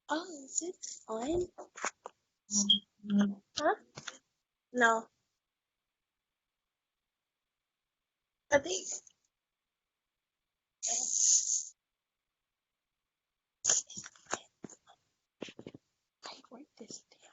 Oh, is it on? Huh? No. I think I wrote this down.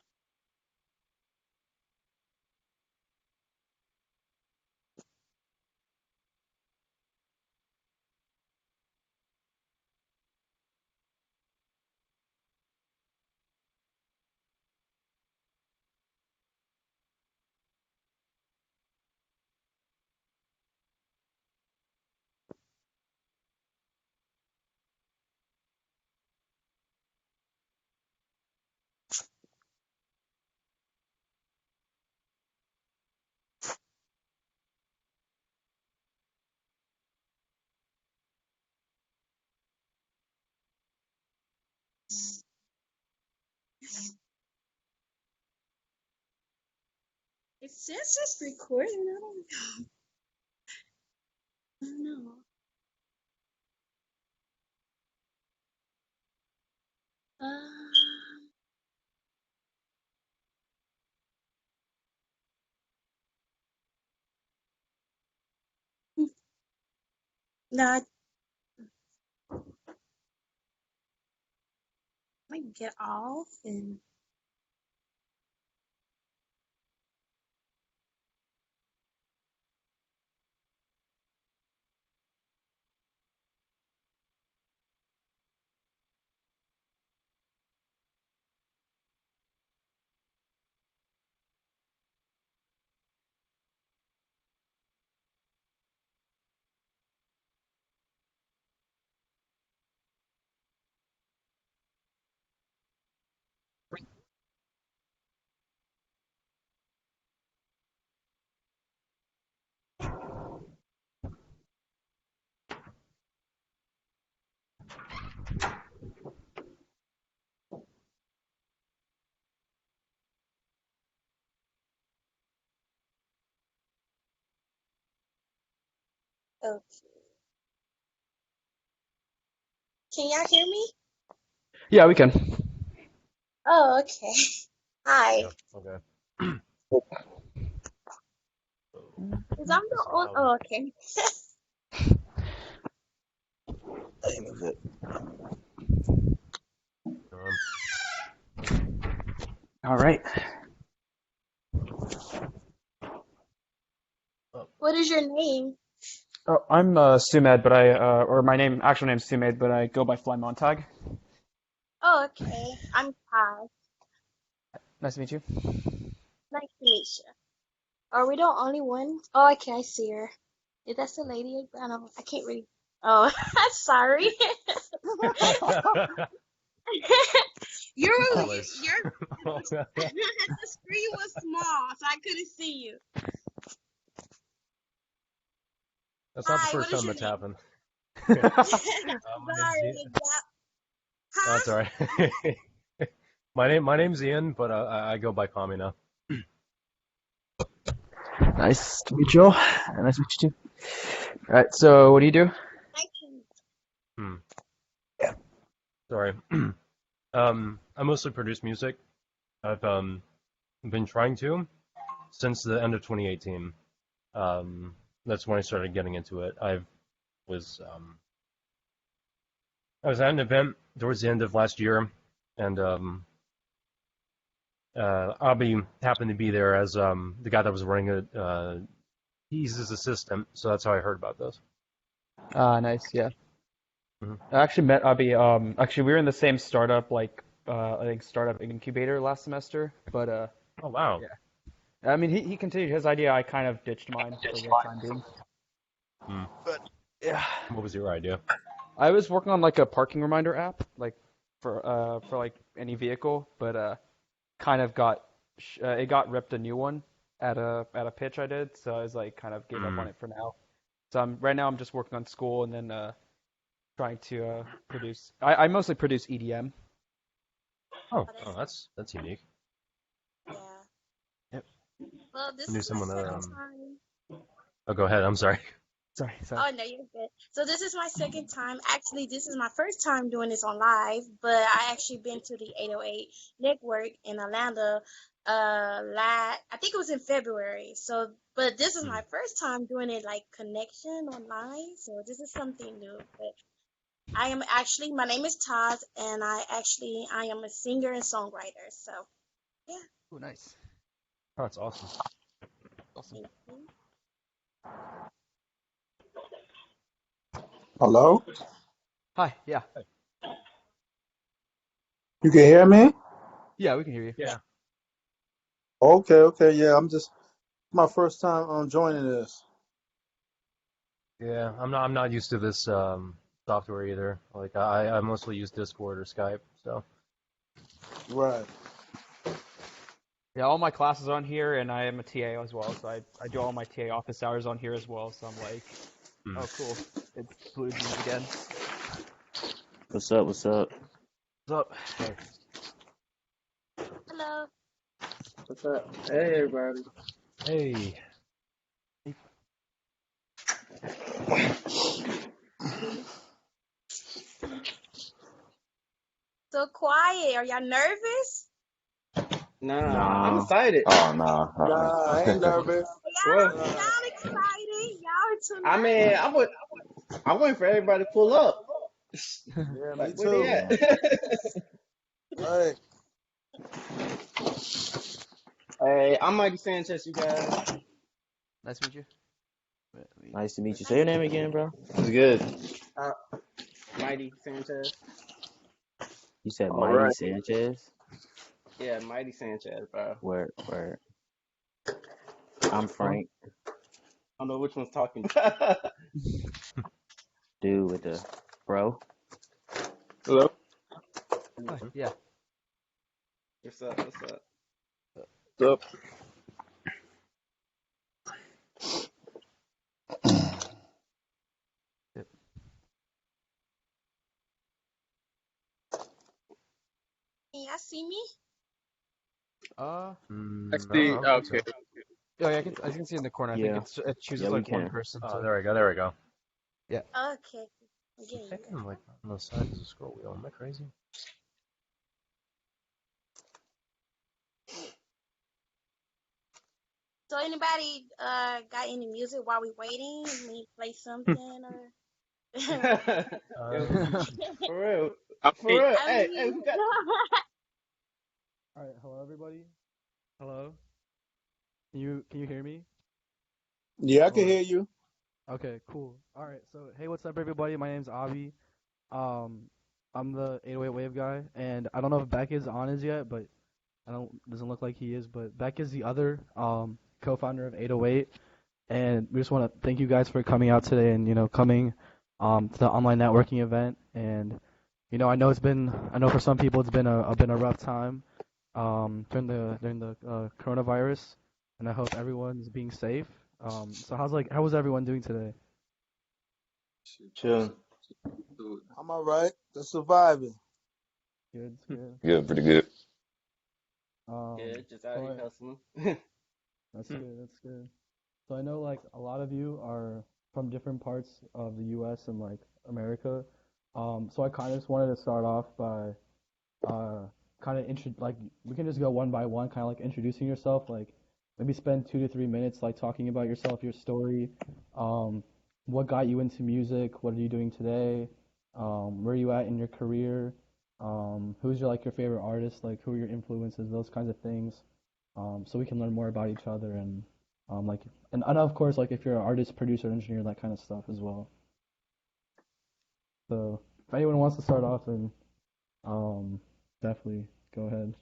It says it's recording. I don't know. Um, nah, I might get off and okay. Can y'all hear me? Yeah, we can. Oh, okay. Hi. Yeah, okay. Is I'm the only? Oh, okay. Um, All right. oh, What is your name? Oh, I'm Sumed, but or my actual name's Sumed, but I go by Fly Montag. Oh, okay. I'm Kai. Nice to meet you. Nice to meet you. Are we the only one? Oh, okay. I see her. Is that the lady? I don't. I can't really. Oh, sorry. You're always. the screen was small, so I couldn't see you. That's not the Hi, first what is time your that's name? happened. My name's Sorry. Ian. Yeah. Oh, Huh? that's all right. My name's Ian, but I go by Kami now. Nice to meet you all. Nice to meet you too. All right. So, what do you do? Thank you. Hmm. Yeah. Sorry. I mostly produce music. I've been trying to since the end of 2018. That's when I started getting into it. Was I was at an event towards the end of last year, and Abby happened to be there as the guy that was running it. He's his assistant, so that's how I heard about this. Nice. Yeah. Hmm. I actually met Abby. Actually, we were in the same startup, like I think startup incubator last semester. But Oh wow. yeah. I mean, he continued his idea. I kind of ditched mine for the time being. Hmm. But yeah. What was your idea? I was working on like a parking reminder app, like for like any vehicle, but kind of got it got ripped a new one at a pitch I did, so I was like kind of gave up Hmm. on it for now. So right now I'm just working on school and then trying to produce. I mostly produce EDM. Oh, Oh, oh, that's that's unique. yeah. Yep. Well, I this knew is the someone that. second time. Oh, go ahead. I'm sorry. Sorry. Oh no, you're good. So this is my second time. Actually, this is my first time doing this on live, but I actually been to the 808 Network in Atlanta. I think it was in February. So, but this is Hmm. my first time doing it like connection online. So this is something new. But I am actually, my name is Taz, and I am a singer and songwriter. So yeah, Oh, nice. Oh, that's awesome. Awesome. thank you. Hello? Hi. Yeah. You can hear me? Yeah, we can hear you. Yeah. Okay, yeah. My first time joining this. Yeah. I'm not used to this software either. Like I mostly use Discord or Skype. So. Right. Yeah, all my classes are on here, and I am a TA as well, so I do all my TA office hours on here as well. So I'm like, Hmm. oh, cool. It's Blue Jeans again. What's up? What's up? What's up? Hey. Hello. What's up? Hey, everybody. Hey. So quiet. Are y'all nervous? Nah, I'm No. excited. Oh no. Nah, I ain't nervous. Y'all Well, don't Nah. sound excited. Y'all are too I mean, nervous. I'm waiting for everybody to pull up. Yeah, me Like, where they too. at? Yeah. Right. Hey, I'm Mikey Sanchez, you guys. Nice to meet you. Let me- nice to meet you. Say your name again, bro. It's good. Uh, Mighty Sanchez. You said All Mighty right. Sanchez. Yeah, Mighty Sanchez, bro. Where? I'm Oh, Frank, I don't know which one's talking. dude with the bro. Hello. hi. Yeah. What's up? What's up? What's up? Yep. Can y'all see me? I Actually, don't think so. okay. Oh yeah, I can see in the corner. I think Yeah, it yeah, chooses we like one can. person Oh, to. there we go. There we go. Yeah. Okay. I'm I getting think you I'm like now. on the side of the scroll wheel. Am I crazy? So anybody got any music while we waiting? Me play something or Yo, Um, for real. For Okay. real. I Hey, mean who got? All right. Hello, everybody. Hello. Can you hear me? Yeah, I can Or hear you. okay, cool. All right. So hey, what's up, everybody? My name's Avi. Um, I'm the 808 Wave guy, and I don't know if Beck is on as yet, but I don't doesn't look like he is. But Beck is the other co-founder of 808, and we just want to thank you guys for coming out today and coming to the online networking event. And I know for some people it's been a rough time during the coronavirus, and I hope everyone's being safe. So how was everyone doing today? Chill. I'm all right. Just surviving. Good, good. Good. Pretty good. Yeah, just out So here I, hustling. that's good. That's good. So I know like a lot of you are from different parts of the U.S. and like America. So I kind of just wanted to start off by kind of like we can just go one by one, kind of like introducing yourself, like maybe spend 2 to 3 minutes like talking about yourself, your story, um, what got you into music, what are you doing today, where are you at in your career, who's your favorite artist, like who are your influences, those kinds of things, so we can learn more about each other and like and of course like if you're an artist, producer, engineer, that kind of stuff as well. So if anyone wants to start off, then um, definitely go ahead.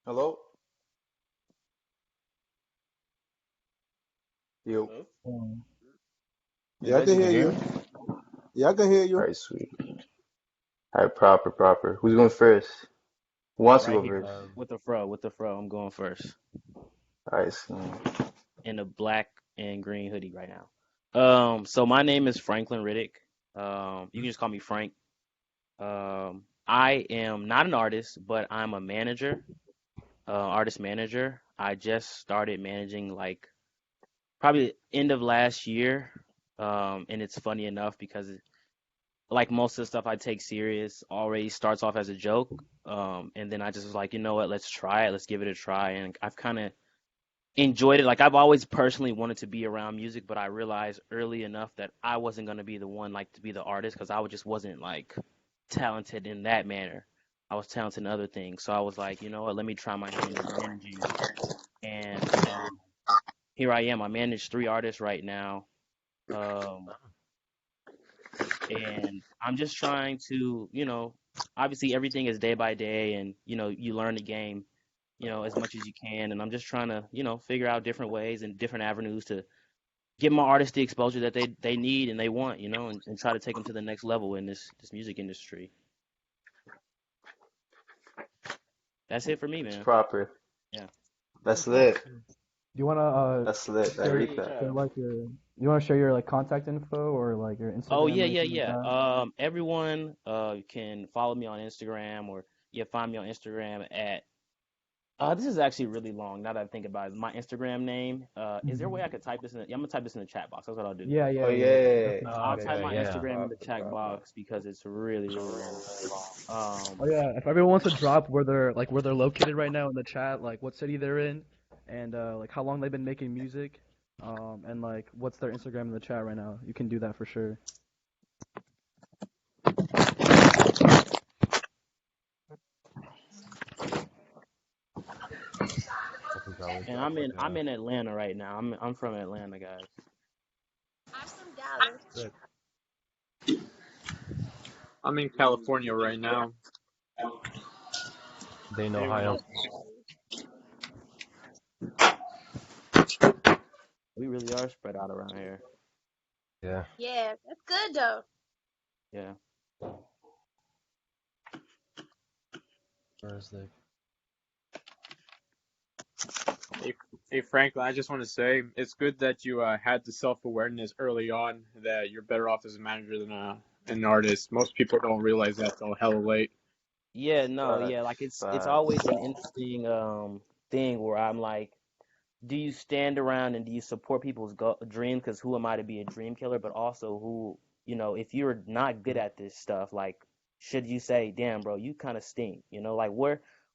Hello. Yo. Hello? Um, Yeah, I You can can hear hear you. me? Yeah, I can hear All you. right. Sweet. All right. Proper. Who's going first? Who wants to Right go here first? with the fro. I'm going first All right. So, in a black and green hoodie right now. So my name is Franklin Riddick. You can just call me Frank. I am not an artist, but I'm a manager, artist manager. I just started managing like probably end of last year. And it's funny enough because like most of the stuff I take serious already starts off as a joke. And then I just was like, you know what, let's try it, let's give it a try. And I've kind of enjoyed it. Like I've always personally wanted to be around music, but I realized early enough that I wasn't gonna be the one like to be the artist because just wasn't like talented in that manner. I was talented in other things. So I was like, you know what, let me try my hand in managing. And here I am. I manage 3 artists right now. Um, and I'm just trying to, obviously everything is day by day, and you learn the game, as much as you can. And I'm just trying to, figure out different ways and different avenues to give my artists the exposure that they need and they want, and try to take them to the next level in this music industry. That's it for me, It's man. proper. Yeah. That's lit. Do you wanna That's lit. I share, read that. share like you wanna share your like contact info or like your Oh Instagram yeah, or yeah, anything like yeah. that? Everyone can follow me on Instagram, or find me on Instagram at this is actually really long now that I think about it. My Instagram name. Is there a way I could type this in? Yeah, I'm gonna type this in the chat box. That's what I'll do. Yeah, Oh yeah, yeah. yeah. That's a I'll good type idea. my yeah. Instagram in the Proper, chat proper. box because it's really, really long. Oh yeah, if everyone wants to drop where they're located right now in the chat, like what city they're in, and like how long they've been making music, and like what's their Instagram in the chat right now, you can do that for sure. I can probably And drop like I'm in Atlanta right now. I'm from Atlanta, guys. I'm from Dallas. I'm in California right now. Dayton, Anyone Ohio. else? We really are spread out around here. Yeah. Yeah, that's good though. Yeah. Where's the? Hey Franklin, I just want to say it's good that you had the self-awareness early on that you're better off as a manager than an artist. Most people don't realize that till hella late. Yeah, no, yeah, like Facts. it's Facts. always an interesting thing where I'm like, do you stand around and do you support people's dreams? Because who am I to be a dream killer? But also, who, if you're not good at this stuff, like, should you say, damn, bro, you kind of stink? Like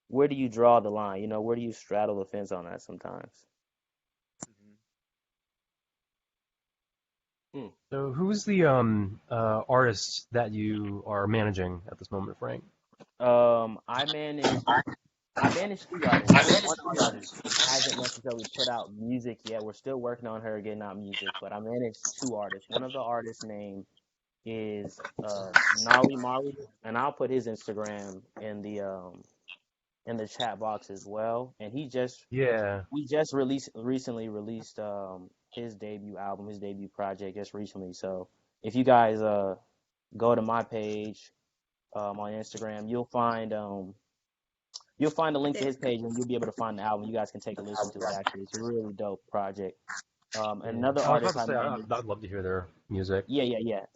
where do you draw the line? Where do you straddle the fence on that sometimes? Hmm. So who's the artist that you are managing at this moment, Frank? I manage 3 artists. One artist hasn't necessarily put out music yet. We're still working on her getting out music, but I manage 2 artists. One of the artists' name is Gnarly Marley, and I'll put his Instagram in the chat box as well. And Yeah. we just recently released his debut album, his debut project just recently. So if you guys go to my page on Instagram, you'll find a link to his page, and you'll be able to find the album. You guys can take a listen to it. Actually, it's a really dope project. Another I was about artist to I say manage. I'd love to hear their music. Yeah.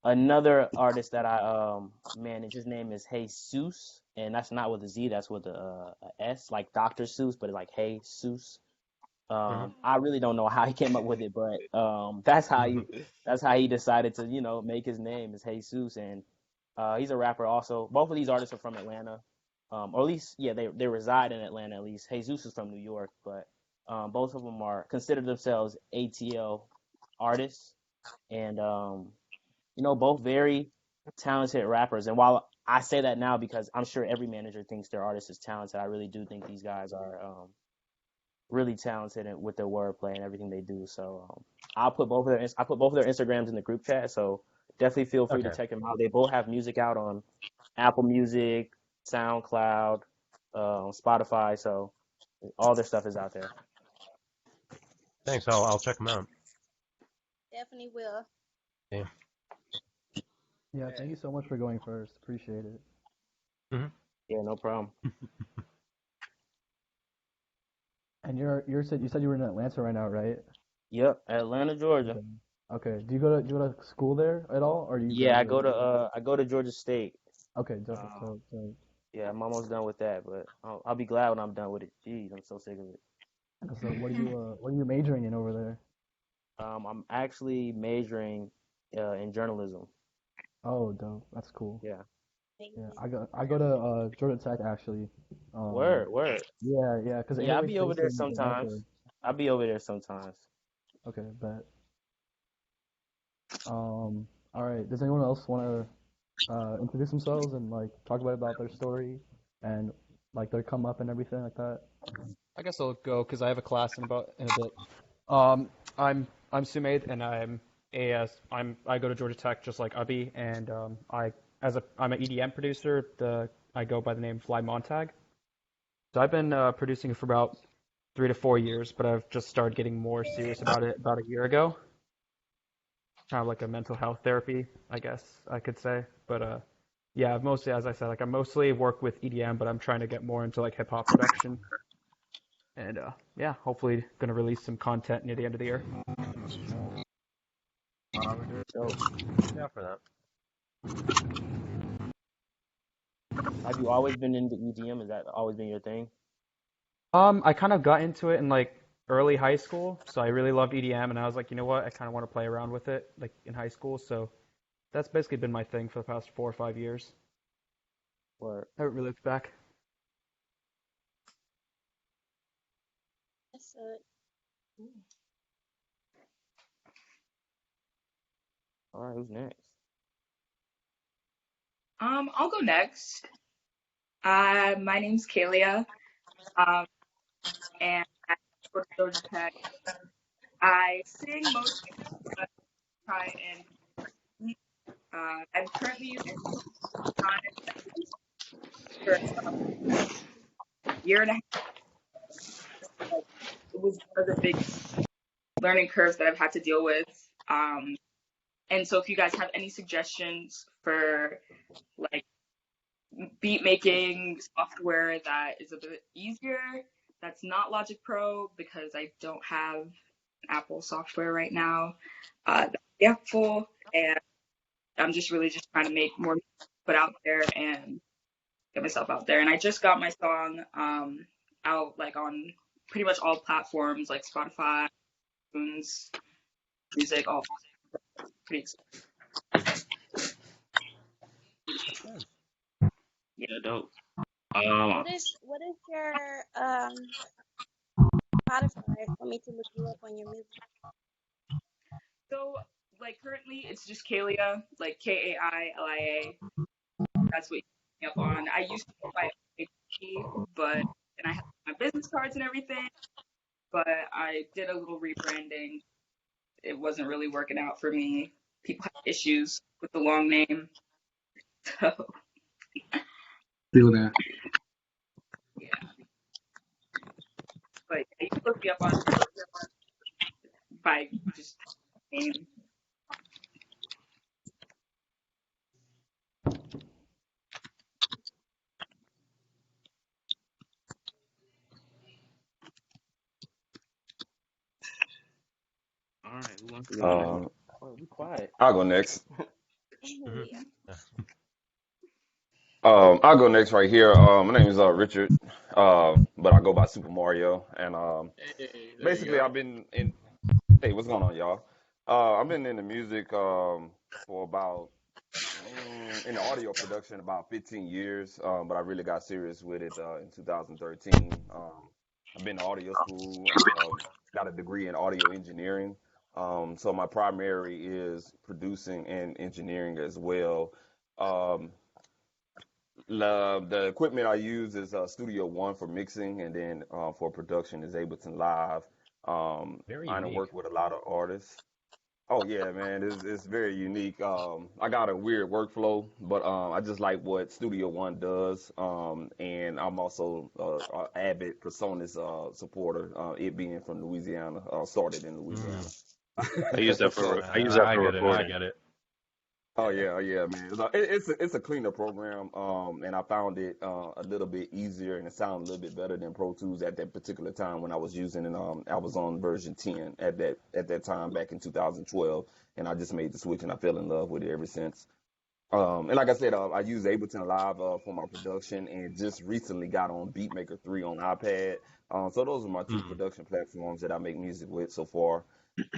Another artist that I manage. His name is Jesus, and that's not with a Z. That's with a S, like Dr. Seuss, but it's like Hey Seuss. I really don't know how he came up with it, but that's how he decided to make his name is Jesus, and he's a rapper also. Both of these artists are from Atlanta, or at least yeah they reside in Atlanta at least. Jesus is from New York, but both of them are consider themselves ATL artists, and both very talented rappers. And while I say that now because I'm sure every manager thinks their artist is talented, I really do think these guys are really talented with their wordplay and everything they do. So I put both of their Instagrams in the group chat. So definitely feel free to Okay. check them out. They both have music out on Apple Music, SoundCloud, Spotify. So all their stuff is out there. Thanks. I'll check them out. Definitely will. Yeah. Yeah, thank you so much for going first. Appreciate it. Yeah, no problem. And you said you were in Atlanta right now, right? Yep, Atlanta, Georgia. Okay. Do you go to school there at all, or do you Yeah, graduate? I go to Georgia State. Okay, so Yeah, I'm almost done with that, but I'll be glad when I'm done with it. Jeez, I'm so sick of it. So what are you majoring in over there? I'm actually majoring in journalism. Oh, dope. That's cool. Yeah. Yeah, I go to Georgia Tech actually. Word, word. Yeah, because Yeah, I'll 808's be over based there in sometimes. Atlanta. I'll be over there sometimes. Okay, bet. All right. Does anyone else want to introduce themselves and like talk about their story and like their come up and everything like that? I guess I'll go because I have a class in a bit. Um, I'm Sumaid, and I go to Georgia Tech just like Abhi, and I'm an EDM producer. I go by the name Fly Montag. So I've been producing for about 3 to 4 years, but I've just started getting more serious about it about a year ago. Kind of like a mental health therapy, I guess I could say. But yeah, I've mostly, as I said, like I mostly work with EDM, but I'm trying to get more into like hip hop production. And yeah, hopefully gonna release some content near the end of the year. So, Yeah, for that. have you always been into EDM? Has that always been your thing? I kind of got into it in like early high school, so I really loved EDM, and I was like, you know what, I kind of want to play around with it like in high school. So that's basically been my thing for the past 4 or 5 years. Or I haven't really looked back. That's all right, who's next? I'll go next. My name's Kalia, um, and I go to Georgia Tech. I sing mostly, but try and I'm currently using time for about a year and a half. But it was one of the big learning curves that I've had to deal with. And so if you guys have any suggestions for like beat making software that is a bit easier, that's not Logic Pro because I don't have Apple software right now, that'd be helpful. And I'm just really just trying to make more music, put out there and get myself out there. And I just got my song out like on pretty much all platforms like Spotify, iTunes, music, all pretty excited. Yeah, dope. what is your Spotify for me to look you up on your music? So like currently it's just Kalia, like Kailia. That's what you hit me up on. I used to go by ID, but and I had my business cards and everything, but I did a little rebranding. It wasn't really working out for me. People have issues with the long name. So Feel that. yeah. But yeah, you can look me up on by just name. All right, who wants to go next? Um, Oh, be quiet. I'll go next. Mm-hmm. Yeah. Yeah. I'll go next right here. My name is Richard, but I go by Super Mario, and Hey, there you basically go. I've been in. Hey, what's going on, y'all? I've been in the music for about in the audio production about 15 years, but I really got serious with it in 2013. I've been to audio school, got a degree in audio engineering. So my primary is producing and engineering as well. Um, the equipment I use is Studio One for mixing, and then for production is Ableton Live. Very I unique. work with a lot of artists. Oh yeah, man, it's very unique. I got a weird workflow, but I just like what Studio One does. And I'm also a avid Presonus supporter. It being from Louisiana, started in Mm. Louisiana. So I use that I for get it. I recording. get it. oh yeah, man. It's a cleaner program, and I found it a little bit easier and it sounded a little bit better than Pro Tools at that particular time when I was using it. I was on version 10 at that time back in 2012, and I just made the switch and I fell in love with it ever since. And like I said, I use Ableton Live for my production, and just recently got on Beatmaker 3 on iPad. So those are my two Mm. production platforms that I make music with so far.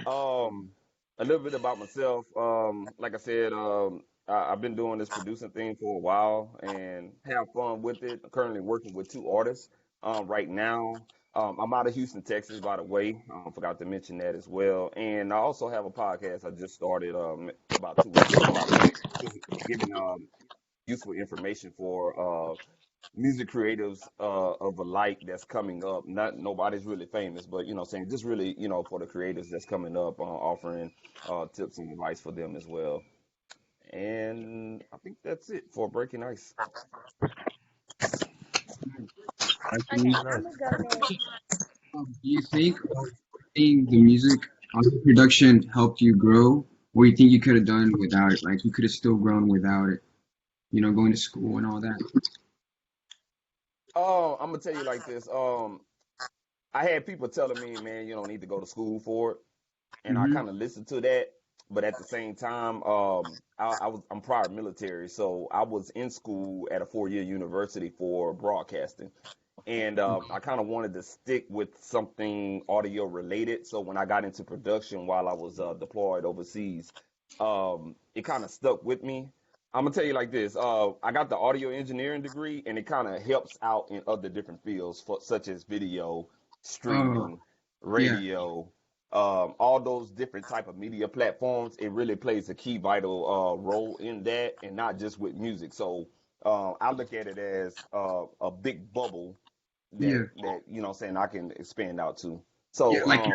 Um, a little bit about myself. Like I said, I've been doing this producing thing for a while and have fun with it. I'm currently working with two artists right now. I'm out of Houston, Texas, by the way. Forgot to mention that as well. And I also have a podcast I just started about 2 weeks ago, just giving useful information for music creatives of a light that's coming up. Not nobody's really famous, but saying just really, for the creators that's coming up, offering tips and advice for them as well. And I think that's it for Breaking Ice. Okay, Actually, I'm Nice. gonna go next. do you think playing the music on the production helped you grow, or you think you could have done without it? Like you could have still grown without it, going to school and all that. Oh, I'm gonna tell you like this. I had people telling me, man, you don't need to go to school for it, and I Mm-hmm. kind of listened to that. But at the same time, I'm prior military, so I was in school at a 4-year university for broadcasting. And I kind of wanted to stick with something audio related. So when I got into production while I was deployed overseas, it kind of stuck with me. I'm gonna tell you like this: I got the audio engineering degree, and it kind of helps out in other different fields, such as video, Oh, streaming, yeah, radio, all those different type of media platforms. It really plays a key vital role in that, and not just with music. So I look at it as a big bubble yeah, that saying I can expand out to. yeah. So Like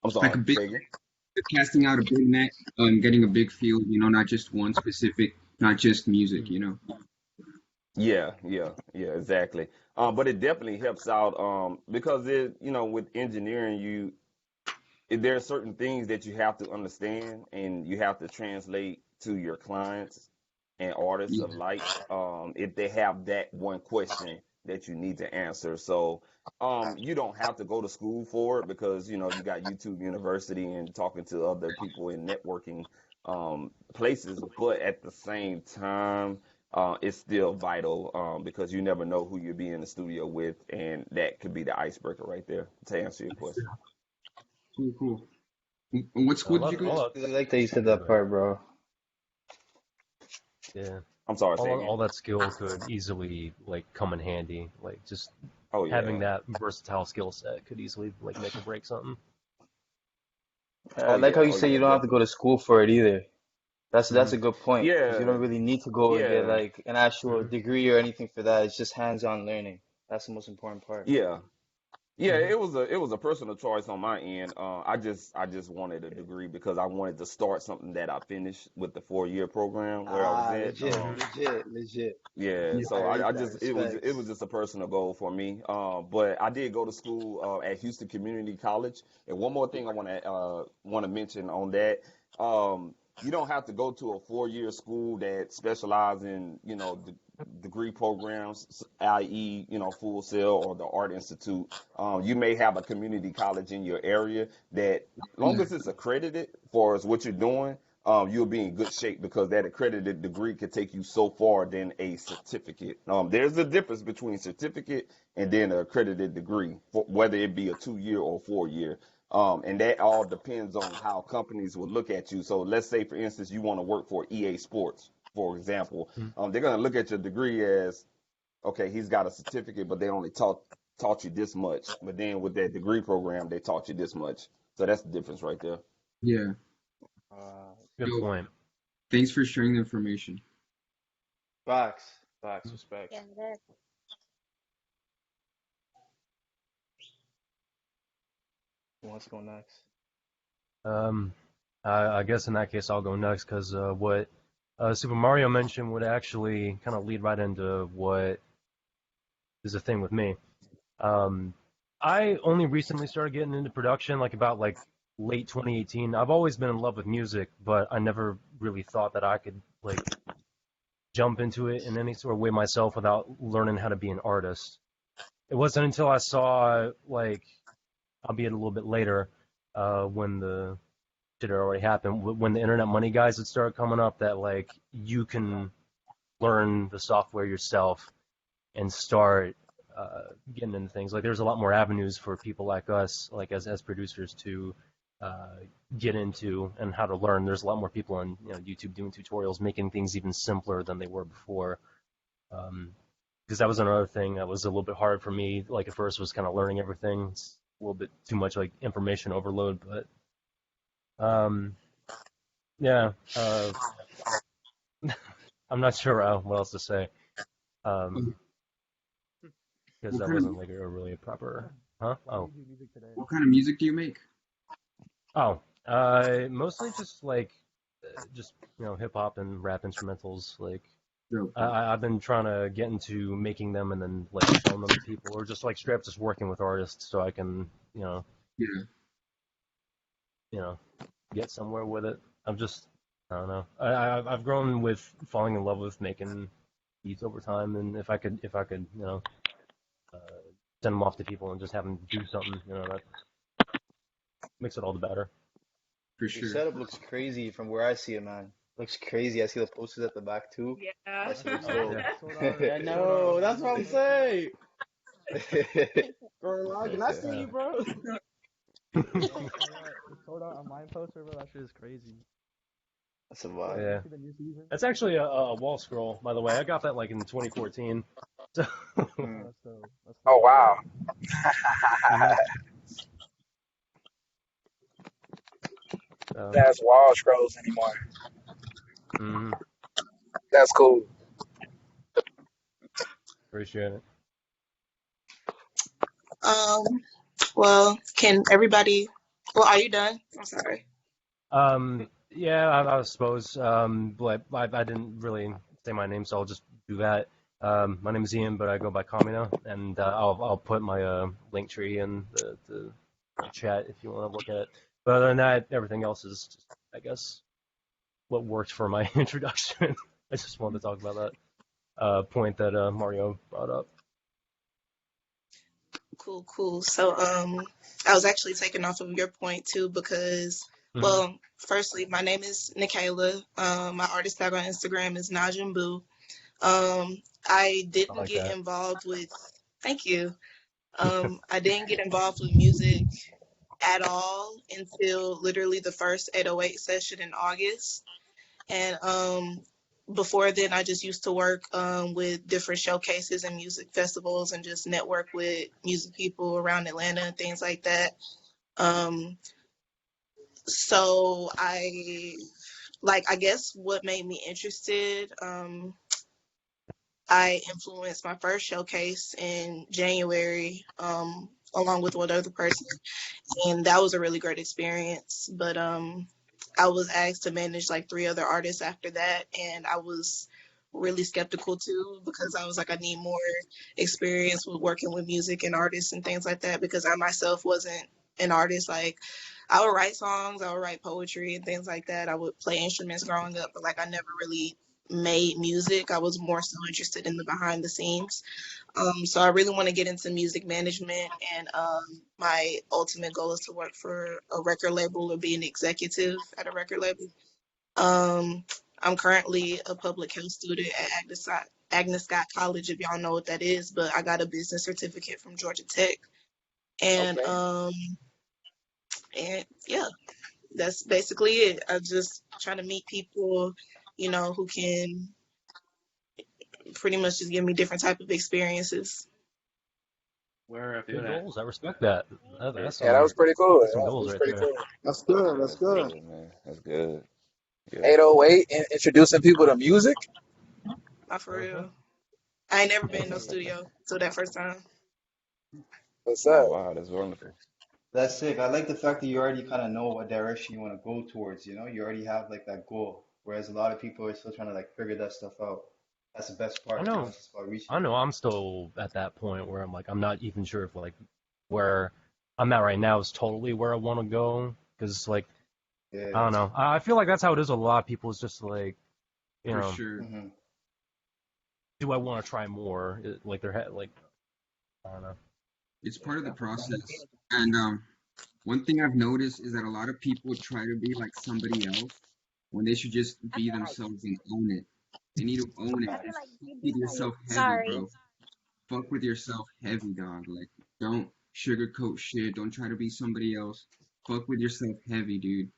I'm like sorry, a big say again. casting out a big net, getting a big field. Not just one specific, not just music. Yeah, exactly. But it definitely helps out because with engineering there are certain things that you have to understand and you have to translate to your clients and artists Yeah, alike if they have that one question that you need to answer. So you don't have to go to school for it because you got YouTube University and talking to other people in networking places, but at the same time it's still vital because you never know who you'll be in the studio with, and that could be the icebreaker right there to answer your question. cool, cool. What A school did you lot, go all to? that. I like that you said Oh, that go ahead. part, bro. Yeah. I'm sorry, say All again. that skill could easily like come in handy. Like just Oh having yeah. that versatile skill set could easily like make or break something. I Oh like yeah. how you Oh say yeah, you don't have to go definitely. to school for it either. That's Hmm. a good point because you Yeah, don't really need to go and get yeah, like an actual Hmm. degree or anything for that. It's just hands-on learning. That's the most important part. yeah. Yeah, Hmm. it was a personal choice on my end. I just wanted a degree because I wanted to start something that I finished with the 4-year program where I was Ah, at. legit, Hmm. legit, legit. Yeah, I so I, rate I that. just it was Respects. just a personal goal for me. But I did go to school at Houston Community College. And one more thing I want to mention on that. You don't have to go to a 4-year school that specializes in degree programs, i.e. Full Sail or the Art Institute. You may have a community college in your area that, long Yeah, as it's accredited for as what you're doing, you'll be in good shape because that accredited degree could take you so far than a certificate. There's a difference between certificate and then an accredited degree, whether it be a 2-year or 4-year. And that all depends on how companies will look at you. So let's say, for instance, you want to work for EA Sports, for example. They're going to look at your degree as, okay, he's got a certificate, but they only taught you this much. But then with that degree program, they taught you this much. So that's the difference right there. yeah. Uh, Good Yo, point. thanks for sharing the information. facts, facts, respects. Yeah, that. Who wants to go next? Um, I guess in that case I'll go next because what Super Mario mentioned would actually kind of lead right into what is the thing with me. Um, I only recently started getting into production, like about like late 2018. I've always been in love with music, but I never really thought that I could like jump into it in any sort of way myself without learning how to be an artist. It wasn't until I saw like, albeit a little bit later, when the shit had already happened. When the internet money guys had started coming up, that like you can learn the software yourself and start getting into things. Like there's a lot more avenues for people like us, like as producers, to get into and how to learn. There's a lot more people on YouTube doing tutorials, making things even simpler than they were before. Because that was another thing that was a little bit hard for me. Like at first was kind of learning everything. It's a little bit too much like information overload, but yeah. I'm not sure what else to say. Because What that kind of wasn't like a really proper. Huh? Oh. what kind of music do you make? Oh. Mostly just like just hip hop and rap instrumentals. Like Dope. I've been trying to get into making them and then like showing them to people, or just like straight up just working with artists so I can Yeah. get somewhere with it. I don't know. I've grown with falling in love with making beats over time, and if I could send them off to people and just have them do something, that makes it all the better. For Your sure. setup looks crazy from where I see it, man. Looks crazy. I see the posters at the back too. Yeah. That shit looks Yeah. dope. I know. That's what I'm saying. Bro, can I see Yeah. you, bro? The Sword Art Online poster, bro, that shit is crazy. That's a vibe. Yeah. See the new season? That's actually a wall scroll, by the way. I got that like in 2014. So. Oh, that's dope. That's Oh dope. wow. That's wall scrolls anymore. Mm-hmm. That's cool. Appreciate it. Well, can everybody? Well, are you done? I'm sorry. Yeah, I suppose. But I didn't really say my name, so I'll just do that. My name is Ian, but I go by Kamina, and I'll put my link tree in the chat if you want to look at it. But other than that, everything else is just, I guess, what worked for my introduction. I just wanted to talk about that point that Mario brought up. Cool. So, I was actually taking off of your point too because, Mhm. well, firstly, my name is Nikayla. My artist tag on Instagram is Najim Boo. I didn't like get that. involved with. Thank you. I didn't get involved with music at all until literally the first 808 session in August. And before then, I just used to work with different showcases and music festivals and just network with music people around Atlanta and things like that. So I guess what made me interested, I influenced my first showcase in January along with one other person, and that was a really great experience. But I was asked to manage like 3 other artists after that, and I was really skeptical too because I was like, I need more experience with working with music and artists and things like that because I myself wasn't an artist. Like I would write songs, I would write poetry and things like that. I would play instruments growing up, but like I never really made music. I was more so interested in the behind the scenes. So I really want to get into music management, and my ultimate goal is to work for a record label or be an executive at a record label. I'm currently a public health student at Agnes Scott College, if y'all know what that is, but I got a business certificate from Georgia Tech. And Okay. and yeah, that's basically it. I'm just trying to meet people, who can pretty much just give me different type of experiences. Good goals. I respect that. That's Yeah, that was pretty cool. that's some That goals was right pretty there. cool. That's good. That's That's good. good, man. That's good. Yeah. 808, introducing people to music. Not for Uh-huh. real. I ain't never been in no studio till that first time. What's Oh up? wow, that's wonderful. That's sick. I like the fact that you already kind of know what direction you want to go towards, You already have like that goal. Whereas a lot of people are still trying to like figure that stuff out. That's the best I part, know. It's just about reaching I it. know. I'm still at that point where I'm like, I'm not even sure if like where I'm at right now is totally where I want to go. Because like, Yeah. I don't know. I feel like that's how it is with a lot of people. It's just like, For sure. hmm do I want to try more? Like like, I don't know. It's part of the process. And One thing I've noticed is that a lot of people try to be like somebody else when they should just I be feel like themselves and own it. They need to own it I and feel like fuck you be with like yourself heavy, sorry. bro. Fuck with yourself heavy, dog. Like, don't sugarcoat shit. Don't try to be somebody else. Fuck with yourself heavy, dude.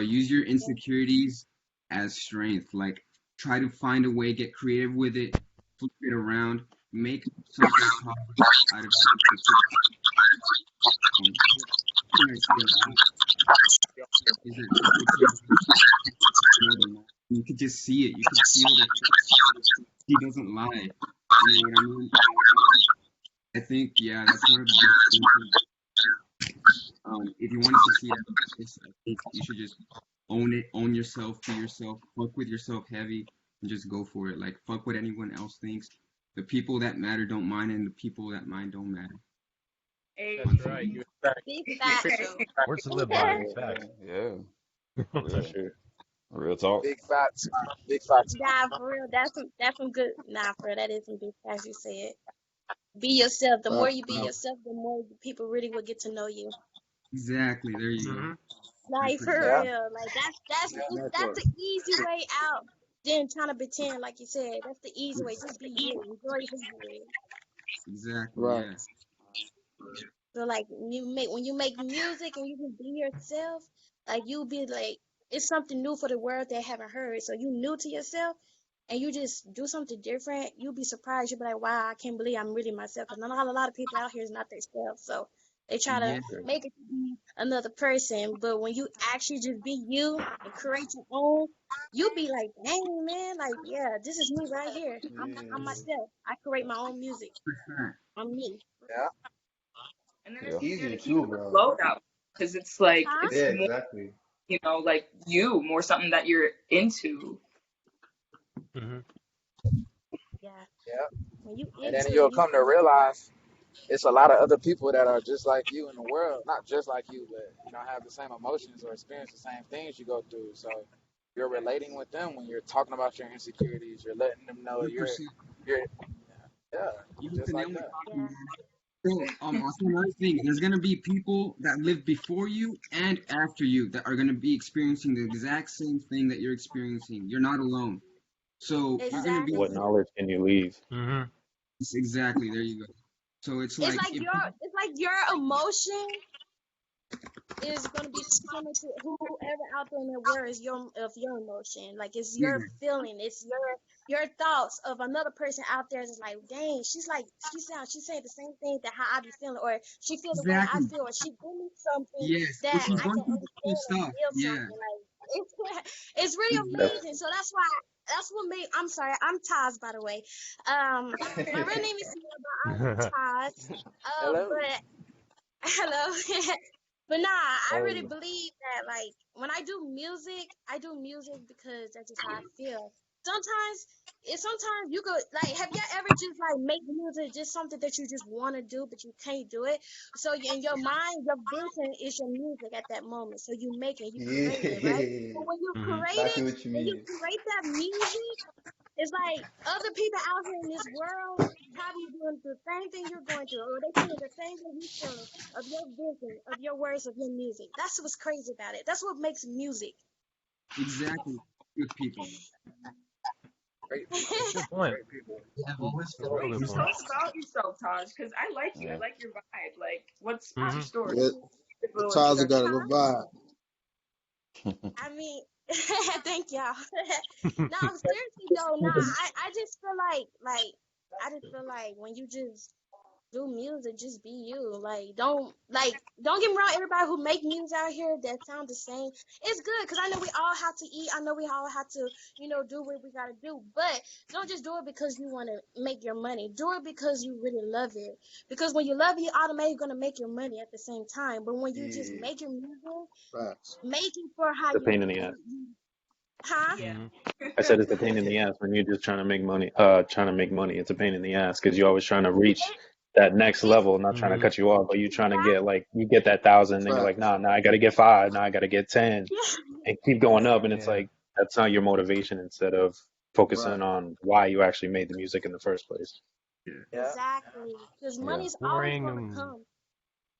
Use your insecurities as strength. Like, try to find a way, get creative with it, flip it around, make something positive out of it. Thing I see a lot is that people try to know the lie. You could just see it. You could feel the he doesn't lie. You know what I mean? I think, yeah, that's one of the big things. If you want to succeed at this, I think you should just own it, own yourself, be yourself, fuck with yourself heavy, and just go for it. Like, fuck what anyone else thinks. The people that matter don't mind, and the people that mind don't matter. That's right. You Big exactly. facts. Words to live by. Yeah, Facts. yeah, For real, sure. real talk. Big facts. Big facts. Nah, for real, that's some good. Nah, for real, that is some big facts you said. Be yourself. The more Facts. you be yourself, the more people really will get to know you. Exactly. There you go. Mm-hmm. Like for 100%. Yeah. real, like that's Yeah, that's network. the easy way out. Then trying to pretend, like you said, that's the easy way. Just be you. Enjoy who you is. Exactly. Right. Yeah. So like when you make music and you can be yourself, like you be like it's something new for the world they haven't heard. So you new to yourself and you just do something different, you'll be surprised. You'll be like, wow, I can't believe I'm really myself. Because not a lot of people out here is not themselves. So they try to Yeah. make it to be another person. But when you actually just be you and create your own, you'll be like, dang man, like yeah, this is me right here. I'm Yeah. myself. I create my own music. For I'm me. Yeah. And then Yeah. it's easier Easier to keep too, in the bro. flow that because it's like Huh? it's Yeah, more, exactly. like you, more something that you're into. Mm-hmm. Yeah. Yeah. When you And then into it, you'll come to realize it's a lot of other people that are just like you in the world. Not just like you, but have the same emotions or experience the same things you go through. So you're relating with them when you're talking about your insecurities. You're letting them know 100%. you're yeah, You hit just the nail like on the that. head, yeah. man. So, also another thing, there's gonna be people that live before you and after you that are gonna be experiencing the exact same thing that you're experiencing. You're not alone. So you're gonna be Exactly. What knowledge can you leave? Mm-hmm. exactly there. You go. So it's like if It's like your emotion is gonna be similar to whoever out there in the world is your emotion. Like it's yeah, your feeling, it's your thoughts of another person out there is like, dang, she's saying the same thing that how I be feeling, or she feel the way I exactly. feel, or she feeling something Yes, or that she's I going can through the same understand or stuff. feel Yeah, something. Like it's it's really That's exactly. amazing. So that's what made I'm sorry, I'm Taz by the way. My real name is Sierra, but I'm Taz. Hello. But hello. But nah, I really Oh. believe that like when I do music because that's just how I feel. Sometimes you could like have you ever just like make music just something that you just want to do but you can't do it. So in your mind, your vision is your music at that moment. So you make it, you create it, right? Yeah. But when you Mm-hmm. create Exactly it, what you when you mean. create that music. It's like other people out here in this world probably doing the same thing you're going through, or they feeling the same thing you feeling of your vision, of your words, of your music. That's what's crazy about it. That's what makes music. Exactly. Good people. Great That's people. a good point. Great people. I've always That's a felt real Wait, good music. point. tell us about yourself, Taj, because I like you. I Yeah. like your vibe. Like, what's Mm-hmm. your story? Yeah, Give a little Tyler got a introduction. good Huh? vibe. I mean, thank y'all. No, seriously though, nah, I just feel I just feel like when you just do music, just be you. Don't get me wrong. Everybody who make music out here that sound the same, it's good because I know we all have to eat. I know we all have to, do what we gotta do. But don't just do it because you want to make your money. Do it because you really love it. Because when you love it, you're automatically gonna make your money at the same time. But when you just Yeah. make your music, Facts. make it for how It's a pain in the ass. huh? Yeah. Mm-hmm. I said it's a pain in the ass when you're just trying to make money. Trying to make money. It's a pain in the ass because you're always trying to reach that next It's level. Not trying to Mm-hmm. cut you off, but you're trying to get exactly you get that 1,000, and you're like, Facts. nah, I got to get 5. Now I got to get 10, and keep going up. And it's Yeah. like that's not your motivation. Instead of Right. focusing on why you actually made the music in the first place. Yeah. Yeah. exactly because Yeah. money's always Boring gonna and come.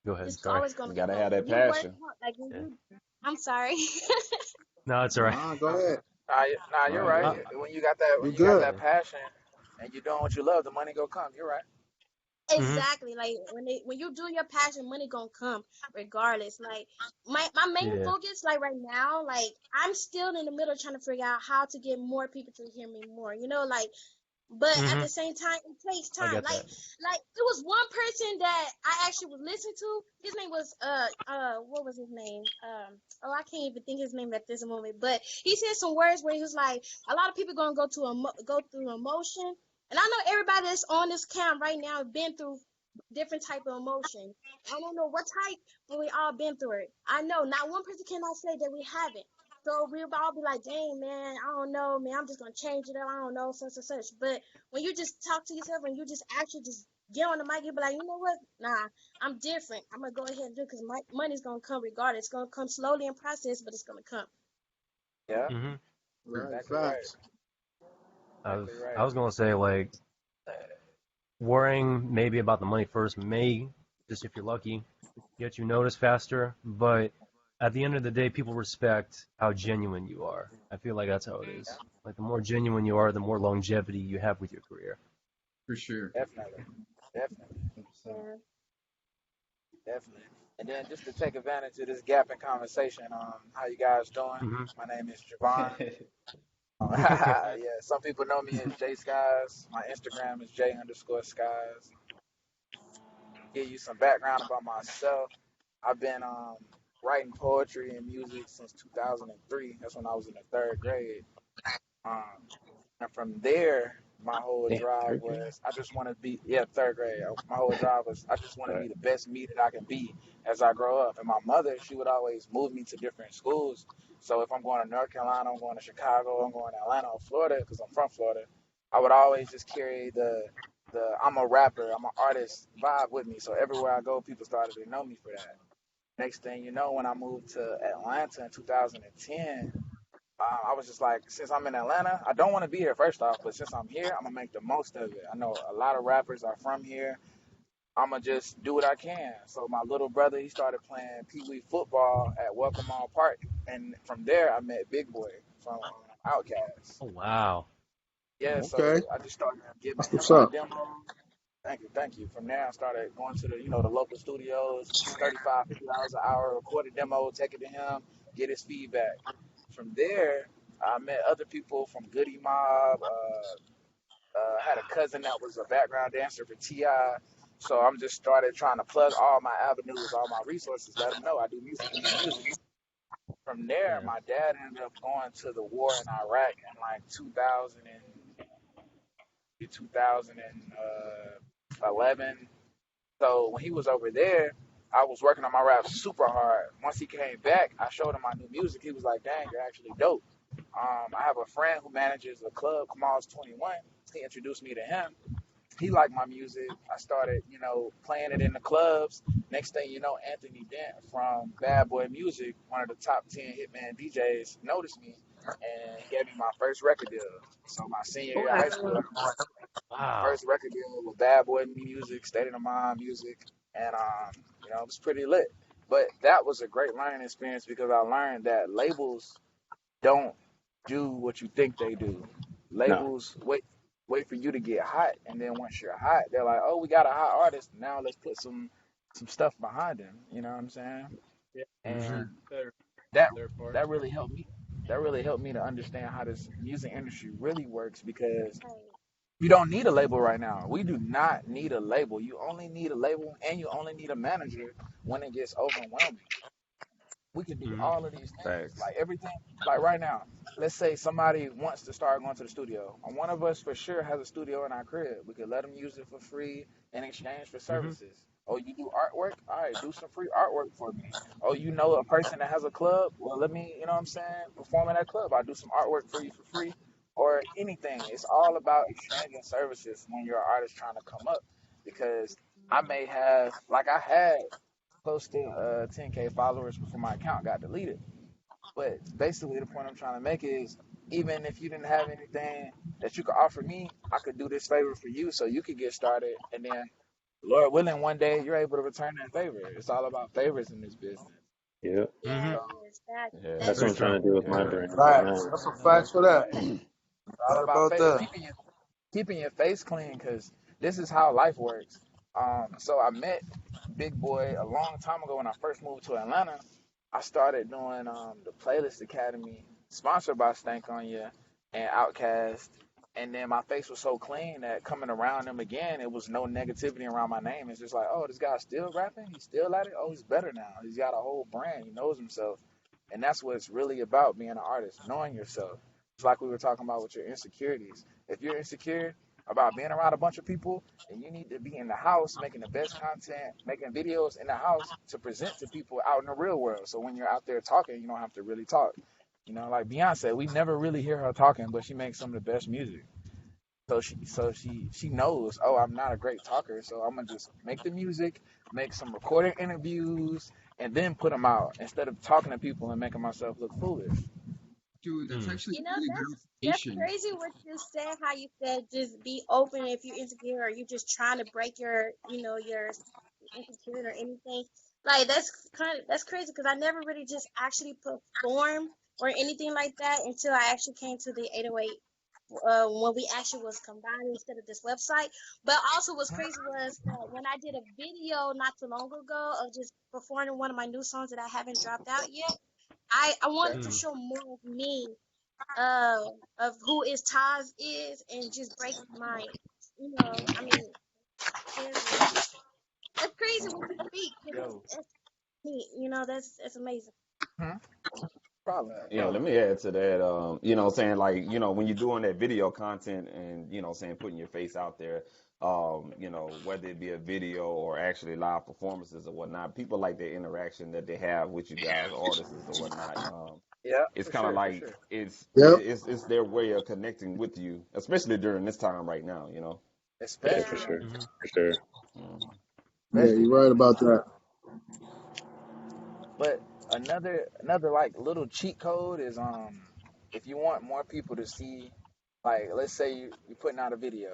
Go ahead. It's Sorry. always gonna You gotta come. have that When you work passion. hard, like when Yeah. you, I'm sorry. No, it's all right. Nah, go ahead. Nah, you're No, right. go Uh, ahead. When You you got good. that yeah. passion, and you're doing what you love, the money go come. You're right. Mhm. Exactly. Like when you do your passion, money gonna come regardless. Like my main Yeah. focus, like right now, like I'm still in the middle trying to figure out how to get more people to hear me more. But at Mhm. the same time, it takes I time. get Like that. it was one person that I actually was listening to. His name was what was his name? I can't even think his name at this moment. But he said some words where he was like, a lot of people gonna go through emotion, and I know everybody that's on this camp right now have been through different type of emotion. I don't know what type, but we all been through it. I know not one person cannot say that we haven't. So we'll all be like, dang, man, I don't know, man, I'm just going to change it up. I don't know, such and such. But when you just talk to yourself and you just actually just get on the mic, you'll be like, you know what? Nah, I'm different. I'm going to go ahead and do it because my money's going to come regardless. It's going to come slowly in process, but it's going to come. Yeah, Mhm. Right. exactly right. Facts. Exactly I right. was gonna say like worrying maybe about the money first may, just if you're lucky, get you noticed faster. But at the end of the day, people respect how genuine you are. I feel like that's how it is. Like the more genuine you are, the more longevity you have with your career. For sure. Definitely, definitely, 100%. Yeah. definitely. And then just to take advantage of this gap in conversation, how you guys doing? Mhm. My name is Javon. Yeah, some people know me as J Skies. My Instagram is J_Skies. Give you some background about myself. I've been writing poetry and music since 2003. That's when I was in the third grade. Um, and from there, my whole Damn, drive third grade. was I just want to be, yeah, third grade. My whole drive was I just want to All right. be the best me that I can be as I grow up. And my mother, she would always move me to different schools. So if I'm going to North Carolina, I'm going to Chicago, I'm going to Atlanta or Florida because I'm from Florida, I would always just carry the I'm a rapper, I'm an artist vibe with me. So everywhere I go, people started to know me for that. Next thing you know, when I moved to Atlanta in 2010, I was just like, since I'm in Atlanta, I don't want to be here first off, but since I'm here, I'm gonna make the most of it. I know a lot of rappers are from here. I'm gonna just do what I can. So my little brother, he started playing Pee Wee football at Welcome Mall Park, and from there, I met Big Boy from Outkast. Oh wow. Yeah, Okay. so I just started giving That's him what's my up. demos. Thank you, thank you. From there, I started going to the local studios, 35, $50 an hour, record a demo, take it to him, get his feedback. From there, I met other people from Goody Mob. Had a cousin that was a background dancer for Ti. So I'm just started trying to plug all my avenues, all my resources, let them know I do music, music, music. From there, Yeah. my dad ended up going to the war in Iraq in like 2011. So when he was over there, I was working on my rap super hard. Once he came back, I showed him my new music. He was like, "Dang, you're actually dope." I have a friend who manages a club, Kamal's 21. He introduced me to him. He liked my music. I started, playing it in the clubs. Next thing you know, Anthony Dent from Bad Boy Music, one of the top 10 hitman DJs, noticed me and gave me my first record deal. So my senior year of high school, Wow. first record deal with Bad Boy Music, State of the Mind Music, and it was pretty lit. But that was a great learning experience because I learned that labels don't do what you think they do. No. Labels wait for you to get hot, and then once you're hot, they're like, "Oh, we got a hot artist. Now let's put some stuff behind him." You know what I'm saying? Yeah, for Mhm. And sure. They're that their part. that really helped me. That really helped me to understand how this music industry really works because Right. you don't need a label right now. We do not need a label. You only need a label and you only need a manager when it gets overwhelming. We can do Mhm. all of these things. Thanks. Like everything, like right now, let's say somebody wants to start going to the studio. And one of us for sure has a studio in our crib. We could let them use it for free in exchange for Mhm. services. Oh, you do artwork? All right, do some free artwork for me. Oh, you know a person that has a club? Well, let me, you know what I'm saying, perform in that club. I'll do some artwork for you for free or anything. It's all about exchanging services when you're an artist trying to come up because I may have, like I had close to 10K followers before my account got deleted. But basically, the point I'm trying to make is even if you didn't have anything that you could offer me, I could do this favor for you so you could get started. And then Lord willing, one day you're able to return that favor. It's all about favors in this business. Yeah. Hmm. So Yes, that Yeah. That's what For I'm that's trying sure. to do with my Yeah. brand right Facts. now. That's some you know, facts for that. it's all Right about about favor. that. Keeping your face clean, because this is how life works. So I met Big Boy a long time ago when I first moved to Atlanta. I started doing the Playlist Academy, sponsored by Stank on Ya and Outkast. And then my face was so clean that coming around them again, it was no negativity around my name. It's just like, oh, this guy's still rapping. He's still at it. Oh, he's better now. He's got a whole brand. He knows himself. And that's what it's really about, being an artist, knowing yourself. It's like we were talking about with your insecurities. If you're insecure about being around a bunch of people, then you need to be in the house making the best content, making videos in the house to present to people out in the real world. So when you're out there talking, you don't have to really talk. You know, like Beyonce, we never really hear her talking, but she makes some of the best music. So she knows, oh, I'm not a great talker, so I'm gonna just make the music, make some recorded interviews, and then put them out instead of talking to people and making myself look foolish. Dude, that's Mm. actually you know really that's gratification. crazy what you said. How you said just be open if you're insecure or you just trying to break your your insecurity or anything. Like that's crazy because I never really just actually performed or anything like that until I actually came to the 808 when we actually was combined instead of this website. But also what's crazy was that when I did a video not too long ago of just performing one of my new songs that I haven't dropped out yet, I wanted to Mm. show more of me, of who is Taz is and just break my, I mean, that's crazy when you speak because Yo, that's neat, that's amazing. hmm? Problem. Let me add to that. Saying like, when you're doing that video content and, saying putting your face out there, whether it be a video or actually live performances or whatnot, people like the interaction that they have with you guys, artists or whatnot. Yeah, It's for kind of sure, for like sure. Yep. it's their way of connecting with you, especially during this time right now. Yeah, for Especially Yeah. now. sure. Hmm. For sure. Mhm. Yeah, Especially you're now. right about that. But another like little cheat code is if you want more people to see, like let's say you're putting out a video.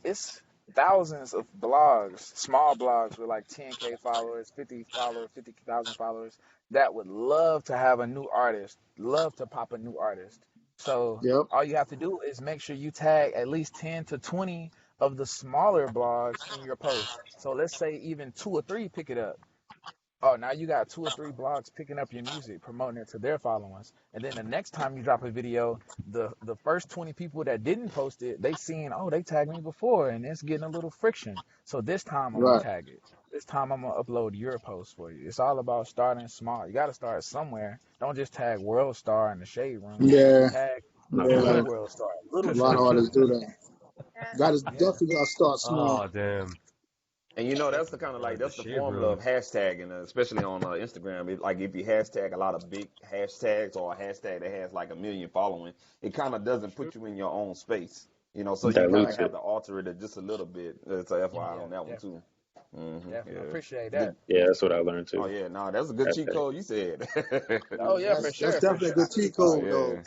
It's thousands of blogs, small blogs with like 10K followers, 50 followers, 50,000 followers that would love to have a new artist, love to pop a new artist. So Yep. all you have to do is make sure you tag at least 10 to 20 of the smaller blogs in your post. So let's say even two or three pick it up. Oh, now you got two or three blogs picking up your music, promoting it to their followers. And then the next time you drop a video, the first 20 people that didn't post it, they seen, oh, they tagged me before, and it's getting a little friction. So this time I'm gonna Right. tag it. This time I'm gonna upload your post for you. It's all about starting small. You gotta start somewhere. Don't just tag World Star in the shade room. Yeah. Tag No, for Yeah. Little real. World Star, A Little lot of Shade artists Room. do that. Got to Yeah. definitely got to start small. Oh damn. And that's the kind of like The that's the shade formula of room. hashtagging, especially on Instagram. Like if you hashtag a lot of big hashtags or a hashtag that has like a million following, it kind of doesn't put you in your own space. So you kind of Dilutes have it. to alter it just a little bit. It's a FYI Yeah, on that one definitely. too. Definitely. I Yeah. appreciate Good. that. Yeah, that's what I learned Oh too. yeah. No, that's a good cheat Hashtag. code. You said. Oh yeah, for That's sure, for definitely a sure. good cheat Oh code though. yeah.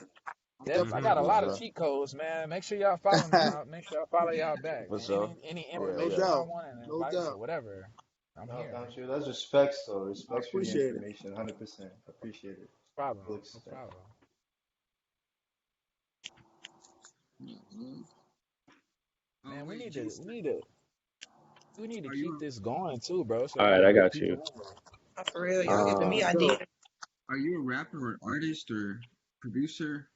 Def, I Hmm. got a For lot of sure. cheat codes, man. Make sure y'all follow me. I'll make sure I follow y'all back. For And sure. any Yeah. No Yeah. information y'all doubt. want and No advice or doubt. whatever, I'm No, here. don't you? That's respect, though. I Respect for the appreciate it. information, 100%. Appreciate it. No problem. Full No extent. problem. Mhm. Man, we Wait, need to Jason, are keep you this going too, bro. So All we right, get I good got people you. in here. Oh, for real, y'all giving me Um, So, ideas. are you a rapper or artist or producer?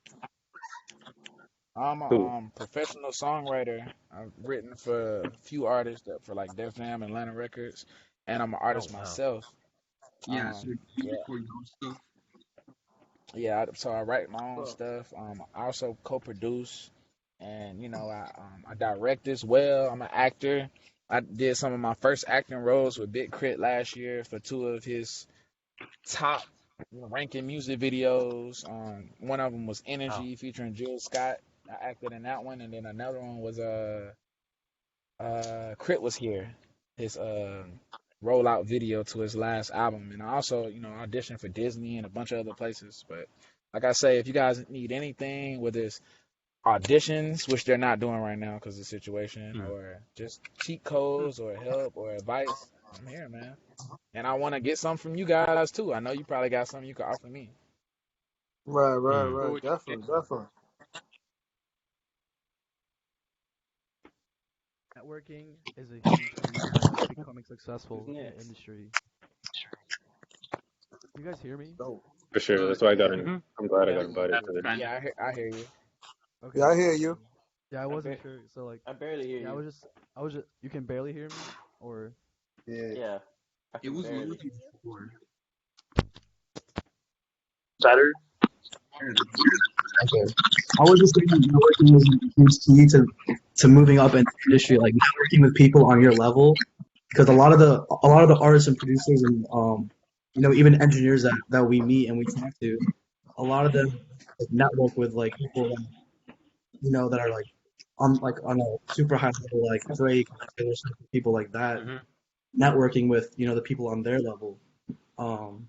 I'm a who? professional songwriter. I've written for a few artists for like Def Jam and Atlanta Records, and I'm an Oh artist wow. myself. Yeah, so you Yeah, record your own stuff. yeah. So I write my own so, stuff. I also co-produce, and I direct as well. I'm an actor. I did some of my first acting roles with Big Crit last year for two of his top ranking music videos. One of them was Wow. Energy featuring Jill Scott. I acted in that one, and then another one was Crit was here. His rollout video to his last album, and I also auditioned for Disney and a bunch of other places. But like I say, if you guys need anything, whether it's auditions, which they're not doing right now because of the situation, or just cheat codes or help or advice, I'm here, man. And I want to get some from you guys too. I know you probably got something you could offer me. Right. Definitely, definitely. Networking is a huge reason of becoming successful in the industry. You guys hear me? For sure. That's why I got in. Mm-hmm. I'm glad I Yeah, got invited to this. Yeah, I hear you. Okay, Yeah, I hear cool, you. cool. Yeah, I wasn't sure. So like, I barely hear yeah, you. I was just. You can barely hear me, or Yeah. Yeah, I It can was barely. low before. better. Better. Okay. I was just saying that networking is a huge key to moving up in the industry, like networking with people on your level, because a lot of the artists and producers and even engineers that we meet and we talk to, a lot of them network with like people that that are like on a super high level, like Drake, Taylor Swift, people like that, Mm-hmm. networking with the people on their level. Um,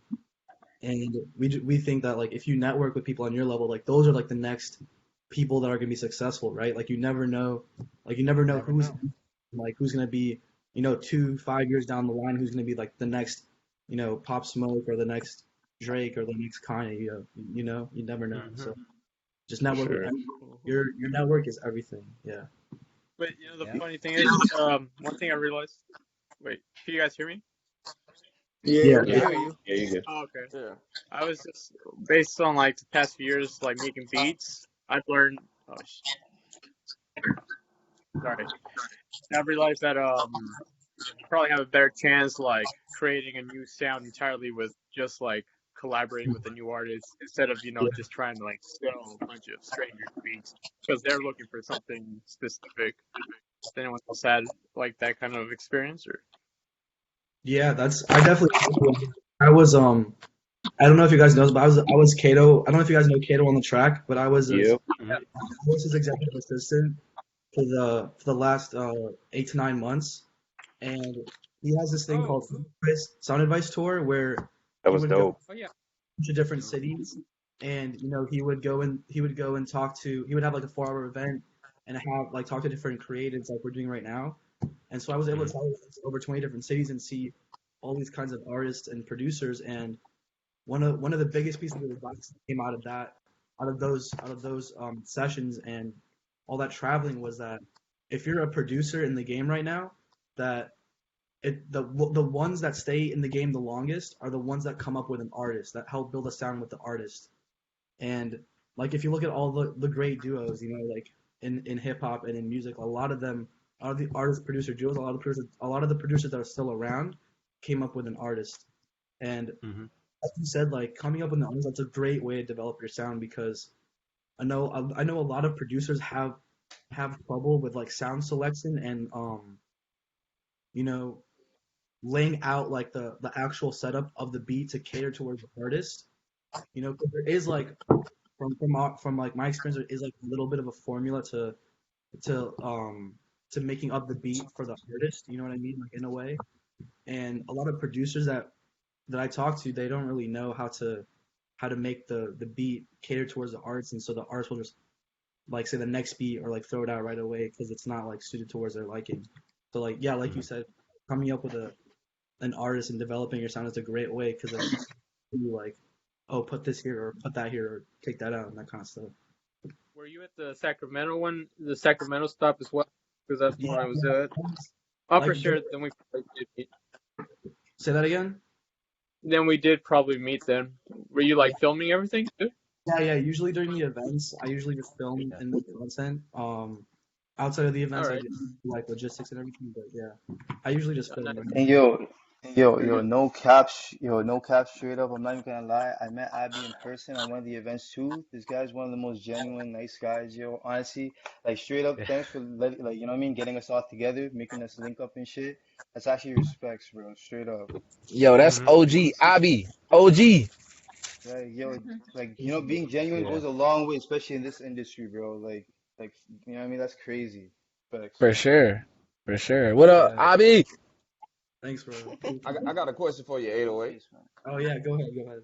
and we think that like if you network with people on your level, like those are like the next people that are gonna be successful, right? Like you never know who's gonna be 2 5 years down the line, who's gonna be like the next Pop Smoke or the next Drake or the next Kanye. You never know. Mm-hmm. So just For network with sure. your network is everything. Yeah. But the Yeah. funny thing is, one thing I realized. Wait, can you guys hear me? Yeah. We can hear you. Yeah, you good. Oh, okay. Yeah. I was just based on like the past few years, like making beats. I've learned. Oh, sorry. I've realized that probably have a better chance like creating a new sound entirely with just like collaborating with a new artist instead of just trying to like sell a bunch of strangers beats because they're looking for something specific. Does anyone else had like that kind of experience or? Yeah, I definitely I was I don't know if you guys know, but I was Kato. I don't know if you guys know Kato on the track, but Yep. I was his executive assistant for the last 8 to 9 months, and he has this thing called Sound Advice Tour where That he was would go dope. Oh yeah. to different cities, and he would go and talk to he would have like a 4 hour event and have like talk to different creatives like we're doing right now, and so I was able to travel to over 20 different cities and see all these kinds of artists and producers, and one of the biggest pieces of advice that came out of those sessions and all that traveling was that if you're a producer in the game right now, that the ones that stay in the game the longest are the ones that come up with an artist that help build a sound with the artist. And like if you look at all the great duos, like in hip hop and in music, a lot of the artist producer duos, a lot of the producers that are still around came up with an artist. And Mm-hmm. like you said, like coming up with an artist, that's a great way to develop your sound because I know a lot of producers have trouble with like sound selection and you know laying out like the actual setup of the beat to cater towards the artist. 'Cause there is like from like my experience, there is like a little bit of a formula to um to making up the beat for the artist. You know what I mean? Like in a way. And a lot of producers that I talk to, they don't really know how to make the beat cater towards the artist, and so the artist will just like say the next beat or like throw it out right away because it's not like suited towards their liking. So like yeah, like you said, coming up with an artist and developing your sound is a great way because then you like, oh, put this here or put that here or take that out and that kind of stuff. Were you at the Sacramento one, the Sacramento stop as well? Because that's the one I was at. Oh, for Like, sure. Then we probably did meet. say that again. Then we did probably meet then. Were you like filming everything too? Yeah. Usually during the events, I usually just film and make content. Outside of the events, I Alright. just do like logistics and everything. But yeah, I usually just film. And yo, no cap, straight up. I'm not even gonna lie. I met Abby in person at one of the events too. This guy's one of the most genuine, nice guys, yo. Honestly, like straight up, thanks for like you know what I mean, getting us all together, making us link up and shit. That's actually respects, bro. Straight up. Yo, that's OG Abby. OG. Right, yo, like being genuine Yeah. goes a long way, especially in this industry, bro. Like you know what I mean? That's crazy. Facts. For sure. For sure. What up, Yeah. Abby? Thanks, bro. I got a question for you, 808. Oh yeah, go ahead.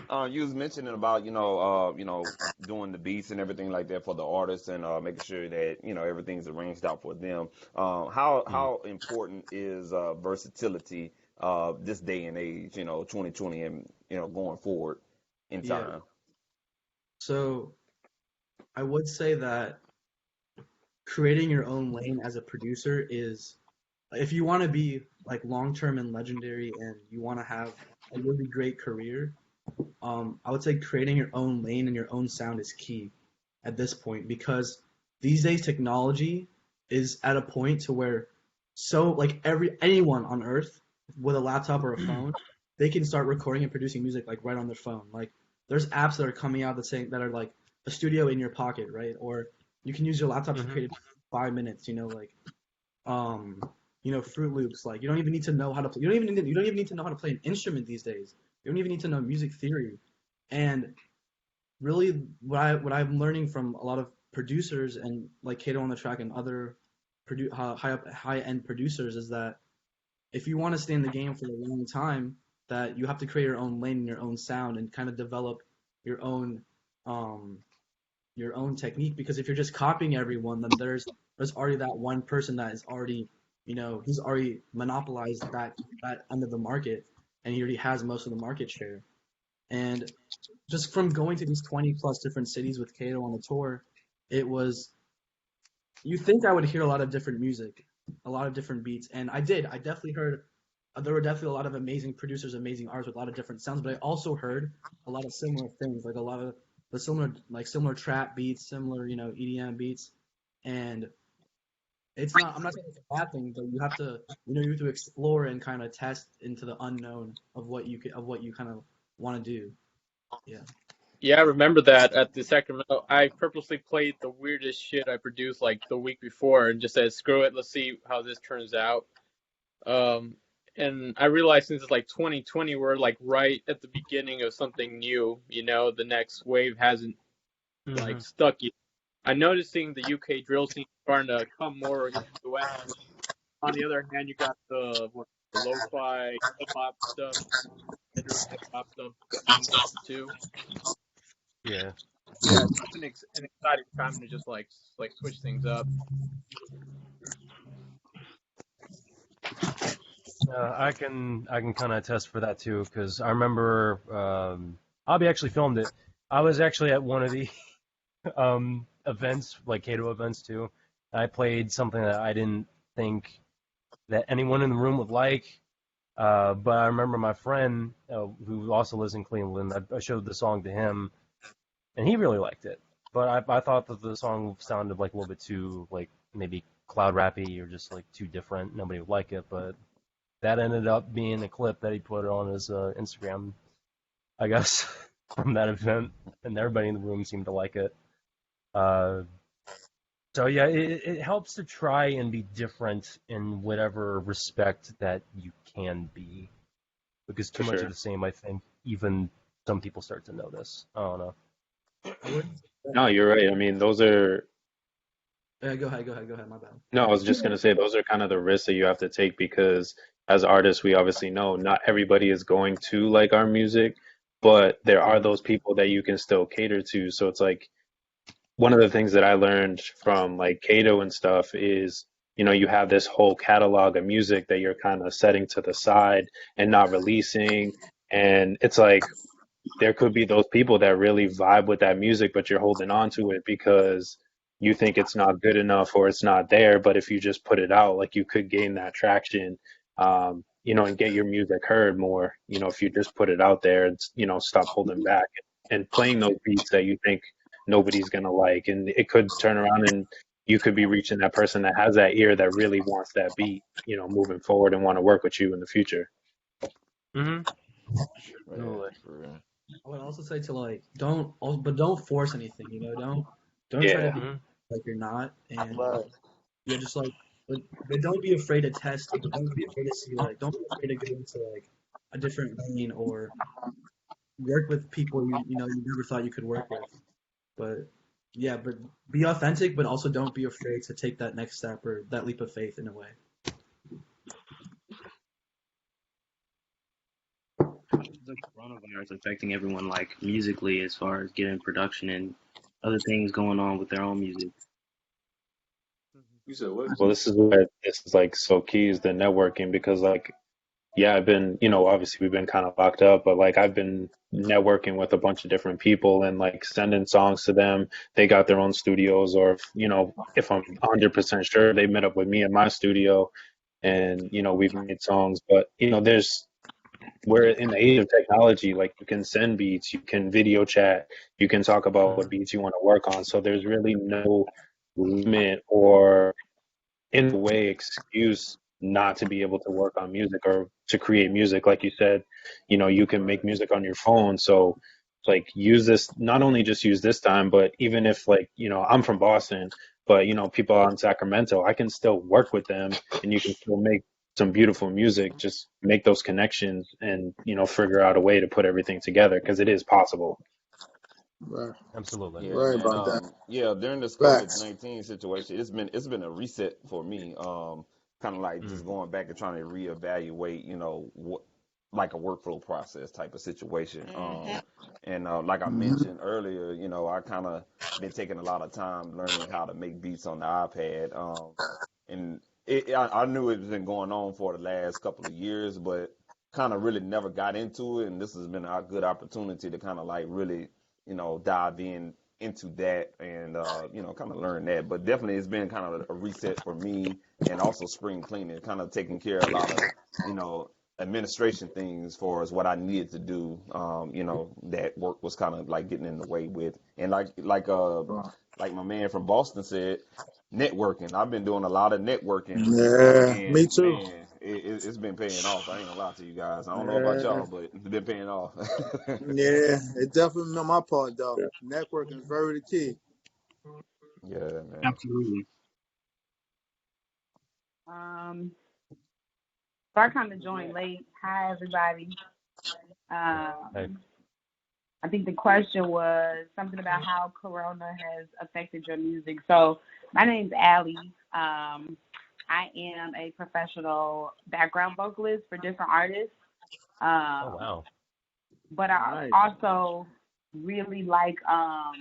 You was mentioning about doing the beats and everything like that for the artists and making sure that everything's arranged out for them. Mm. How important is versatility this day and age, 2020 and going forward in Yeah. time? So I would say that creating your own lane as a producer is, if you want to be like long term and legendary and you want to have a really great career, I would say creating your own lane and your own sound is key at this point, because these days technology is at a point to where, so like anyone on earth with a laptop or a phone, they can start recording and producing music like right on their phone. Like there's apps that are coming out that are like a studio in your pocket, right? Or you can use your laptop to Hmm. create it in 5 minutes, like um Fruit Loops. Like you don't even need to know how to play, you don't even need to know how to play an instrument these days. You don't even need to know music theory. And really what I'm learning from a lot of producers and like Kato on the Track and other high end producers is that if you want to stay in the game for a long time, that you have to create your own lane and your own sound and kind of develop your own um technique, because if you're just copying everyone, then there's already that one person that is already, he's already monopolized that end of the market, and he already has most of the market share. And just from going to these 20 plus different cities with Kato on the tour, it was, you think I would hear a lot of different music, a lot of different beats, and I did. I definitely heard, there were definitely a lot of amazing producers, amazing artists with a lot of different sounds, but I also heard a lot of similar things, like a lot of the similar trap beats, similar, EDM beats, and it's not, I'm not saying it's a bad thing, but you have to explore and kind of test into the unknown of what you kind of want to do. Yeah. Yeah, I remember that at the Sacramento. I purposely played the weirdest shit I produced like the week before and just said, screw it, let's see how this turns out. Um, and I realized since it's like 2020, we're like right at the beginning of something new. The next wave hasn't like Hmm. stuck yet. I'm noticing the UK drill scene starting to come more into the West. On the other hand, you got the lo-fi hip hop stuff, bedroom hip hop stuff coming too. Yeah. Yeah, it's an exciting time to just like switch things up. I can kind of attest for that too, because I remember Abby actually filmed it. I was actually at one of the events, like Cato events too. I played something that I didn't think that anyone in the room would like. But I remember my friend, who also lives in Cleveland, I showed the song to him, and he really liked it. But I thought that the song sounded like a little bit too, like maybe cloud rappy or just like too different. Nobody would like it, but that ended up being a clip that he put on his Instagram, I guess, from that event, and everybody in the room seemed to like it. Uh, so yeah, it helps to try and be different in whatever respect that you can be, because too For much of sure. the same, I think, even some people start to notice. I don't know. I would. No, you're right. I mean, those are. Go ahead. My bad. No, I was just gonna say those are kind of the risks that you have to take because as artists, we obviously know not everybody is going to like our music, but there are those people that you can still cater to. So it's like one of the things that I learned from like Kato and stuff is, you have this whole catalog of music that you're kind of setting to the side and not releasing. And it's like there could be those people that really vibe with that music, but you're holding on to it because you think it's not good enough or it's not there. But if you just put it out, like you could gain that traction, and get your music heard more, if you just put it out there and, stop holding back and playing those beats that you think nobody's going to like. And it could turn around and you could be reaching that person that has that ear that really wants that beat, moving forward and want to work with you in the future. Mm-hmm. Yeah, Totally. for real. I would also say to like don't force anything. Don't try to Yeah. be Mm-hmm. like you're not, and Right. you're just like, but don't be afraid to test. Don't be afraid to see, like, don't be afraid to go into like a different lane or work with people you never thought you could work with. But yeah, but be authentic, but also don't be afraid to take that next step or that leap of faith in a way. the coronavirus affecting everyone, like musically, as far as getting production and other things going on with their own music? You said what? Well, this is where this is like so key is the networking because like yeah, I've been, obviously we've been kind of locked up, but like I've been networking with a bunch of different people and like sending songs to them. They got their own studios, or if I'm 100% sure, they met up with me in my studio, and we've made songs. But we're in the age of technology. Like you can send beats, you can video chat, you can talk about what beats you want to work on. So there's really no limit or in a way excuse not to be able to work on music or to create music. Like you said, you can make music on your phone. So like use this, not only just use this time, but even if like, I'm from Boston, but people out in Sacramento, I can still work with them and you can still make some beautiful music. Just make those connections and, figure out a way to put everything together because it is possible. Right. Absolutely. Yeah, Right man. about that. Yeah, during this Facts. COVID-19 situation, it's been a reset for me. Kind of like just going back and trying to reevaluate, what like a workflow process type of situation. And like I Mhm. mentioned earlier, I kind of been taking a lot of time learning how to make beats on the iPad. And I knew it was been going on for the last couple of years, but kind of really never got into it. And this has been a good opportunity to kind of like really dive into that and kind of learn that. But definitely it's been kind of a reset for me and also spring cleaning, kind of taking care of a lot of, you know, administration things for as what I needed to do. That work was kind of like getting in the way with. And like my man from Boston said, networking. I've been doing a lot of networking Yeah, me and too. man, it's been paying off. I ain't gonna lie to you guys. I don't know about Yeah, y'all, but it's been paying off. yeah, it definitely on my part though. Networking is very the key. Yeah, man. Absolutely. So I kind of joined late. Hi, everybody. Hey. I think the question was something about how Corona has affected your music. So my name's Allie. I am a professional background vocalist for different artists. Oh wow. But I Nice. also really like, I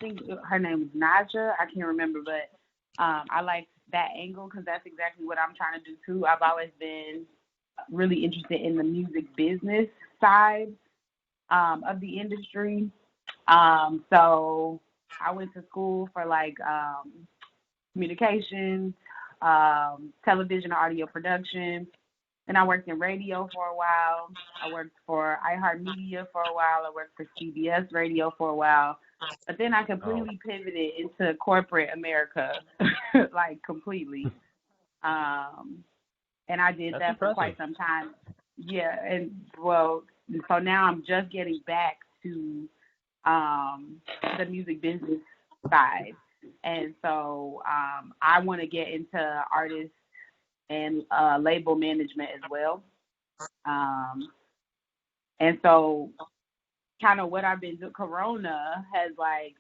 think her name was Naja. I can't remember, but I like that angle because that's exactly what I'm trying to do too. I've always been really interested in the music business side of the industry. So I went to school for like communications, television, audio production. And I worked in radio for a while. I worked for iHeartMedia for a while. I worked for CBS Radio for a while. But then I Oh, completely pivoted into corporate America, like completely. And I did that's that for impressive. quite some time. Yeah, and well, so now I'm just getting back to the music business side. And so I want to get into artists and label management as well. And so kind of what I've been doing, Corona has like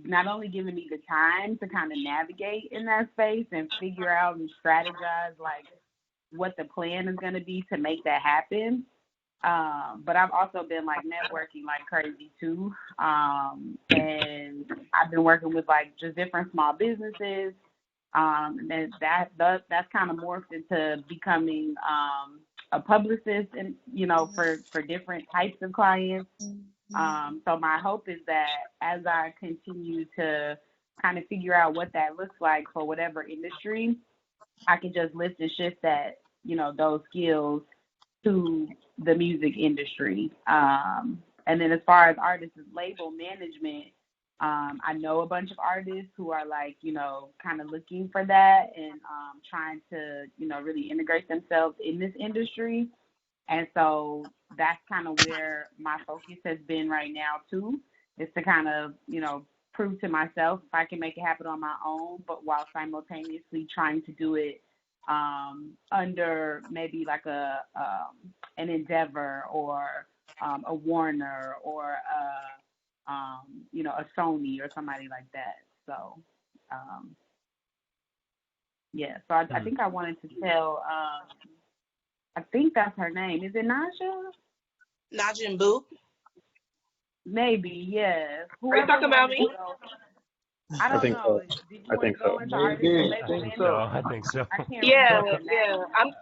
not only given me the time to kind of navigate in that space and figure out and strategize like what the plan is going to be to make that happen. But I've also been like networking like crazy too. And I've been working with like just different small businesses. And that's kind of morphed into becoming a publicist and for different types of clients. So my hope is that as I continue to kind of figure out what that looks like for whatever industry, I can just lift and shift that, those skills to the music industry. And then as far as artists' label management, I know a bunch of artists who are like, kind of looking for that and trying to, really integrate themselves in this industry. And so that's kind of where my focus has been right now too, is to kind of, prove to myself if I can make it happen on my own, but while simultaneously trying to do it under maybe like an Endeavor or a Warner or a Sony or somebody like that. So yeah, so I think I wanted to tell I think that's her name. Is it Naja? Najin Boo. Maybe, yeah. Are you Whoever talking about wanted to me? go. I I don't think know. so. Did you I want think to go so. into artists and Maybe. I label think So, so. management? I think so. I can't Yeah, remember yeah. now,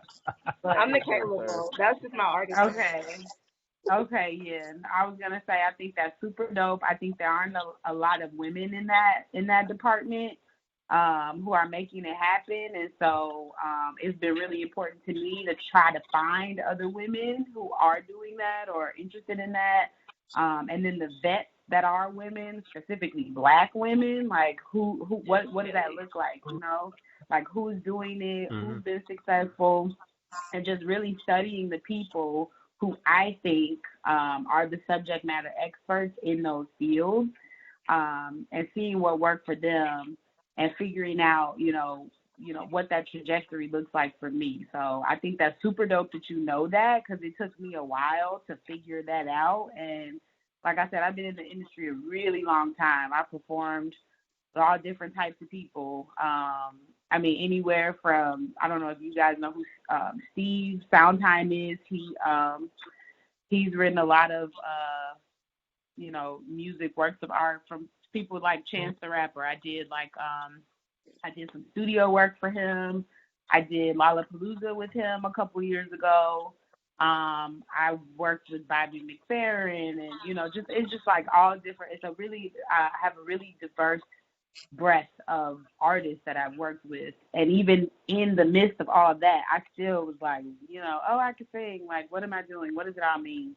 but I'm the Go Caleb first. though. That's just my artist name. okay. Okay, yeah. I was gonna say I think that's super dope. I think there aren't a lot of women in that department who are making it happen, and so it's been really important to me to try to find other women who are doing that or interested in that, and then the vets that are women, specifically Black women, like what does that look like? You know, like who's doing it, who's been successful, and just really studying the people who I think are the subject matter experts in those fields, and seeing what worked for them and figuring out, what that trajectory looks like for me. So I think that's super dope that you know that, because it took me a while to figure that out. And like I said, I've been in the industry a really long time. I performed with all different types of people. Anywhere from, I don't know if you guys know who Steve Soundtime is. He's written a lot of music works of art from people like Chance the Rapper. I did some studio work for him. I did Lollapalooza with him a couple years ago. I worked with Bobby McFerrin, and it's just like all different. I have a really diverse breadth of artists that I've worked with, and even in the midst of all of that, I still was like, I can sing. Like, what am I doing? What does it all mean?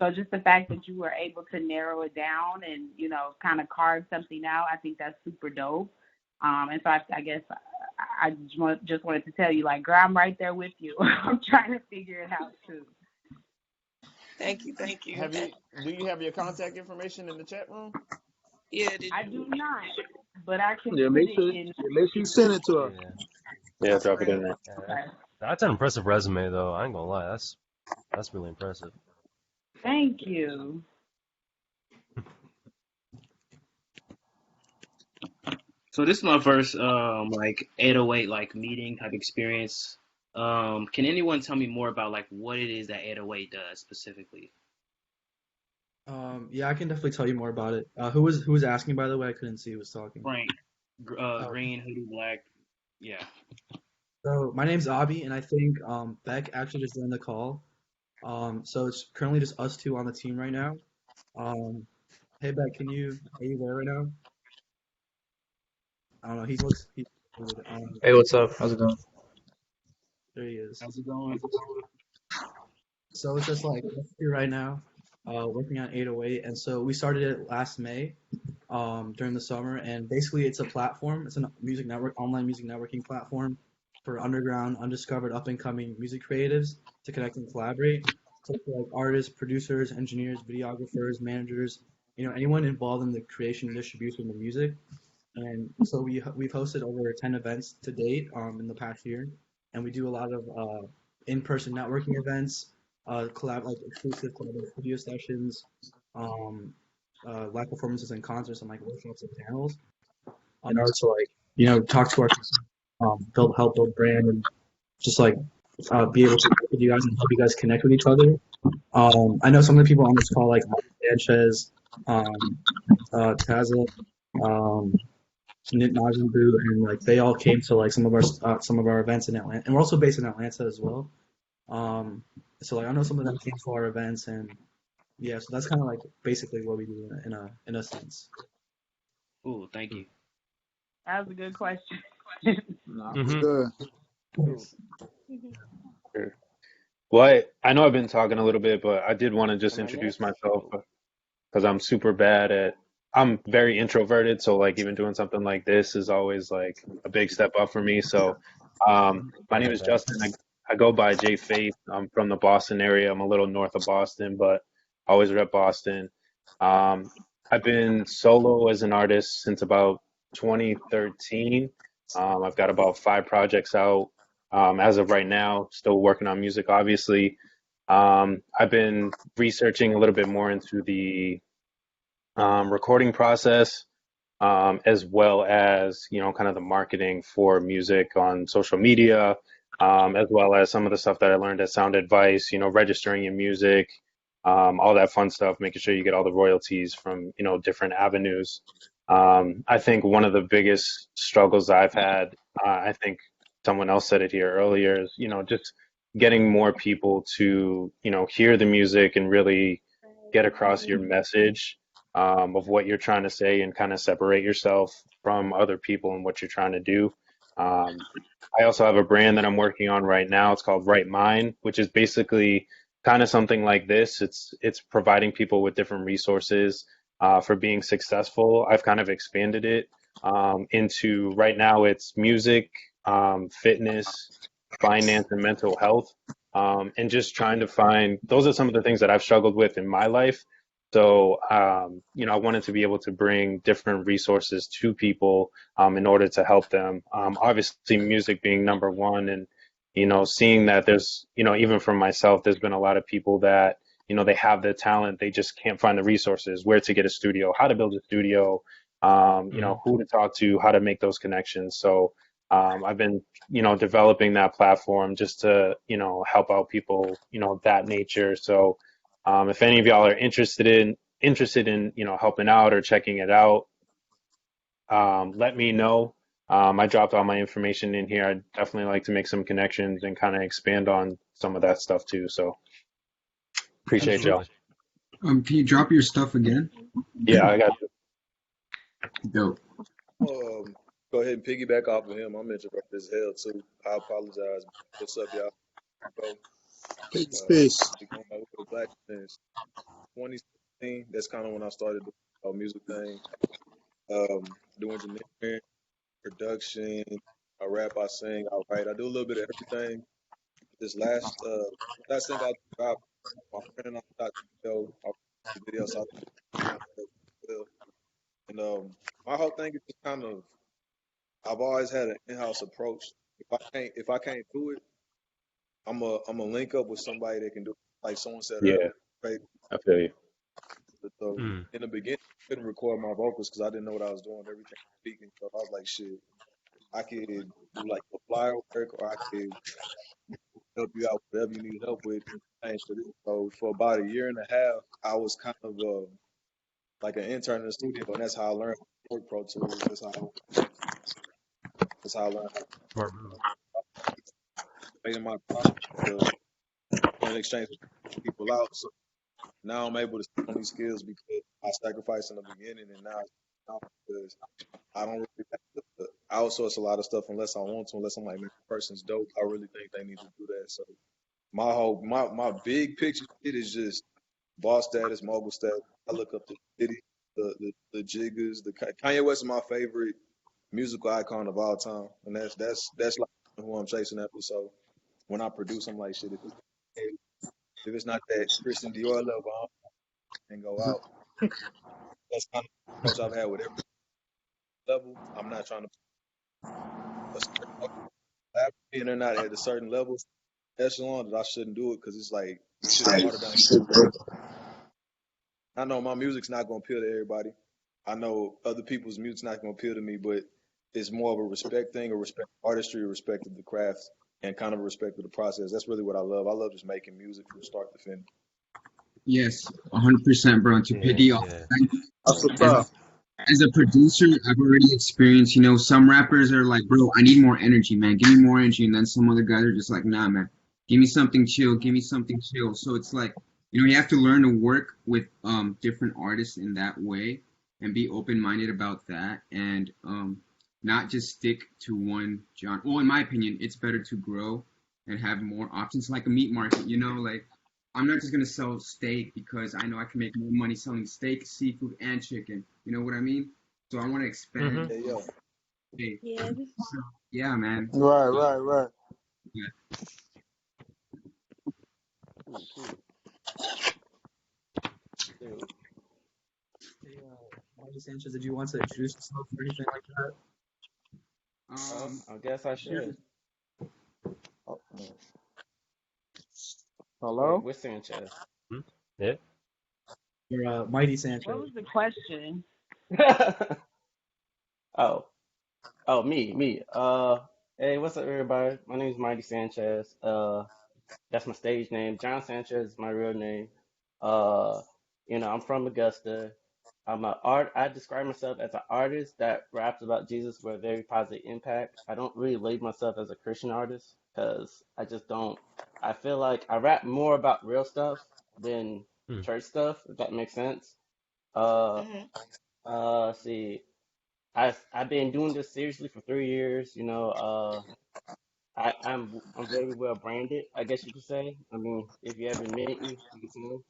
So just the fact that you were able to narrow it down and kind of carve something out, I think that's super dope. And so I guess I just wanted to tell you, like, girl, I'm right there with you. I'm trying to figure it out too. Thank you. Do you have your contact information in the chat room? Yeah, I do not, but I can yeah, put make it sure, in. make sure you send it to us. Yeah, drop it in there. Yeah, that's an impressive resume, though. I ain't gonna lie. That's really impressive. Thank you. So this is my first 808 meeting type experience. Can anyone tell me more about what it is that 808 does specifically? Yeah, I can definitely tell you more about it. Who was asking, by the way? I couldn't see who was talking. Frank, green hoodie, black. Yeah. So my name's Abi, and I think Beck actually just joined the call. So it's currently just us two on the team right now. Hey Beck, are you there right now? I don't know. Hey, what's up? How's it going? There he is. How's it going? So it's just like us two right now, working on 808, and so we started it last May, during the summer, and basically it's a platform. It's a online music networking platform for underground, undiscovered, up-and-coming music creatives to connect and collaborate. So for like artists, producers, engineers, videographers, managers, anyone involved in the creation and distribution of music. And so we've hosted over 10 events to date in the past year, and we do a lot of in-person networking events, exclusive studio sessions, live performances and concerts, and workshops and panels. In order to talk to our help build brand, and just be able to work with you guys and help you guys connect with each other. I know some of the people on this call, like Sanchez, Taza, Najimbu, and they all came to some of our events in Atlanta, and we're also based in Atlanta as well. So I know some of them came to our events, and yeah, so that's kind of basically what we do in a sense. Cool, thank you. That was a good question. That's good. Sure. Well, I know I've been talking a little bit, but I did want to just introduce myself because I'm very introverted. So even doing something like this is always a big step up for me. So my name is Justin. I go by J Faith. I'm from the Boston area. I'm a little north of Boston, but I always rep Boston. I've been solo as an artist since about 2013. I've got about 5 projects out. As of right now, still working on music, obviously. I've been researching a little bit more into the recording process, as well as, kind of the marketing for music on social media, as well as some of the stuff that I learned at Sound Advice, registering your music, all that fun stuff, making sure you get all the royalties from, different avenues. I think one of the biggest struggles I've had, I think someone else said it here earlier, is, just getting more people to, hear the music and really get across your message, of what you're trying to say and kind of separate yourself from other people and what you're trying to do. Um, I also have a brand that I'm working on right now. It's called Right Mind, which is basically kind of something like this. It's providing people with different resources, for being successful. I've kind of expanded it, into right now it's music, fitness, finance, and mental health. And just trying to find, those are some of the things that I've struggled with in my life. So, I wanted to be able to bring different resources to people, in order to help them. Obviously, music being number one, and seeing that there's, even for myself, there's been a lot of people that, they have the talent, they just can't find the resources, where to get a studio, how to build a studio, who to talk to, how to make those connections. So, I've been, developing that platform just to, help out people, that nature. So, if any of y'all are interested in, helping out or checking it out, let me know. I dropped all my information in here. I'd definitely like to make some connections and kind of expand on some of that stuff too. So appreciate y'all. Absolutely. Can you drop your stuff again? Yeah, I got you. Dope. Go ahead and piggyback off of him. I'm introverted as hell too. I apologize. What's up, y'all? Bro, Peace. going my way to black since 2016. That's kind of when I started doing the music thing. Do engineering, production. I rap, I sing, I write. I do a little bit of everything. This last thing I dropped, my friend and I shot the video. I wrote the video, so and my whole thing is just kind of, I've always had an in-house approach. If I can't do it, I'm a link up with somebody that can do it. Like someone said earlier, Yeah, right? I feel you. So in the beginning, I couldn't record my vocals because I didn't know what I was doing. Everything speaking, so I was like, shit, I could do like the flyer work, or I could help you out with whatever you need help with. And so for about a year and a half, I was kind of like an intern in the studio, and that's how I learned how to work Pro Tools. That's how I learned Smart move. making my process in exchange for people out. So now I'm able to speak on these skills because I sacrificed in the beginning, and now because I don't really have to outsource a lot of stuff unless I want to, unless I'm like, man, this person's dope. I really think they need to do that. So my big picture shit is just boss status, mogul status. I look up the city, the Jiggers, the Kanye West is my favorite musical icon of all time, and that's like who I'm chasing after. So when I produce, I'm like, shit, if it's not that Christian Dior level, I don't go out. That's kind of the approach I've had with every level. I'm not trying to a certain level, and they're not at a certain level echelon that I shouldn't do it because it's like you shouldn't water down. I know my music's not gonna appeal to everybody. I know other people's music's not gonna appeal to me, but it's more of a respect thing, a respect of artistry, a respect of the craft, and kind of a respect of the process. That's really what I love. I love just making music from start to finish. Yes, 100%, bro. To piggy off, Yeah. That's what's as up. as a producer, I've already experienced, some rappers are like, bro, I need more energy, man. Give me more energy. And then some other guys are just like, nah, man, give me something chill. Give me something chill. So it's like, you have to learn to work with different artists in that way and be open-minded about that and not just stick to one genre. Well, in my opinion, it's better to grow and have more options like a meat market, like I'm not just gonna sell steak because I know I can make more money selling steak, seafood, and chicken. You know what I mean? So I want to expand. Hey, Yeah. so, yeah, man. Right. Yeah. Cool. Hey, Marty Sanchez, did you want to introduce yourself or anything like that? I guess I should. Oh, Wait, Hello? with Sanchez. Yeah. You're Mighty What Sanchez. was the question? Oh, me. Hey, what's up, everybody? My name is Mighty Sanchez. That's my stage name. John Sanchez is my real name. Uh, I'm from Augusta. I describe myself as an artist that raps about Jesus with a very positive impact. I don't really label myself as a Christian artist because I just don't. I feel like I rap more about real stuff than Hmm. church stuff, if that makes sense. Uh, Hmm. see, I've been doing this seriously for 3 years. I'm very well branded, I guess you could say. I mean, if you ever met me, you could tell.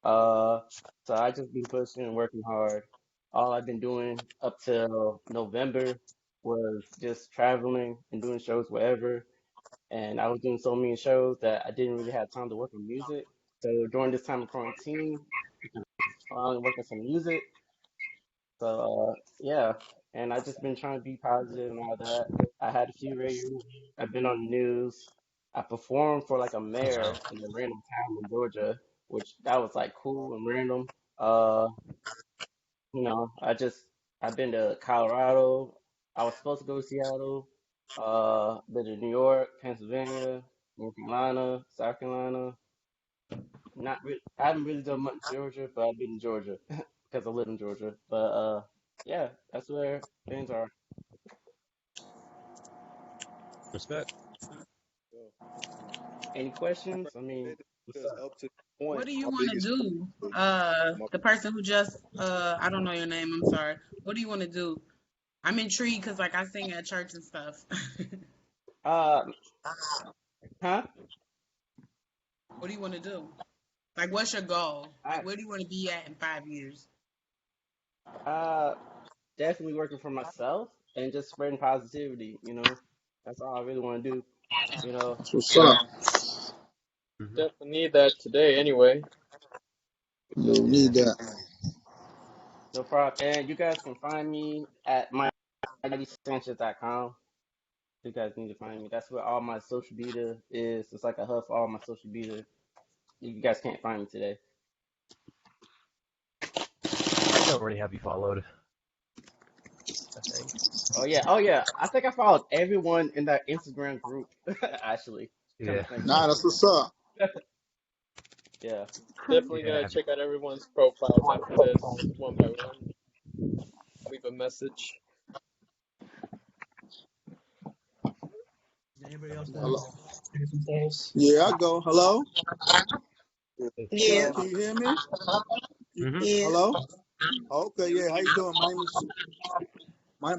Uh, so I just been pushing and working hard. All I've been doing up till November was just traveling and doing shows wherever. And I was doing so many shows that I didn't really have time to work on music. So during this time of quarantine, finally working some music. So yeah, and I just been trying to be positive and all that. I had a few radio. I've been on the news. I performed for like a Oh wow. mayor in a random town in Georgia, which that was like cool and random. Uh, I've been to Colorado. I was supposed to go to Seattle. Been to New York, Pennsylvania, North Carolina, South Carolina. Not really. I haven't really done much in Georgia, but I've been in Georgia because I live in Georgia. But yeah, that's where things are. Respect. So, Any I questions? I mean, appreciate it what's because up? up to the point, What do you my want to biggest do? was my The person who just I don't know your name. I'm sorry. What do you want to do? I'm intrigued because like I sing at church and stuff. Uh, huh? What do you want to do? Like, what's your goal? I Like, where do you want to be at in 5 years? uh definitely working for myself and just spreading positivity. That's all I really want to do. You know, That's what's up. Hmm. Definitely need that today anyway. Yo, we Yeah. need that. no problem. And you guys can find me at mightysanchez.com. You guys need to find me. That's where all my social media is. It's like a hub for all my social media. You guys can't find me today. I already have you followed. I think. Oh yeah. I think I followed everyone in that Instagram group. Actually, come to Yeah. think of Nah, it. that's what's up. Yeah. Definitely Yeah. I gonna have you. check out everyone's profiles after this, one by one. Leave a message. Does anybody else want Hello. to introduce themselves? Yeah, I go. Hello. Yeah. Can you hear me? Mm-hmm. Yeah. Hello. Okay. Yeah. How you doing? My my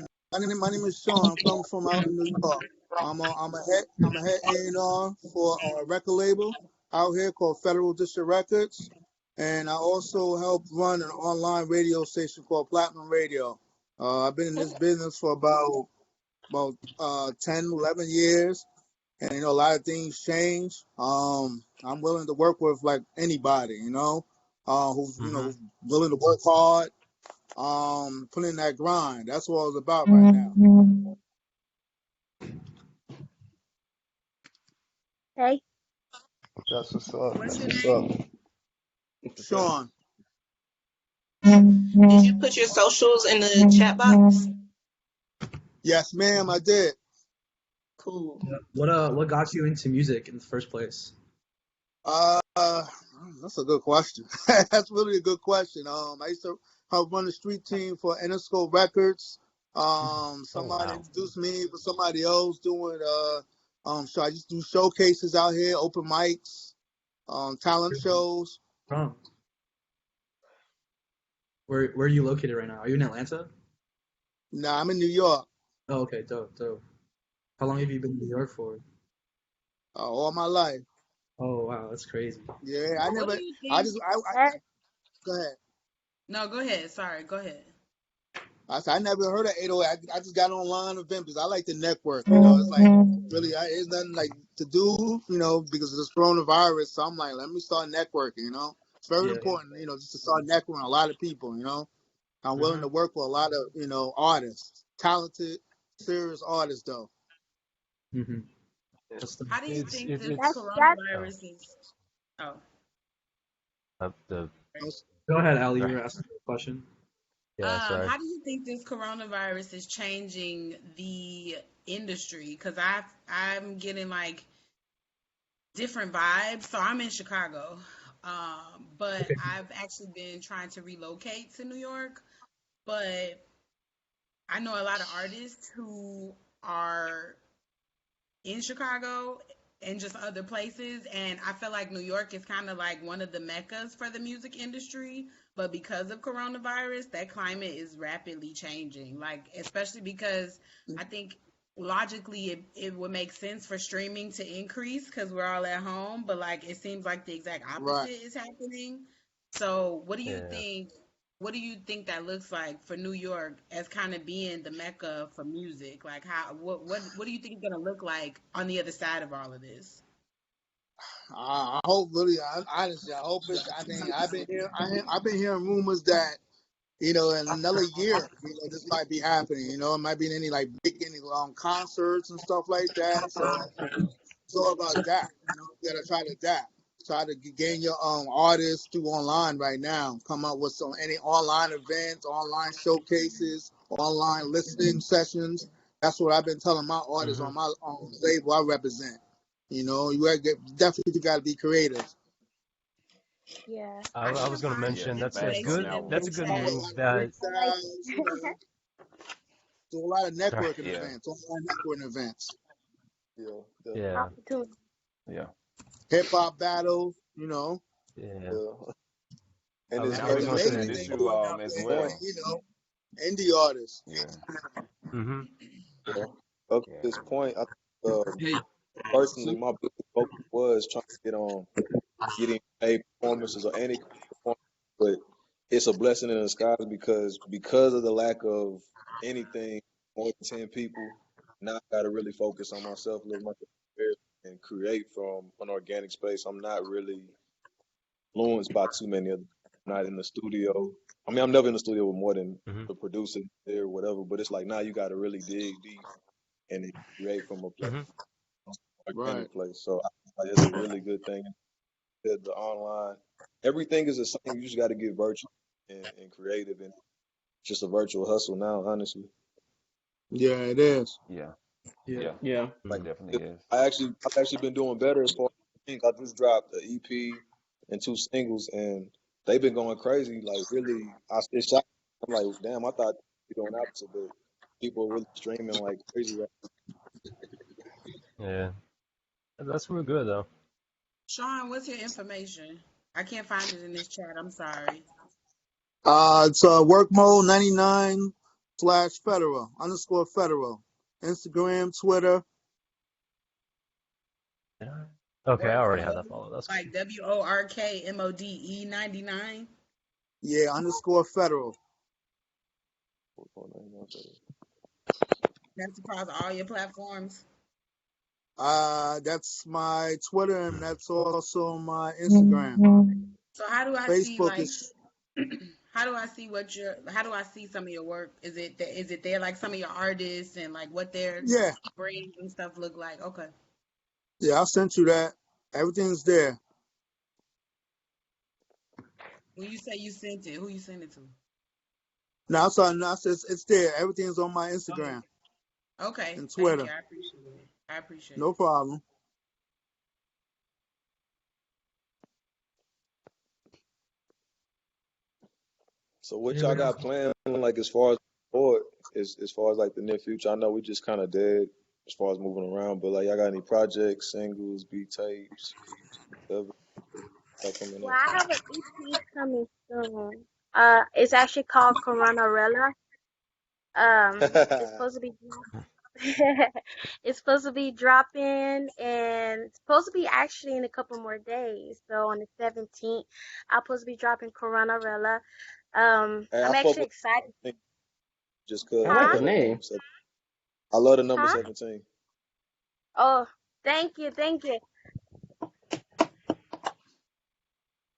name is Sean. I'm from out in New York. I'm a head A&R for a record label out here called Federal District Records, and I also help run an online radio station called Platinum Radio. I've been in this business for about 10, 11 years, and a lot of things change. I'm willing to work with like anybody, who's Mm-hmm. who's willing to work hard, put in that grind. That's what it's about right now. Hey, That's what's up. What's That's your what's name? up. For sure. Sean. Did you put your socials in the chat box? Yes, ma'am, I did. Cool. What got you into music in the first place? Uh, that's a good question. That's really a good question. I used to help run the street team for Interscope Records. Oh Somebody wow. introduced me for somebody else doing so I just do showcases out here, open mics, talent shows. From? Where are you located right now? Are you in Atlanta? Nah, I'm in New York. Oh, okay, dope, dope. How long have you been in New York for? All my life. Oh wow, that's crazy. Yeah, What do you I think? just, go ahead. No, go ahead. Sorry, go ahead. I said, I never heard of 808. I just got online with them because I like to network. It's like really, it's nothing like to do, because of this coronavirus. So I'm like, let me start networking. It's very Yeah. important, just to start networking a lot of people. I'm willing Mm-hmm. to work with a lot of, artists, talented, serious artists though. Mm-hmm. Yeah. That's the How do you think this that's It's that. oh coronavirus is? Oh, the Go ahead, Ali. You sorry. were asking a question. Yeah. Sorry. how do you think this coronavirus is changing the industry? Because I'm getting like different vibes. So I'm in Chicago. But I've actually been trying to relocate to New York. But I know a lot of artists who are in Chicago and just other places. And I feel like New York is kind of like one of the meccas for the music industry. But because of coronavirus, that climate is rapidly changing. Like, especially because I think logically it would make sense for streaming to increase because we're all at home. But like, it seems like the exact Right. opposite is happening. So, what do you Yeah. think? What do you think that looks like for New York as kind of being the mecca for music? Like how what do you think it's gonna look like on the other side of all of this? I hope really, honestly, I hope it's. I think I've been hearing rumors that in another year, this might be happening. It might be any like big any concerts and stuff like that. So it's all about that. You gotta try to adapt. Try to gain your artists through online right now. Come up with any online events, online showcases, online listening sessions. That's what I've been telling my artists Hmm. on my label I represent. You definitely got to be creative. Yeah, I, I I need to was gonna find Yeah, mention some that's a facts on information good that in one. that's the a good Come up with chat. a move. lot of That like freestyles. Do a lot of sorry. networking Yeah, events, online networking events, Yeah, definitely. Yeah, opportunity. yeah, hip hop battles. yeah. Yeah. I, And w- it's and I I was was crazy gonna because looking at say. this Anything you going as up point. well. and indie artists. Yeah, Hmm. Yeah. Up to yeah, this point, I Hey, personally, so my biggest focus was trying to getting paid performances or any kind of performance, but it's a blessing in disguise because of the lack of anything more than 10 people. Now I got to really focus on myself a little more and create from an organic space. I'm not really influenced by too many other. Not in the studio. I mean, I'm never in the studio with more than Hmm. the producer there, or whatever. But it's like now you got to really dig deep and then create from a place, Hmm. Right. organic place. So like, it's a really good thing. The online, everything is the same. You just got to get virtual and creative, and just a virtual hustle now. Honestly, Yeah, it is. yeah, Yeah. yeah. Yeah. like It definitely is. I've actually been doing better as far as things. I just dropped an EP and 2 singles, and they've been going crazy. Like really, it's shocking. I'm like, damn, I thought we were doing opposite, but people are really streaming like crazy right Yeah, that's real good though. Sean, what's your information? I can't find it in this chat. I'm sorry. It's work mode 99 / federal _federal. Instagram, Twitter. Yeah. Okay, I Work already have that mode, follow. That's cool. like WORKMODE 99. Yeah, _federal. now. That's across all your platforms. That's my Twitter and that's also my Instagram. So how do I see Facebook like is how do I see how do I see some of your work? Is it there like some of your artists and like what their yeah, brands and stuff look like? Okay. yeah. I sent you that. Everything's there. When you say you sent it, who you sent it to? No, it's there. Everything's on my Oh, Instagram okay. and Thank Twitter. you. I appreciate it. I appreciate No it. problem. So what y'all Anybody else? got planned, like as far as forward, as far as like the near future? I know we just kind of dead as far as moving around, but like y'all got any projects, singles, beat tapes, whatever got coming Well, up? I have an EP coming soon. It's actually called Coronarella. It's supposed to be it's supposed to be dropping and it's supposed to be actually in a couple more days. So on the 17th, I'm supposed to be dropping Coronarella. Hey, I I'm fuck actually with excited. just cause I I like Huh? the love the name. number 17. I love the number Huh? 17. Oh, thank you.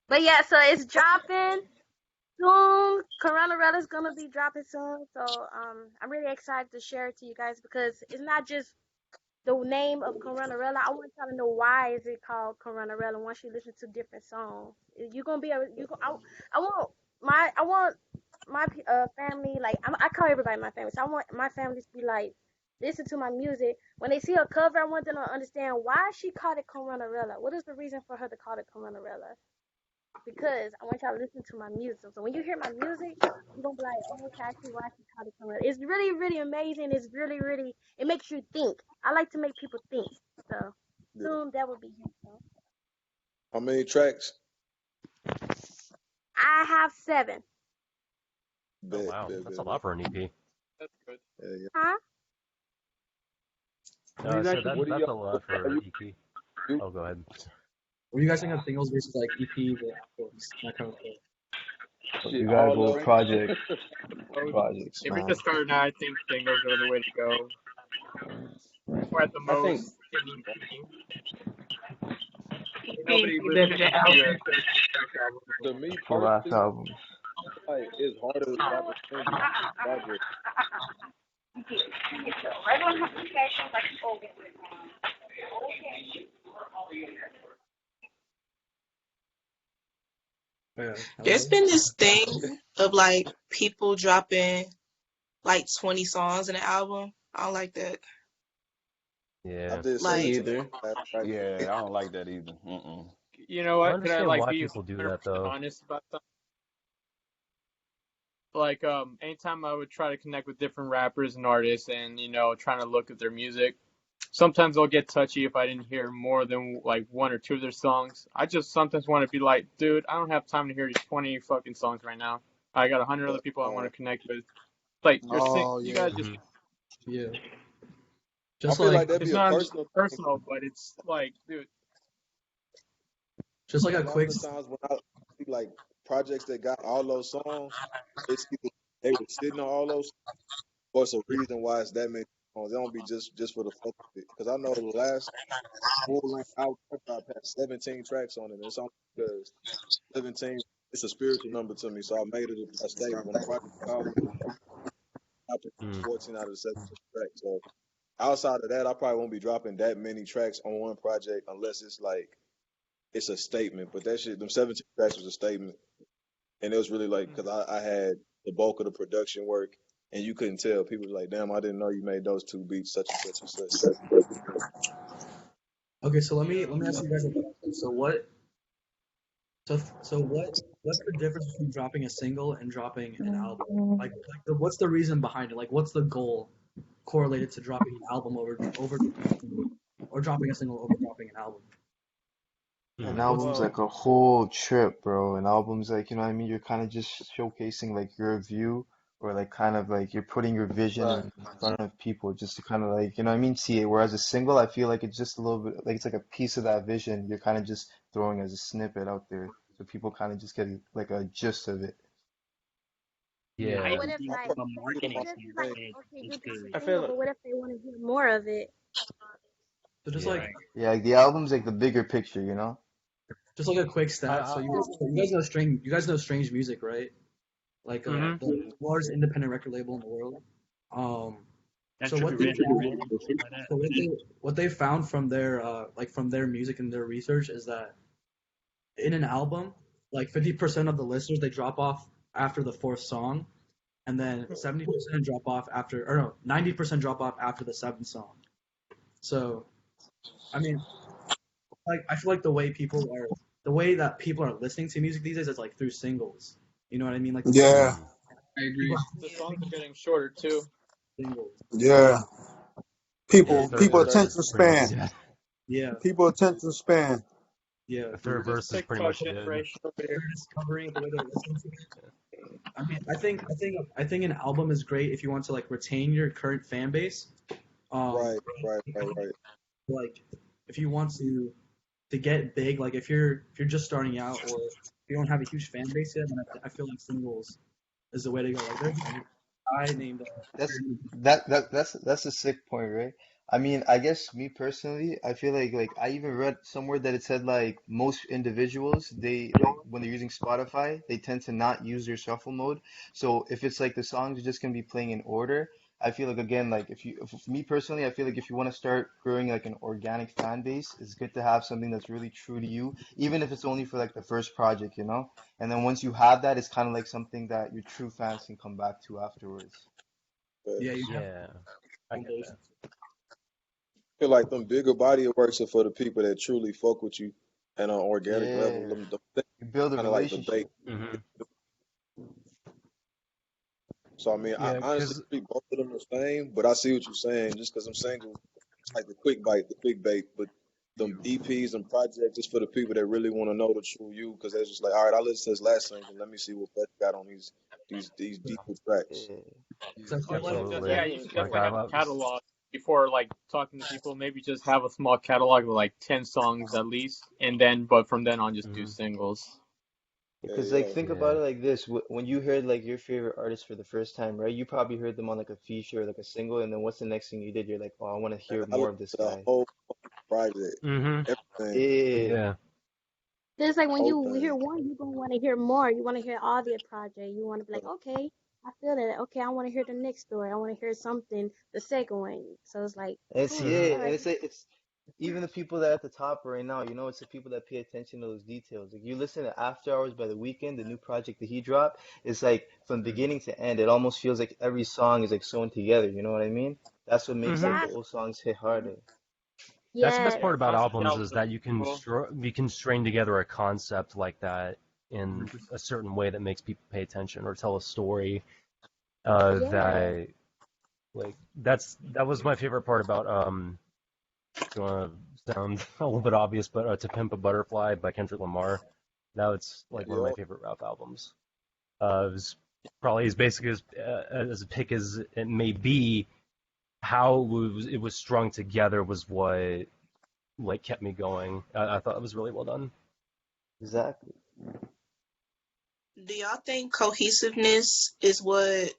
But yeah, so it's dropping soon. Coronarella's gonna be dropping soon. So I'm really excited to share it to you guys because it's not just the name of Coronarella. I want y'all to know why is it called Coronarella once you listen to different songs. You're gonna be able I want my family, like I call everybody my family. So I want my family to be like listen to my music. When they see a cover, I want them to understand why she called it Coronarella. What is the reason for her to call it Coronarella? because I want y'all to listen to my music. So when you hear my music, you're gonna be like, oh, okay, I see why she tried to come up. It's really, really amazing. It's really, really, it makes you think. I like to make people think. So Yeah. soon that will be here. So How many tracks? I have 7. Oh Bet, wow, bet, that's a bet, lot bet. for an EP. That's good. Yeah, yeah. Huh? What do you guys So What do that's y'all? a lot for an EP. You, Oh, go ahead. what do you guys think of singles versus like EPs and albums, that kind of stuff? shit, You gotta all go of project Oh, projects, if you're man. just starting out, I think singles are the way to go. Or at the I think most, an EP. EP Nobody better listens than to a album. 13-track album to anymore. me Full ass personally, albums. like it's harder to drop a single project. You get the regular applications like okay. Yeah. There's Hello? been this thing of like people dropping like 20 songs in an album. I don't like that. I Yeah, did me seven Like, to either. last track. Yeah, I don't like that either. Mm-mm. You know I what? Could I understand like why be people do 100% that though. honest about that? Like, anytime I would try to connect with different rappers and artists and, trying to look at their music, sometimes I'll get touchy if I didn't hear more than like one or two of their songs. I just sometimes want to be like, dude, I don't have time to hear 20 fucking songs right now. I got 100 other people I want to connect with. Like, Oh you yeah. gotta just, Yeah. I Just feel like like that'd it's be a not personal thing. personal, but it's like, dude, just like A a lot of quick the times when I see like projects that got all those songs, it's either they were sitting on all those, or it's a reason why it's that many songs. They don't be just for the fuck of it. Because I know the last full length album I dropped had 17 tracks on it. And it's only because 17, it's a spiritual number to me. So I made it a statement. When a project called me, I put Mm. 14 out of the 17 tracks. So outside of that, I probably won't be dropping that many tracks on one project unless it's like it's a statement. But that shit, them 17 tracks was a statement, and it was really like because I had the bulk of the production work, and you couldn't tell. People was like, "Damn, I didn't know you made those 2 beats, such and such and such." Okay, so let me yeah. let me ask you guys a question. What's the difference between dropping a single and dropping an album? What's the reason behind it? Like what's the goal correlated to dropping an album over or dropping a single over dropping an album? An Like what's album's Well, like a whole trip, bro. An album's like, you know what I mean? You're kind of just showcasing like your view or like kind of like you're putting your vision Right. in front of people just to kind of like, you know what I mean? See it. Whereas a single, I feel like it's just a little bit like it's like a piece of that vision. You're kind of just throwing as a snippet out there. So people kind of just get like a gist of it. Yeah, I But Yeah. what even if think I like from a okay, marketing so probably this is like standpoint, okay, you it's drop good. a I single, feel but what if they want to hear more of it? so just Yeah. like Yeah, like the album's like the bigger picture, you know? just like a quick I, stat. So I you guys know Strange Music, right? Like mm-hmm. the largest independent record label in the world. That's So true. what they Red found, and shit like that. what they found from their from their music and their research is that in an album, like 50% of the listeners they drop off after the fourth song, and then 70% drop off after, or no, 90% drop off after the seventh song. So I mean, like I feel like the way that people are listening to music these days is like through singles. You know what I mean? Like the songs, Yeah, mm, I people agree. The songs are getting shorter too. singles. yeah. yeah. agree People to a Third people verse certain. is attention pretty much span. dead. Yeah, People attention span. yeah. The They're third This verse is pretty TikTok much dead. generation over here. discovering the way they're listening to it. I mean, I think an album is great if you want to like retain your current fan base. Right, right, right, right. Like if you want to get big, like if you're just starting out or if you don't have a huge fan base yet, then I feel like singles is the way to go. Like there's a guy named That's that's a sick point, right? I mean, I guess me personally, I feel like I even read somewhere that it said like most individuals they like when they're using Spotify, they tend to not use their shuffle mode. So if it's like the songs are just gonna be playing in order, I feel like again like if for me personally, I feel like if you want to start growing like an organic fan base, it's good to have something that's really true to you, even if it's only for like the first project, you know? And then once you have that, it's kind of like something that your true fans can come back to afterwards. But yeah, you have Yeah, I get foundation. that. I feel like them bigger body of works are for the people that truly fuck with you and on organic level, Yeah, them things you build a kind of like the bait. relationship. Hmm. So I mean, I Yeah, honestly because treat both of them the same, but I see what you're saying. Just because I'm single, it's like the quick bite, the quick bait. But them EPs and projects is for the people that really want to know the true you, because they're just like, all right, I listened to this last single. Let me see what Bud got on these deeper tracks. Yeah. So Or like just absolutely, you should like definitely have a catalog before like talking to people. Maybe just have a small catalog with like 10 songs at least, and then but from then on just do Mhm. singles. Yeah, Because like yeah. think about it like this: when you heard like your favorite artist for the first time, right? You probably heard them on like a feature or like a single, and then what's the next thing you did? You're like, oh, I want to And hear I more listened of this to the guy. whole project, Hmm. everything, Yeah, Yeah. Just like when whole you hear thing. one, you're gonna want to hear more. You want to hear all the project. You want to be like, okay, I feel that. Okay, I want to hear the next story. I want to hear something, the second one. So it's like, and it's cool. Hmm. yeah, All and right. it's like it's even the people that are at the top right now. You know, it's the people that pay attention to those details. Like you listen to After Hours by The Weeknd, the new project that he dropped. It's like from beginning to end, it almost feels like every song is like sewn together. You know what I mean? That's what makes like Hmm. the Exactly. old songs hit harder. That's the best Yes. part Yeah, about concept albums albums is are that you can cool. string together a concept like that in a certain way that makes people pay attention or tell a story. Yeah. That like that was my favorite part about it's gonna sound a little bit obvious, but To Pimp a Butterfly by Kendrick Lamar. Now it's like one of my Yo, favorite rap albums. It was probably as basic as a pick as it may be. How it was strung together was what like kept me going. I thought it was really well done. Exactly. Do y'all think cohesiveness is what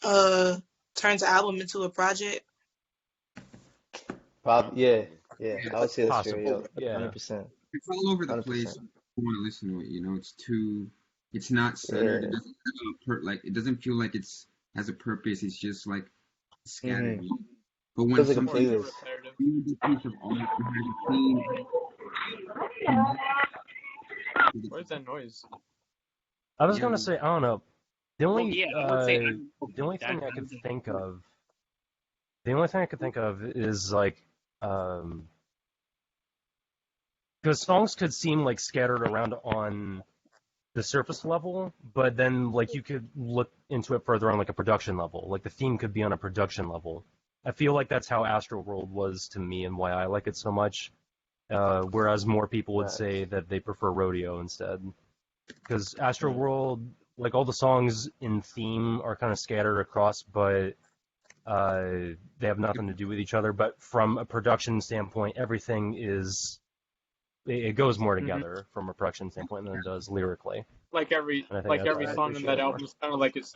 uh turns an album into a project? Probably, yeah, mm, yeah. Yeah, I would say that's fair. Possibly, Yeah, oh, yeah. 100%, it's all over the 100%. place. You want to listen to it, you know. It's too. It's not centered. It Yeah. doesn't have like. It doesn't feel like it's has a purpose. It's just like scattered. Mm-hmm. You know? But when Feels like a Or something, too playlist. repetitive. a piece of art, it has a theme. What is that noise? I was Yeah, gonna say I don't know. The Well, only yeah, I would say I uh, the only that thing I could would be think of the only thing I could think of is like um, because songs could seem like scattered around on the surface level, but then like you could look into it further on like a production level. Like the theme could be on a production level. I feel like that's how Astroworld was to me and why I like it so much. Whereas more people would say Facts. that they prefer Rodeo instead. Because Mm. Astroworld, like all the songs in theme are kind of scattered across, but they have nothing to do with each other. But from a production standpoint, everything is it goes more Hmm. together from a production standpoint than it does lyrically. Like And I think like that's every I song in appreciate that it more. album is kind of like its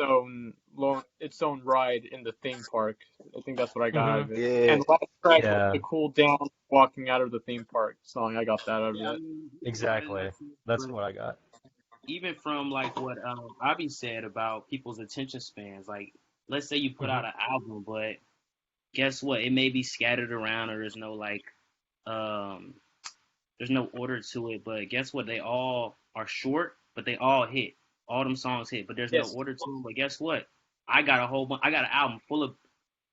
own ride in the theme park. I think that's what I got out Hmm. of it. And Yeah. the last track, Yeah, the cool down walking out of the theme park song, I got that out of yeah. I it. mean, I mean, exactly. That's but what I got. even from like what Abby said about people's attention spans, like let's say you put Hmm. out an album, but guess what? It may be scattered around, or um, there's no order to it. But guess what? They all are short, but they all hit. All them songs hit, but there's no Yes. order to them. But guess what? I got an album full of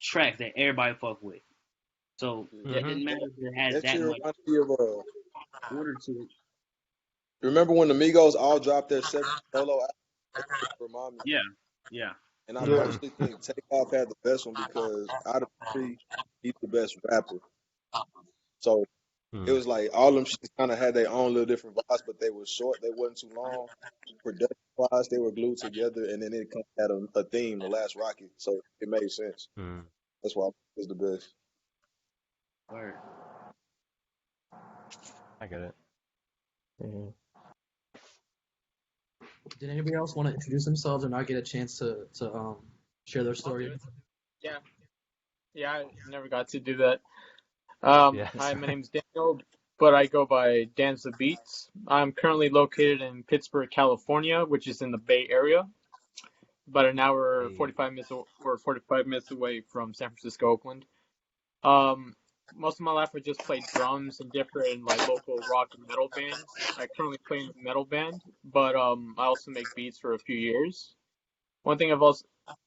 tracks that everybody fuck with. So Yeah. it Hmm. doesn't matter if it has that that shit much reminds me of order to it. remember when the Migos all dropped their separate solo albums? That's what it remind me of. Yeah, yeah. And I Yeah. Hmm. personally think Takeoff had the best one because out of the three, he's the best rapper. So it Hmm. was like all them shit kind of had their own little different vibes, but they were short. They wasn't too long. Production wise, they were glued together, and then it kind of had a theme, the last Rocket. So it made sense. Hmm. That's why it was the best. Word. I get it. Mhm. Did anybody else want to introduce themselves or not get a chance to share their I'll do story? it. Yeah. Yeah, I never got to do that. Yeah. Hi, my name's Daniel, but I go by Dan's the Beats. I'm currently located in Pittsburgh, California, which is in the Bay Area. About an hour, Hey. 45 minutes, or 45 minutes away from San Francisco, Oakland. Um, Most of my life I just played drums in different like local rock and metal bands. I currently play in a metal band, but I also make beats for a few years. One thing I've also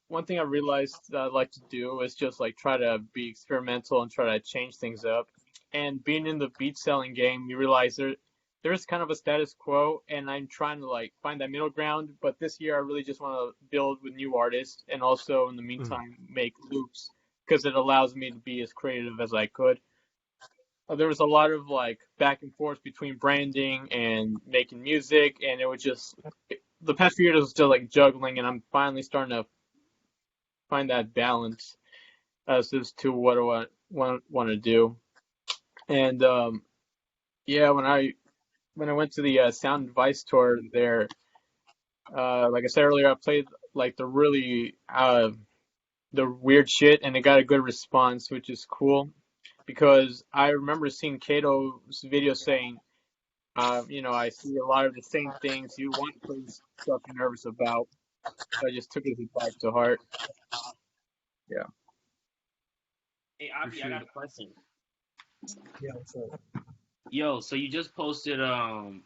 One thing I realized that I like to do is just like try to be experimental and try to change things up. and being in the beat selling game, you realize there's kind of a status quo, and I'm trying to like find that middle ground. But this year, I really just want to build with new artists, and also in the meantime make loops because it allows me to be as creative as I could. There was a lot of like back and forth between branding and making music, and it was just the past few years was still like juggling, and I'm finally starting to find that balance as to what I want to do. And yeah, when I went to the Sound Advice tour there, like I said earlier, I played like the weird shit, and it got a good response, which is cool. Because I remember seeing Kato's video saying, I see a lot of the same things. You want to play stuff you're nervous about. So I just took his advice to heart. Yeah. Hey, Avi, I got a question. Yeah, what's up? Yo, so you just posted in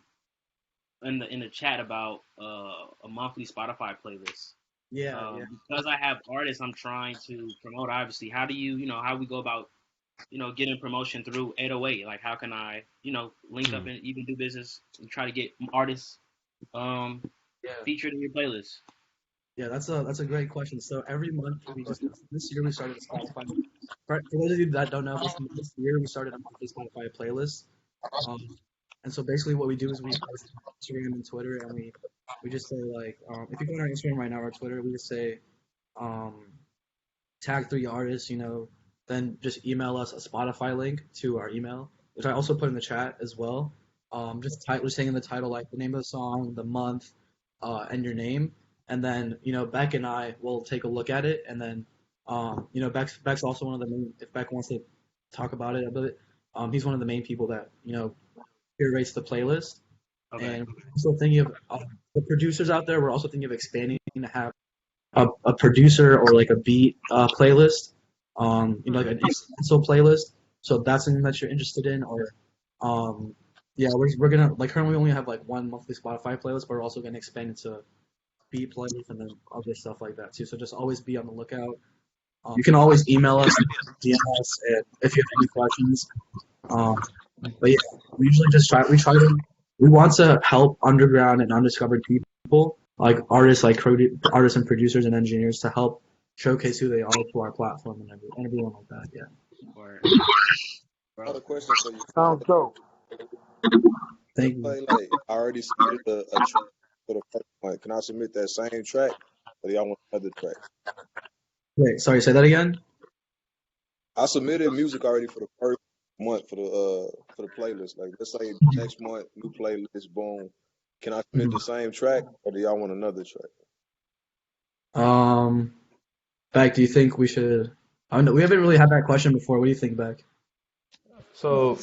the chat about a monthly Spotify playlist. Yeah. Because I have artists I'm trying to promote. Obviously, how do you how we go about getting promotion through 808? Like, how can I link up and even do business and try to get artists featured in your playlist? Yeah, that's a great question. So every month this year we started a Spotify. For those of you that don't know, this year we started a monthly Spotify playlist. And so basically what we do is we post on Instagram and Twitter, and we just say like, if you go on our Instagram right now or Twitter, we just say, tag 3 artists, then just email us a Spotify link to our email, which I also put in the chat as well. Just saying in the title like the name of the song, the month, and your name, and then Beck and I will take a look at it, and then Beck's also one of the main. If Beck wants to talk about it a bit, he's one of the main people that curates the playlist. Okay. And we're also thinking of the producers out there. We're also thinking of expanding to have a producer or like a beat playlist, like an instrumental playlist. So if that's something that you're interested in, or yeah, we're gonna like currently we only have like one monthly Spotify playlist, but we're also gonna expand into beat playlist and then other stuff like that too. So just always be on the lookout. You can always email us, DM us if you have any questions. But yeah, we usually just we want to help underground and undiscovered people, like artists and producers and engineers, to help showcase who they are to our platform and everyone like that. Yeah. Another question for you. Sounds dope. Thank you. Like, I already submitted a track for the first one. Can I submit that same track, or do y'all want another track? Wait, sorry, say that again. I submitted music already for the first month for the playlist. Like, let's say next month, new playlist, boom. Can I submit the same track, or do y'all want another track? Beck, do you think we should? We haven't really had that question before. What do you think, Beck? So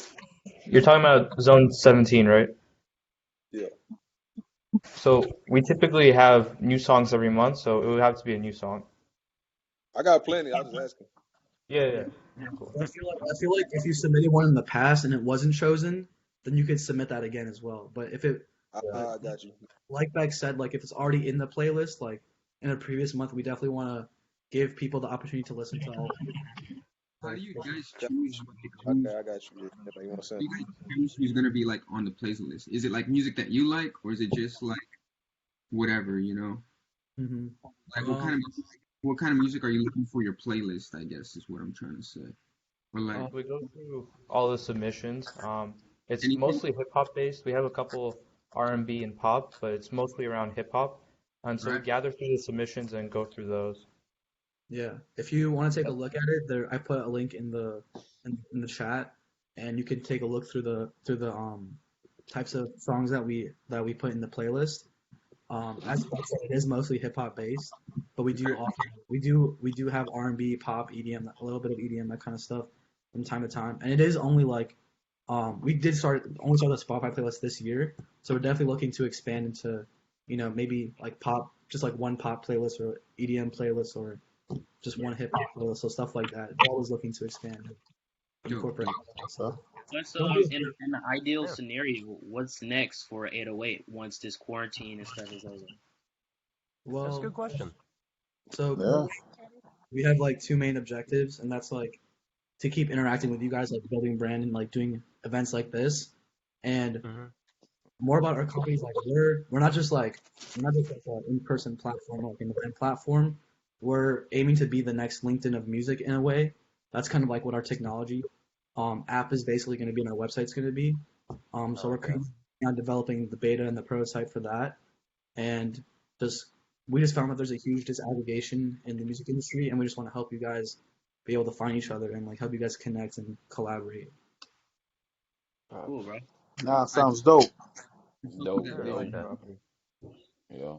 you're talking about Zone 17, right? Yeah. So we typically have new songs every month, so it would have to be a new song. I got plenty. I was asking. Yeah. Cool. I feel like if you submitted one in the past and it wasn't chosen, then you could submit that again as well. But if it, I got you. Like Beck said, like if it's already in the playlist, like in a previous month, we definitely want to give people the opportunity to listen to all. How do you guys choose? Okay, I got you. You want to say? You guys choose who's gonna be like on the playlist? Is it like music that you like, or is it just like whatever, Mm-hmm. Like what kind of music are you looking for your playlist? I guess is what I'm trying to say. Or like We go through all the submissions. It's anything? mostly hip hop based. We have a couple R&B and pop, but it's mostly around hip hop. And so we gather through the submissions and go through those. Yeah, if you want to take a look at it, I put a link in the chat, and you can take a look through the types of songs that we put in the playlist. As I said, it is mostly hip hop based, but we do have R&B, pop, EDM, a little bit of EDM, that kind of stuff from time to time. And it is only like we did only start the Spotify playlist this year, so we're definitely looking to expand into maybe like pop, just like one pop playlist or EDM playlist or just one hip hop playlist, so stuff like that. We're always looking to expand, incorporate stuff. What's in the ideal scenario? What's next for 808 once this quarantine and stuff is over? Well, that's a good question. So we have like 2 main objectives, and that's like to keep interacting with you guys, like building brand and like doing events like this. And more about our companies, like we're not just like an in-person platform, like an event platform. We're aiming to be the next LinkedIn of music in a way. That's kind of like what our technology app is basically going to be and our website's going to be. So we're currently on developing the beta and the prototype for that. And we just found that there's a huge disaggregation in the music industry, and we just want to help you guys be able to find each other and like help you guys connect and collaborate. Cool, bro. Nah, sounds dope. Dope, I dope. like that. Yeah.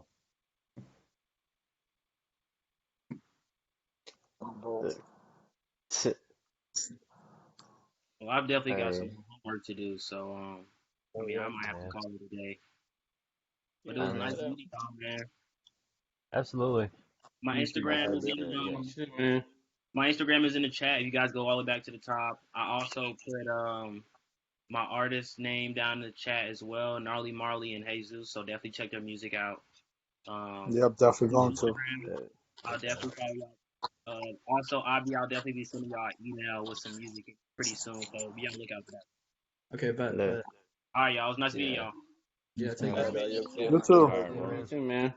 Well, I've definitely got some Alright. homework to do, so I mean, I might have to call it a day. But it was nice Alright. meeting y'all, man. Absolutely. My You too, my Instagram is brother. in the Yeah. Man. my Instagram is in the chat. If you guys go all the way back to the top, I also put my artist name down in the chat as well, Gnarly Marley and Jesus. So definitely check their music out. Yep, definitely going to. Instagram, I'll definitely follow y'all. Also, I'll definitely be sending y'all an email with some music pretty soon. So be on the lookout for that. Okay, bet. Yeah. All right, y'all. It was nice meeting Yeah. y'all. Yeah, take All care. right, you You too. too. All right, bro. You too, man.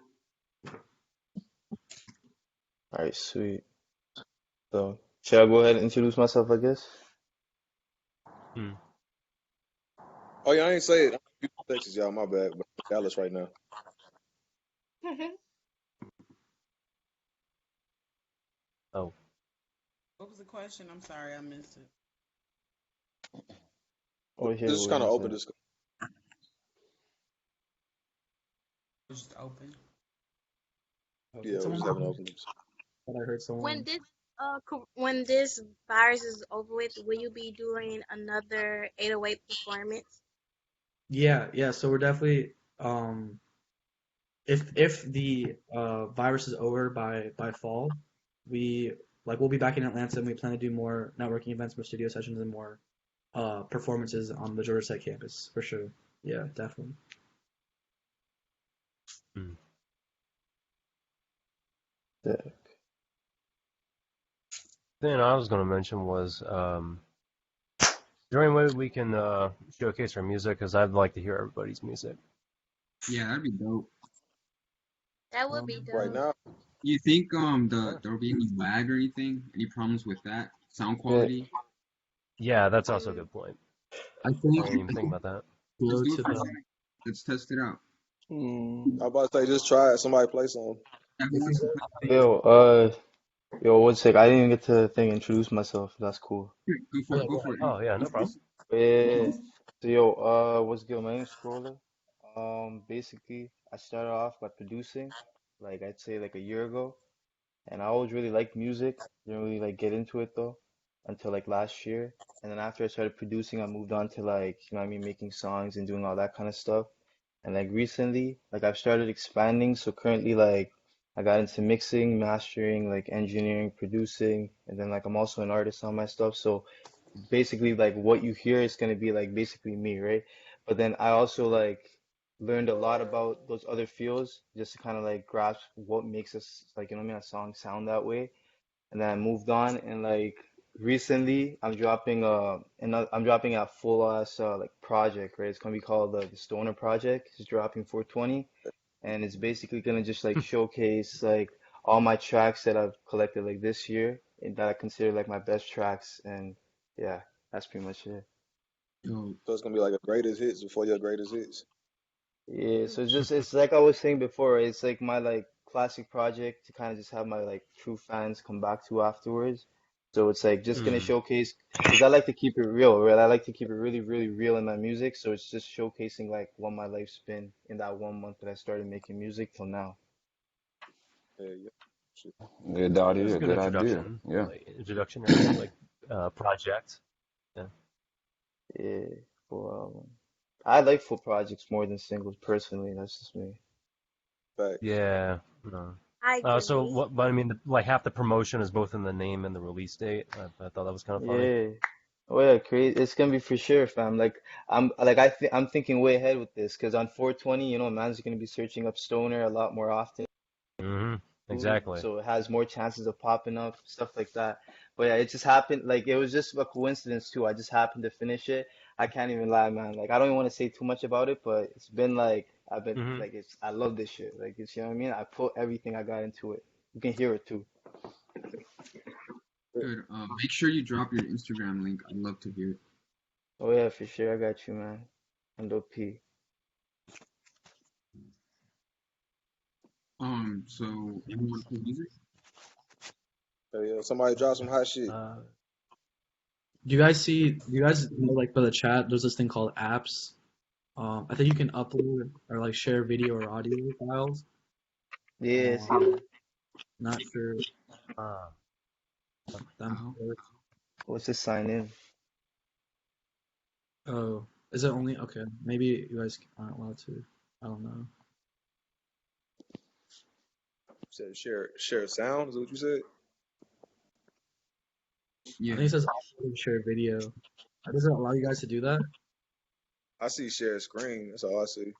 Alright, sweet. So, should I go ahead and introduce myself, I guess? Oh yeah, I ain't say it. I'm in Houston, Texas, y'all. My bad, but I'm in Dallas right now. Oh. What was the question? I'm sorry, I missed it. Or here, This is what kind of you open said. discussion. It was just open. Yeah, we're just having an open discussion. But I heard someone. When this virus is over with, will you be doing another 808 performance? Yeah. So we're definitely if the virus is over by fall, we'll be back in Atlanta and we plan to do more networking events, more studio sessions, and more performances on the Georgia Tech campus for sure. Yeah, definitely. Yeah. Thing I was going to mention was, during way we can showcase our music, because I'd like to hear everybody's music. Yeah, that'd be dope. That would be dope. Right now, You think there'll be any lag or anything? Any problems with that? Sound quality? Yeah, that's also a good point. I I think didn't even think about that. Let's go do to it for the tonight. Let's test it out. I'm about to say just try it. Somebody play some. Yeah, who wants to play? Yo, 1 sec. I didn't even get to introduce myself. That's cool. Go for it. Go for it. Oh, yeah, no problem. Yeah. So yo, what's good? My name's Scroller. Basically, I started off by producing, like I'd say like a year ago, and I always really liked music. Didn't really like get into it though, until like last year. And then after I started producing, I moved on to like, you know what I mean, making songs and doing all that kind of stuff. And like recently, like I've started expanding. So currently, like I got into mixing, mastering, like engineering, producing, and then like I'm also an artist on my stuff. So basically like what you hear is going to be like basically me, right? But then I also like learned a lot about those other fields just to kind of like grasp what makes us like, you know what I mean, a song sound that way. And then I moved on and like recently I'm dropping a full ass like project, right? It's gonna be called the Stoner Project. It's dropping 420 and it's basically gonna just like showcase like all my tracks that I've collected like this year and that I consider like my best tracks and yeah, that's pretty much it. So it's gonna be like a greatest hits before your greatest hits. Yeah, so it's like I was saying before, it's like my like classic project to kind of just have my like true fans come back to afterwards. So it's like just gonna showcase because I like to keep it real, right? I like to keep it really, really real in my music. So it's just showcasing like what my life's been in that 1 month that I started making music till now. Yeah, yeah. Shit. Good It was a idea. good Good idea. introduction, Yeah. like introductionary like project. Yeah. Yeah, full album. I like full projects more than singles personally. That's just me. Facts. Yeah. No. I So agree. what? But I mean, like half the promotion is both in the name and the release date. I thought that was kind of funny. Yeah. Oh yeah, crazy. It's gonna be for sure, fam. Like I'm thinking way ahead with this because on 420, you know, man's gonna be searching up Stoner a lot more often. Hmm Exactly. so it has more chances of popping up, stuff like that. But yeah, it just happened. Like it was just a coincidence too. I just happened to finish it. I can't even lie, man. Like I don't even want to say too much about it, but it's been like I've been Hmm. like it's I love this shit. Like it's you know what I mean. I put everything I got into it. You can hear it too. Good. Make sure you drop your Instagram link. I'd love to hear it. Oh yeah, for sure. I got you, man. Endo P. So everyone play music? So, yeah, somebody drop some hot shit. Do you guys know, like, for the chat, there's this thing called apps. I think you can upload or like share video or audio files. Yeah, I see that. Not sure Ah. that works. What's this sign in? Oh, is it only okay? Maybe you guys aren't allowed to. I don't know. You said share sound, is what you said? I think it says upload share video. Does it allow you guys to do that? I see share screen. That's all I see.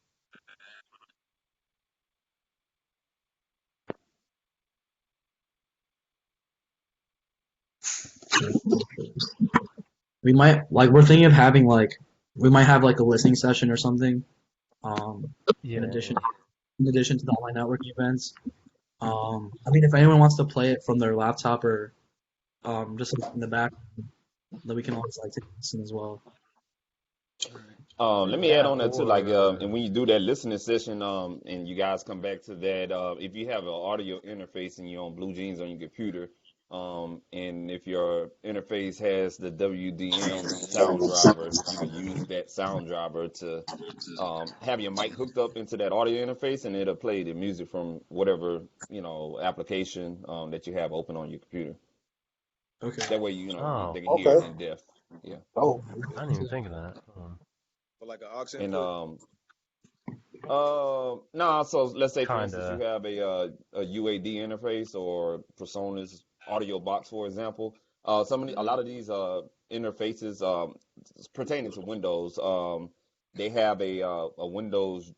We might like we're thinking of having like we might have like a listening session or something. Yeah. In addition to the online networking events. I mean, if anyone wants to play it from their laptop or just like, in the back, then we can always like take a listen as well. Let me add on that too. Like, and when you do that listening session, and you guys come back to that, if you have an audio interface and you're on Blue Jeans on your computer, and if your interface has the WDM sound driver, you can use that sound driver to have your mic hooked up into that audio interface, and it'll play the music from whatever application that you have open on your computer. Okay. That way, Oh. they can hear it in depth. Yeah. Oh. I didn't even think of that. For like an aux And input? no, so let's say for instance Kinda. you have a UAD interface or Personas audio box, for example. A lot of these interfaces pertaining to Windows, they have a Windows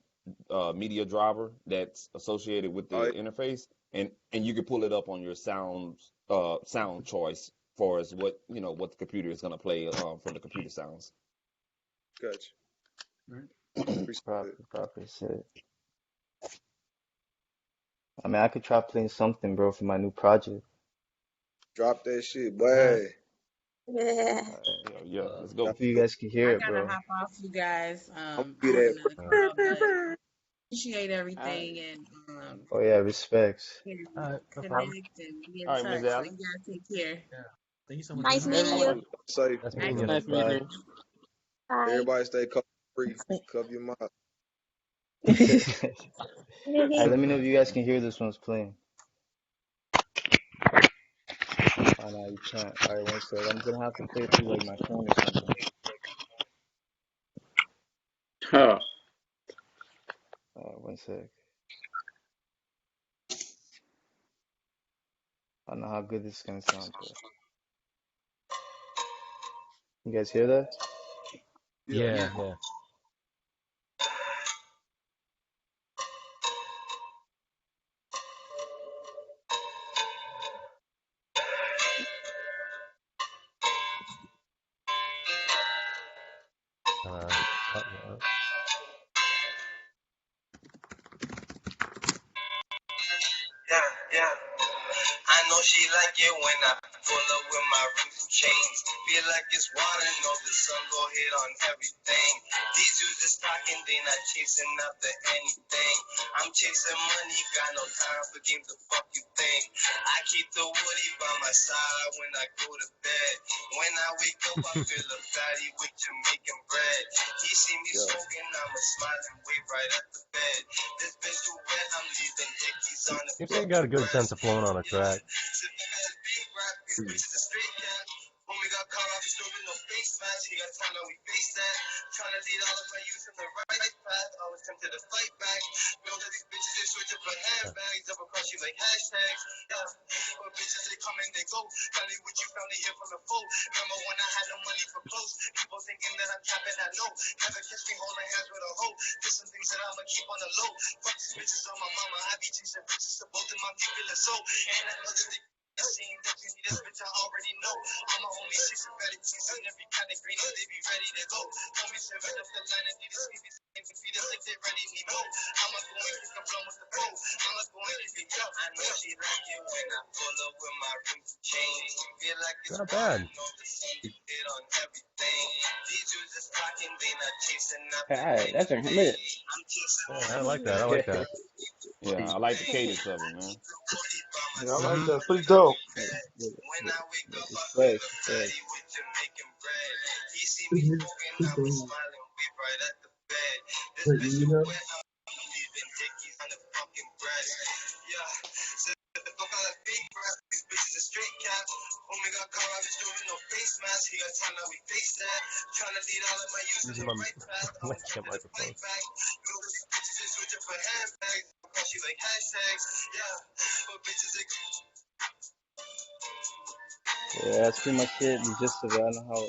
media driver that's associated with the interface, and you can pull it up on your sound choice for as what the computer is going to play from the computer sounds. Gotcha. Proper shit. I mean, I could try playing something, bro, for my new project. Drop that shit, boy. Yeah. Yeah, let's go. Hopefully you guys can hear I it, gotta bro. hop off, you guys. I'm I have that. another call, but appreciate everything and Oh yeah, respects. can No problem. connect and be in All right, touch. Ms. So Allen. you guys take care. Yeah. Thank you so much. Nice meeting you. Safe. That's Nice meeting you. Nice meeting bye. you. Bye. Everybody stay cover free. Cover your mouth. Alright, let me know if you guys can hear this one's playing. Oh no, you can't. Alright, one sec. I'm gonna have to play it through like my phone or something. Huh. One sec. I don't know how good this is gonna sound, but you guys hear that? Yeah. Up. Yeah. I know she like it when I pull up with my roof chains. Feel like it's water, know the sun go hit on everything. These dudes is talking, they not chasing after anything. I'm chasing money, got no time for games, the fuck you think. I keep the woody by my side when I go to bed. When I wake up, I feel a fatty with Jamaican bread. He see me smoking, I'ma smile and wave right at the bed. This bitch too wet, I'm leaving dickies on the Seems like you got a good sense of flowing on a track. Homie got caught off still with no face mask. He got time that we face that. Trying to lead all of my youth in the right path. I was tempted to fight back. Know that these bitches they switch up for handbags. Double cross you like hashtags. Yeah, but bitches they come and they go. Family with you, family here from the foe. Remember when I had no money for clothes? People thinking that I'm capping, I know. Never catch me holding hands with a hoe. There's some things that I'ma keep on the low. Fuck these bitches on my mama. I be chasing bitches to both of my people and so. And I know that they seen that you need this bitch, I already know. I'm a homie, she's a better team. So every kind of green, they be ready to go. Homies have right up the line and need to see these things. Feed us like they ready to know. I'ma go and kick a blow with the bow. I'ma go and kick it up. I know she like it when I pull up with my roots change. Feel like it's Not bad. know the scene hit on everything. These dudes are talking, they not chasing All nothing. right, that's a minute. Yeah, I like that. I like that. Yeah, I like the cadence of it, man. Yeah, I like Mm-hmm. that. Pretty dope. It's fresh, fresh. Wait, you know? Using my webcam microphone. Yeah, that's pretty much it. The gist of it. I don't know how.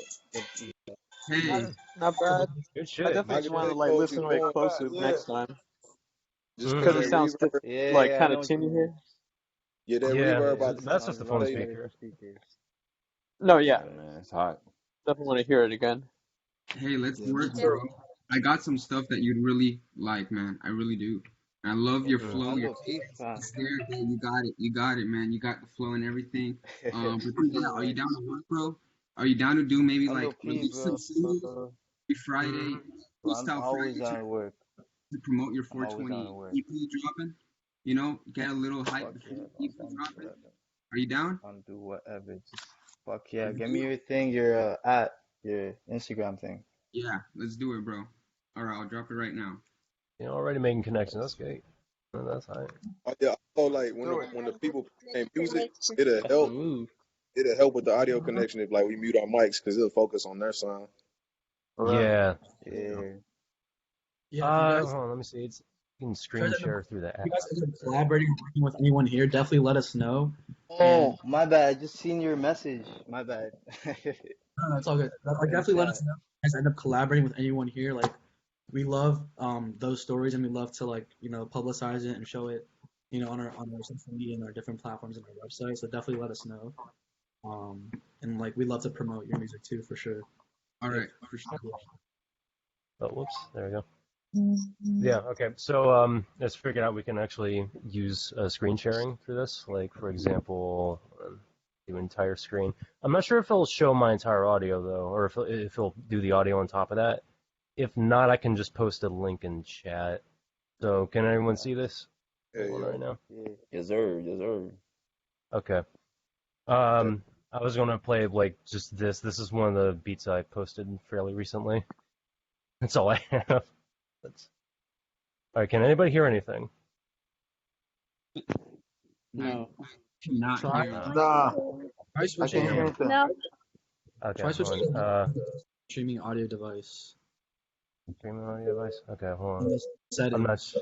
Hey, Yeah, not bad. good I shit. definitely I just can want to say like close listen to it before closer yeah. next time Just because because it that Mm-hmm. sounds reverb, like Yeah, I kind know of what you tinny mean. here. yeah, that Yeah, reverb. I that's just Sounds the phone much think better speaker. with speakers. No, yeah, Yeah, man, it's hot. definitely want to hear it again. Hey, let's yeah, me work, too. bro. I got some stuff that you'd really like, man. I really do. I love your Mm. flow, I'm your a big cadence. fan. It's there, man. You got it. You got it, man. You got the flow and everything. But then, yeah, are you Thanks. down to work, bro? Are you down to do maybe I'm like low key, release some bro. singles every Friday, Mm. Bro, I'm Freestyle always Friday down to work. to promote your I'm always down to 420 work. EP dropping? You know, get a little hype Fuck before yeah, the bro. I'm EP down to do dropping. whatever. Are you down? I'm do whatever. Just fuck yeah. Give me your thing, your at your Instagram thing. Yeah, let's do it, bro. All right, I'll drop it right now. You're already making connections. That's great. Oh, that's high. Yeah, so like Do when the it. people play music, Connection. it'll That's the help. move. It'll help with the audio connection if like we mute our mics because it'll focus on their sound. Right. Yeah. Yeah. Yeah, if you guys, Hold on. Let me see. It's you can if you screen guys end up, share through the if app. you guys end up collaborating or working with anyone here, definitely let us know. Oh, my bad. I just seen your message. My bad. No, it's all good. Like, In the definitely let us chat. know if you guys end up collaborating with anyone here. Like, we love those stories, and we love to like publicize it and show it, on our social media and our different platforms and our website. So definitely let us know. And like we love to promote your music too, for sure. All If right, for sure. Oh, whoops. There we go. Yeah. Okay. So let's figure out we can actually use screen sharing through this. Like for example, do entire screen. I'm not sure if it'll show my entire audio though, or if it'll do the audio on top of that. If not, I can just post a link in chat. So can everyone see this one right now? Yeah. Yes, sir. Yes, sir. Okay. I was gonna play like just this. This is one of the beats I posted fairly recently. That's all I have. That's... All right. Can anybody hear anything? No. Cannot try hear. Nah, try I switching can't hear your anything. No. Okay. try Hold switching on. to streaming audio device. Streaming audio device. Okay. Hold In on. the I'm not. settings.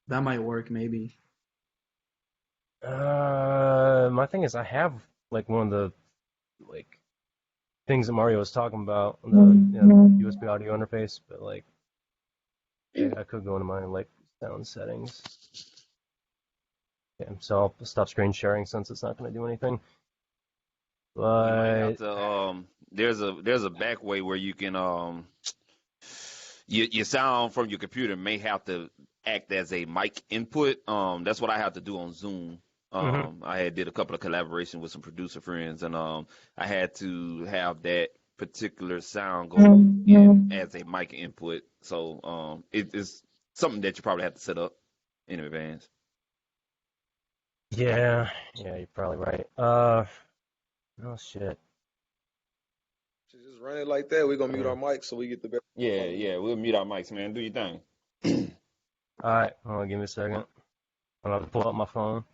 That might work, maybe. My thing is, I have like one of the like things that Mario was talking about, the USB audio interface, but like I could go into my like sound settings. Okay, so I'll stop screen sharing since it's not going to do anything. You might have But to there's a back way where you can your sound from your computer may have to act as a mic input. That's what I have to do on Zoom. I had did a couple of collaborations with some producer friends, and I had to have that particular sound go in as a mic input. So it's something that you probably have to set up in advance. yeah, you're probably right. Oh shit. Just run it like that. We're gonna mute our mics so we get the best. Yeah, we'll mute our mics, man. Do your thing. All right, hold on, give me a second. I'm about to pull up my phone.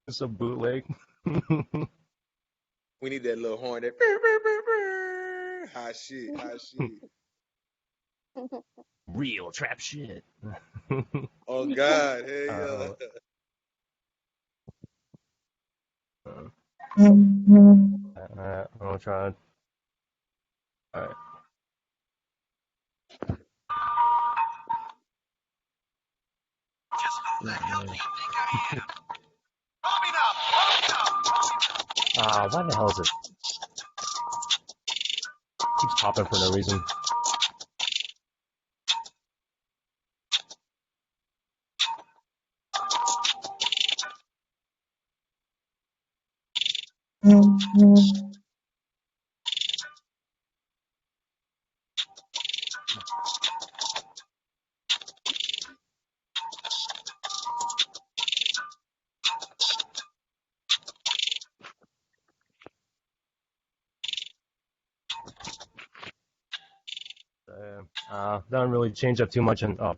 It's a bootleg. We need that little horn. That hot shit, hot shit. Real trap shit. Oh God, hell yeah. I'm gonna try. All right. Why the hell is it? Keeps popping for no reason. Doesn't really change up too much. And oh,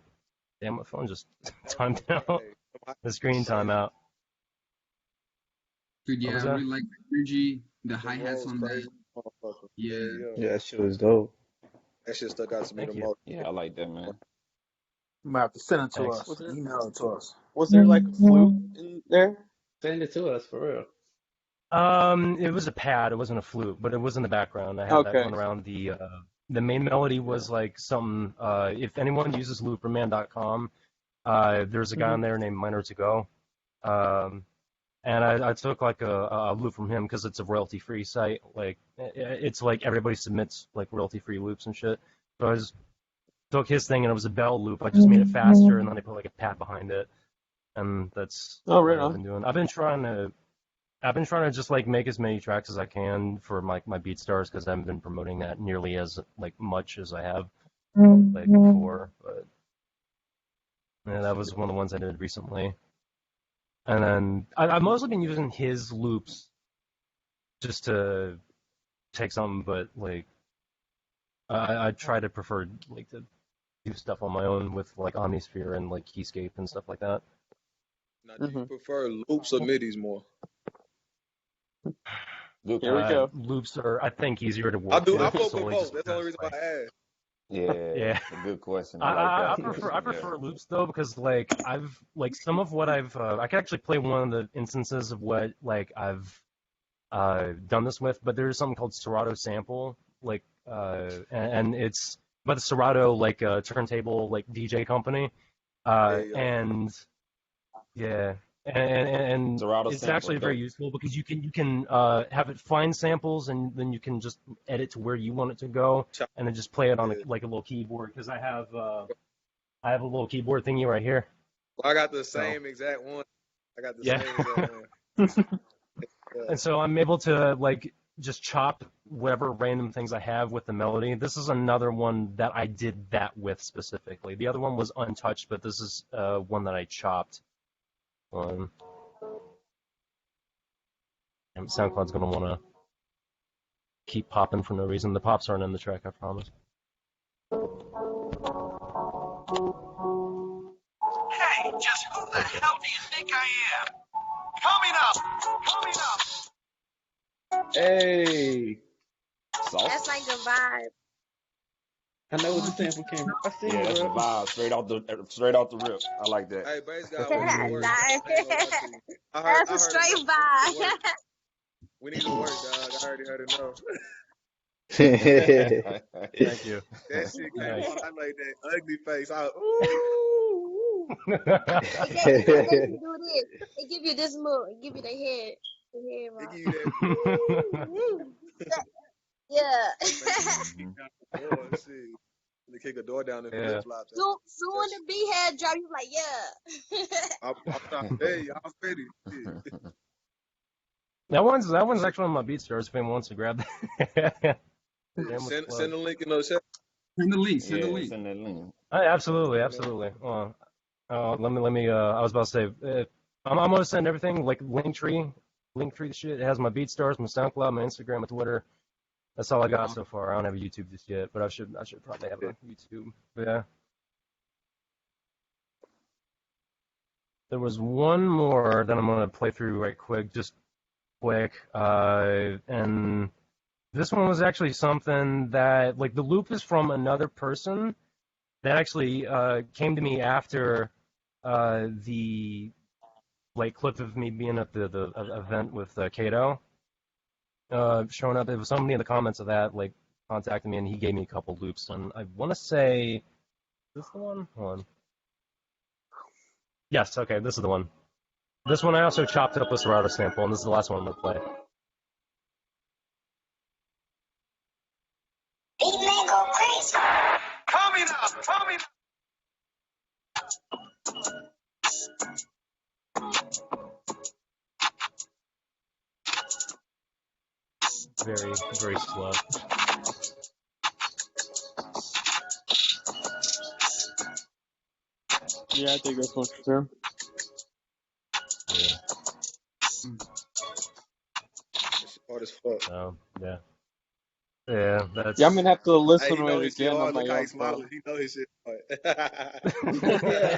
damn, my phone just timed out. The screen timeout. Dude, What yeah, was I that? really like the energy, the The hi-hats rolls on that. crazy, motherfucker. Yeah. Yeah. Yeah, that shit was dope. That shit stuck out to me Thank the you. most. Yeah, I like that, man. You might have to send it to Thanks. us. Email it to us. Was there like a flute in there? Send it to us for real. It was a pad. It wasn't a flute, but it was in the background. I had that Okay. going around. The main melody was like some. If anyone uses looperman.com, there's a guy on there named Miner to Go. And I took like a loop from him because it's a royalty-free site. Like it's like everybody submits like royalty-free loops and shit. So I just took his thing and it was a bell loop. I just made it faster and then I put like a pad behind it, and that's Oh, right what I've on. been doing. I've been trying to just like make as many tracks as I can for my BeatStars because I haven't been promoting that nearly as like much as I have like before. But yeah, that was one of the ones I did recently. And then I've mostly been using his loops just to take something, but like I try to prefer like to do stuff on my own with like Omnisphere and like Keyscape and stuff like that. Now, do you prefer loops or midis more? Good Here we question. go. Loops are, I think, easier to I work do. I with fuck with solely both. just That's the only because, reason why like, I asked. Yeah, yeah. a good question. I like I that. prefer I Yeah. prefer loops though because like I've like some of what I can actually play one of the instances of what like I've done this with, but there's something called Serato Sample, like and it's by the Serato like turntable like DJ company, Hey, and yeah, and Serato it's sample, actually very dope. useful because you can have it find samples and then you can just edit to where you want it to go and then just play it on like a little keyboard because I have a little keyboard thingy right here. I got the So same exact one. I got the yeah, same exact one. Yeah. and so I'm able to like just chop whatever random things I have with the melody. This is another one that I did that with specifically. The other one was untouched, but this is one that I chopped. And SoundCloud's gonna want to keep popping for no reason. The pops aren't in the track, I promise. Hey, just who the hell do you think I am? Coming up. Hey, That's like Sauce. a vibe. I know what the sample came from. I see Yeah, you, that's the bro. vibe. Straight off the rip. I like that. Hey, basically, I we need to work. Nah, I ain't gonna lie to you. that's I a heard straight enough. vibe. We need to work, dog. I already heard enough. Thank you. That shit came Nice. on. I like that ugly face. I ooh. It make you do this. It give you this move. It give you the head. The head They rock. give you that ooh. Yeah. Mhm. Oh shit. They kick a door down and Yeah. flip flops. Soon when the B head drop, you like, yeah. I'm trying to tell you, I'm ready. Shit. That one's actually on my BeatStars if anyone wants to grab that. Send the link in the chat. Send the link. Send the Yeah, link. send that link. Absolutely. Let me. I was about to say, I'm gonna send everything like Linktree the shit. It has my BeatStars, my SoundCloud, my Instagram, my Twitter. That's all I got so far. I don't have a YouTube just yet, but I should probably have a YouTube. But yeah. There was one more that I'm gonna play through right quick, just quick. And this one was actually something that, like, the loop is from another person that actually came to me after the like clip of me being at the event with Kato showing up. There was somebody in the comments of that like contacted me, and he gave me a couple loops. And I want to say, is this the one? Hold on. Yes, okay, this is the one. This one I also chopped up with Serato sample, and this is the last one I'm gonna play. Coming up, coming up. Very, very slow. Yeah, I think this one's true. Yeah. It's hard as fuck. Yeah. Yeah, that's. Yeah, I'm gonna have to listen Hey, he to know it his shit again on hard. my Look how he own. smiling. He know his shit hard.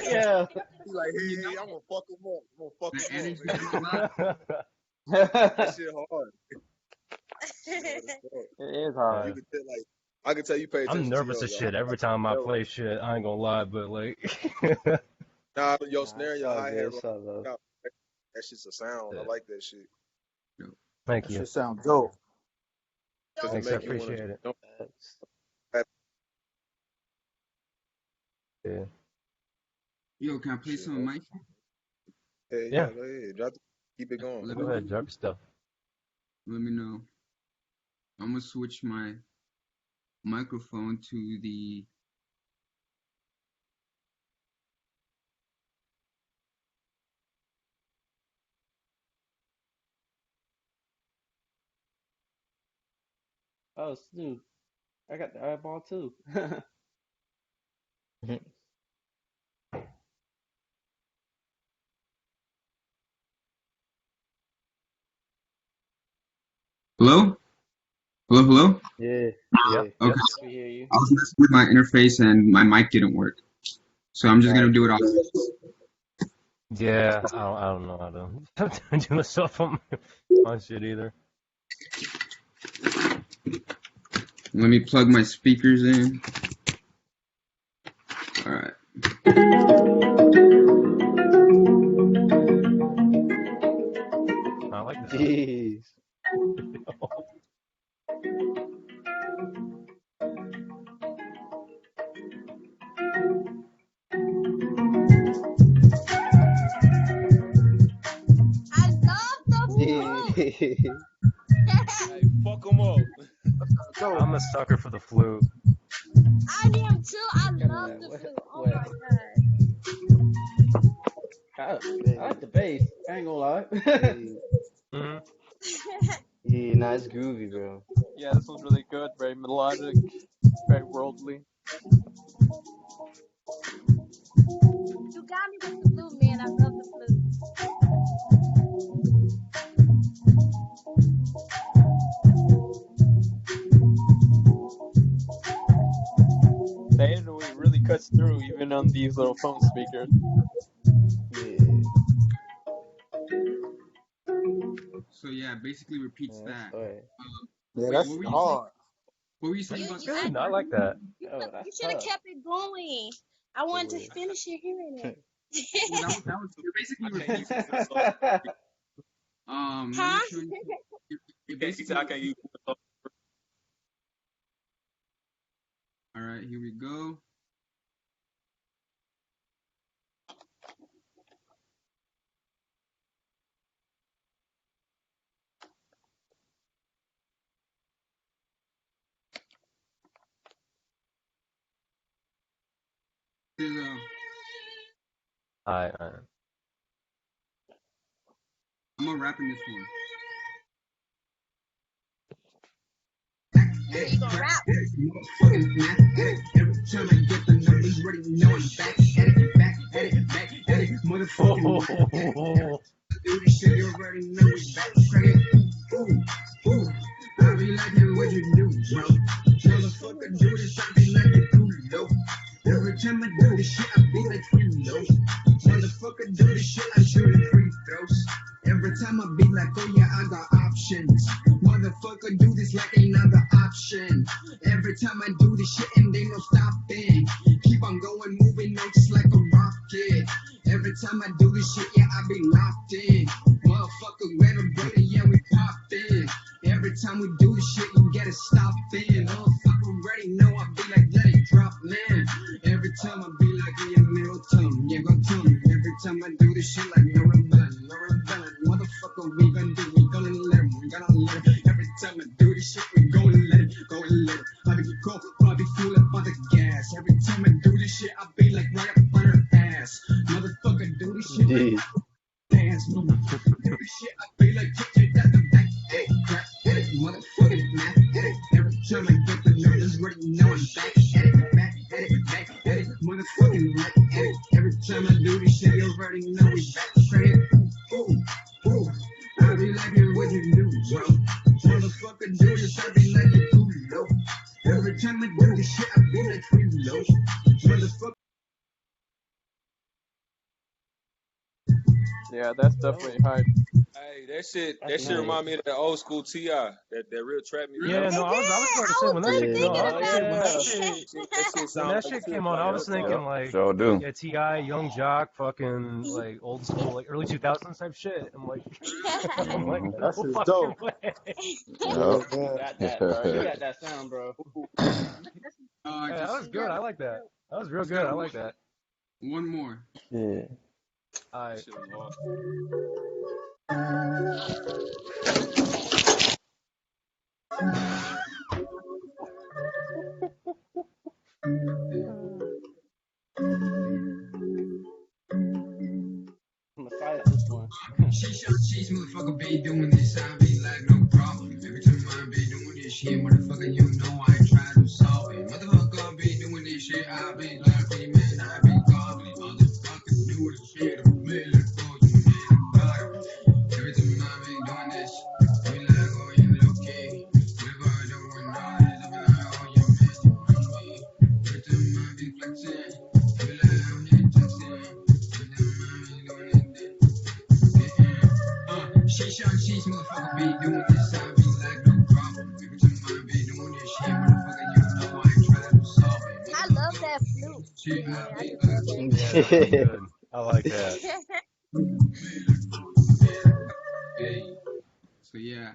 Yeah. He like, hey, I'm gonna fuck him up. I'm gonna fuck The him energy up. come out. That shit hard. It is hard. You can tell, like, I can tell you pay attention I'm nervous to as your shit every time I play shit. I ain't gonna lie, but like. Nah, your snare, your all hi good. hat, It's all love. that shit's a sound. I like that shit. Thank That you. shit sound dope. Cause Thanks, it I make you wanna appreciate it. Yeah. Yo, can I play some of Mike? Hey, Yeah. go ahead. Keep it going. Let Go me ahead, drop your stuff. let me know. I'm gonna switch my microphone to the. Oh, Stu, I got the eyeball too. Hello? Hello, hello? Yeah. Yeah. Okay. We hear you. I was messing with my interface and my mic didn't work. So I'm just gonna do it off. Yeah, I don't know how to do this stuff on shit either. Let me plug my speakers in. Alright. I like this. Jeez. I love the flute. Hey, fuck him up. I'm a sucker for the flute. I am too. I love the flute. Oh my god. I like the bass. I ain't gonna lie. Mm-hmm. Yeah, nah, it's groovy, bro. Yeah, this one's really good. Very melodic, very worldly. You got me with the flute, man. I love the flute. The 808 really cuts through even on these little phone speakers. Yeah. So yeah, basically repeats that. Yeah, Wait, that's what were you hard. What were you saying about Really? No, I like that. You should have kept it going. I wanted to finish it hearing it. Well, that was you're basically repeats. Let me Huh? show you. It He said I can't use. All right, here we go. This is, I I'm gonna rap in this one. You gonna rap? Motherfucking mathematic. Every time I get the numbers, already know I'm back at it, back at it, back at it. Motherfucking do this shit, you already know it's back credit. Ooh, ooh. I be liking what you do, bro. Motherfucker, do this, I be like it cool, though. Every time I do this shit, I be like free, though. Motherfucker, do this shit, I shoot free throws. Every Every time I be like, oh yeah, I got options. Motherfucker, do this like another option. Every time I do this shit and they no stopping. Keep on going, moving on just like a rocket. Every time I do this shit, yeah, I be locked in. Motherfucker, everybody, yeah, we poppin'. Every time we do this shit, you gotta stop in. Motherfucker, already know I be like, let it drop, man. Every time I be like, yeah, little tongue, yeah, go tongue. Every time I do this shit, like, no rebellion, no rebellion. Motherfucker, we gonna do, we gonna let him, we gonna let him. Every time I do this shit, we gonna let it, go and let it. I be cold, I be full up on the gas. Every time I do this shit, I be like, right up on her ass. Motherfucker, do this shit, like, Jeez. dance, motherfucker, do this shit, I be like, kick it at the back, hey, crack, hit it, motherfucker, math, hit it. Every time I get the numbers ready, you know I'm back at it, back at it, back at it, motherfucking right at it. Every time I do this shit, you already know we back straight. Ooh, ooh, I be like it what you do, bro. Motherfucker, do this, I be like it too low. Every time I do this shit, I be like too low. Motherfucker. Yeah, that's definitely hype. Hey, that That's shit nice. remind me of that old school Ti, that real trap music. Yeah, That no, I was about to say I was when that just shit, no, thinking I was about about to Oh say yeah. that shit when sound that like shit shit, came out, I boy. was Yep, yep, thinking like, sure do. yeah, Ti, Young Jock, fucking like old school, like early 2000s type shit. I'm like, I'm like, Hmm. no That shit's fucking dope. way. Yeah, Yep. You yeah. got that, bro. You got that sound, bro. Hey, that was Just good. I like that. That was real just good. got I like that. one more. Yeah. That I shit was hard. I'm excited this one. Cheese, motherfucker, be doing this, I be like, no problem. Every time I be doing this shit, motherfucker, you know I try to solve it. Motherfucker, be doing this shit, I be lucky, man, I be godly. Motherfucker, do this shit, I'm really for you, man, I got it. Every time I be doing this, I be like, oh, you low key. Whatever I do with all this, I be like, oh, yeah, man, you on me. Every time I be flexing, I be like, I'm here texting. Every time I be doing it, cheese, motherfucker, be doing this, I be like, no problem. Every time I be doing this shit, motherfucker, you know I try to solve it. I love that flute. Shit, I Yeah, I be just love like, that. yeah, that was good. I like that. hey. So yeah,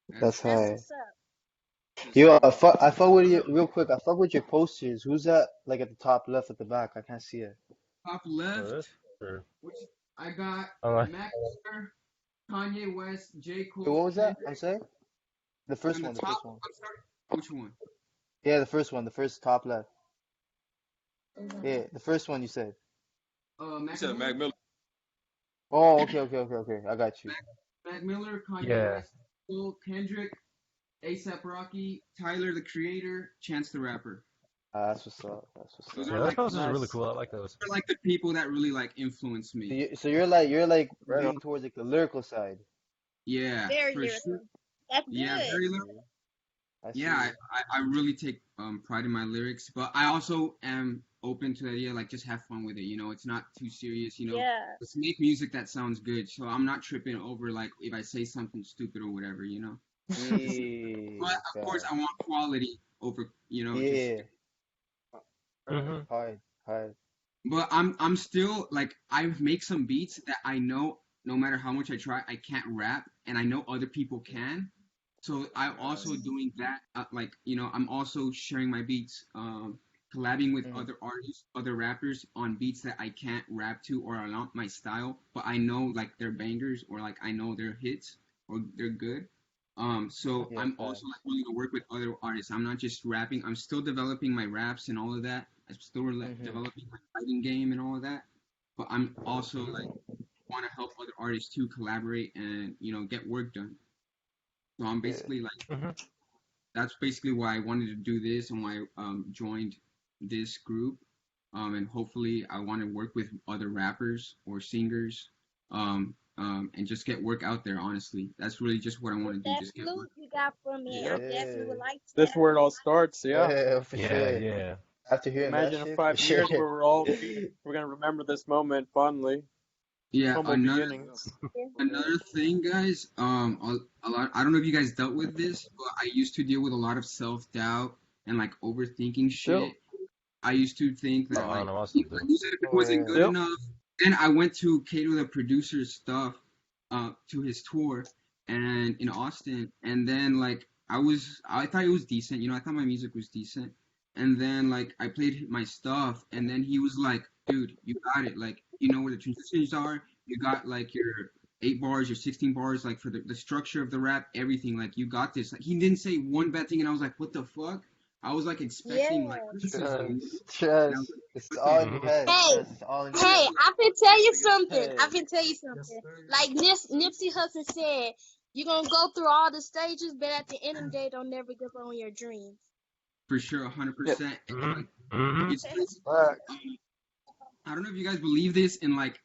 That's That's high. what's up. Yo, I fuck with you real quick. I fuck with your posters. Who's that? Like at the top left at the back. I can't see it. top Oh, left, this? Sure. which I got I like. Mac Miller, Kanye West, J. Wait, what Cole, was that? I'm Kendrick. sorry. The first On the one. The top, first one. I'm sorry, which one? Yeah, the first one. The first top left. Yeah, the first one you said. You Mac said Mac Miller, Miller. Oh, okay. I got you. Mac Miller, Kanye Yeah. West, Cole, Kendrick, ASAP Rocky, Tyler the Creator, Chance the Rapper. That's what's up. That's what's Those up. are Yeah, those like posters are really Nice. cool. I like those. they're like the people that really like influenced So, me. you're like Right on. leaning towards like the lyrical side. Yeah, Very for sure. lyrical. That's Yeah, good. very Yeah, little. I Yeah, see. I really take pride in my lyrics, but I also am open to the idea like just have fun with it. You know, it's not too serious. You know, Yeah. let's make music that sounds good. So I'm not tripping over like if I say something stupid or whatever. You know, but Yeah, of course facts. I want quality over. You know, just. Yeah, Mhm. hard, hard. But I'm still like I make some beats that I know no matter how much I try I can't rap, and I know other people can. So I'm also doing that. Like you know, I'm also sharing my beats, collabing with Mhm. other artists, other rappers on beats that I can't rap to or are not my style, but I know like they're bangers or like I know they're hits or they're good. So Yeah, I'm also like facts. willing to work with other artists. I'm not just rapping. I'm still developing my raps and all of that. I'm still Mhm. developing my writing game and all of that. But I'm also like want to help other artists to collaborate and you know get work done. So I'm Yeah. basically like Mhm. that's basically why I wanted to do this and why I joined this group. And hopefully I want to work with other rappers or singers, and just get work out there. Honestly, that's really just what I want With to do. that Just get work. flute you got for me, I Yep. definitely would Yeah. like That's that. where it all starts. Yeah. Yeah, for Yeah, sure. yeah. After hearing that Imagine in shit, for 5 years sure. where we're all we're gonna remember this moment fondly. Yeah, Humble beginnings. another thing, guys. A lot. I don't know if you guys dealt with this, but I used to deal with a lot of self-doubt and like overthinking Still. shit. I used to think that Oh, like no, I if still my do. music Oh wasn't yeah. good Still. enough. Then I went to cater the producer's stuff to his tour and in Austin, and then like I thought it was decent, I thought my music was decent, and then like I played my stuff, and then he was like, dude, you got it, like you know where the transitions are, you got like your 8 bars, your 16 bars, like for the structure of the rap, everything, like you got this. Like he didn't say one bad thing, and I was like, what the fuck? I was like expecting like Yeah. criticism, and I was Trust. like, It's what the all in your fuck? head. Hey, Trust. It's all in your hey, head. I can tell you Like something. I Hey, can tell you something. Like Nipsey Hussle said, you're gonna go through all the stages, but at the end of the day, don't never give up on your dreams. For sure, 100%. And like it's Facts. I don't know if you guys believe this in like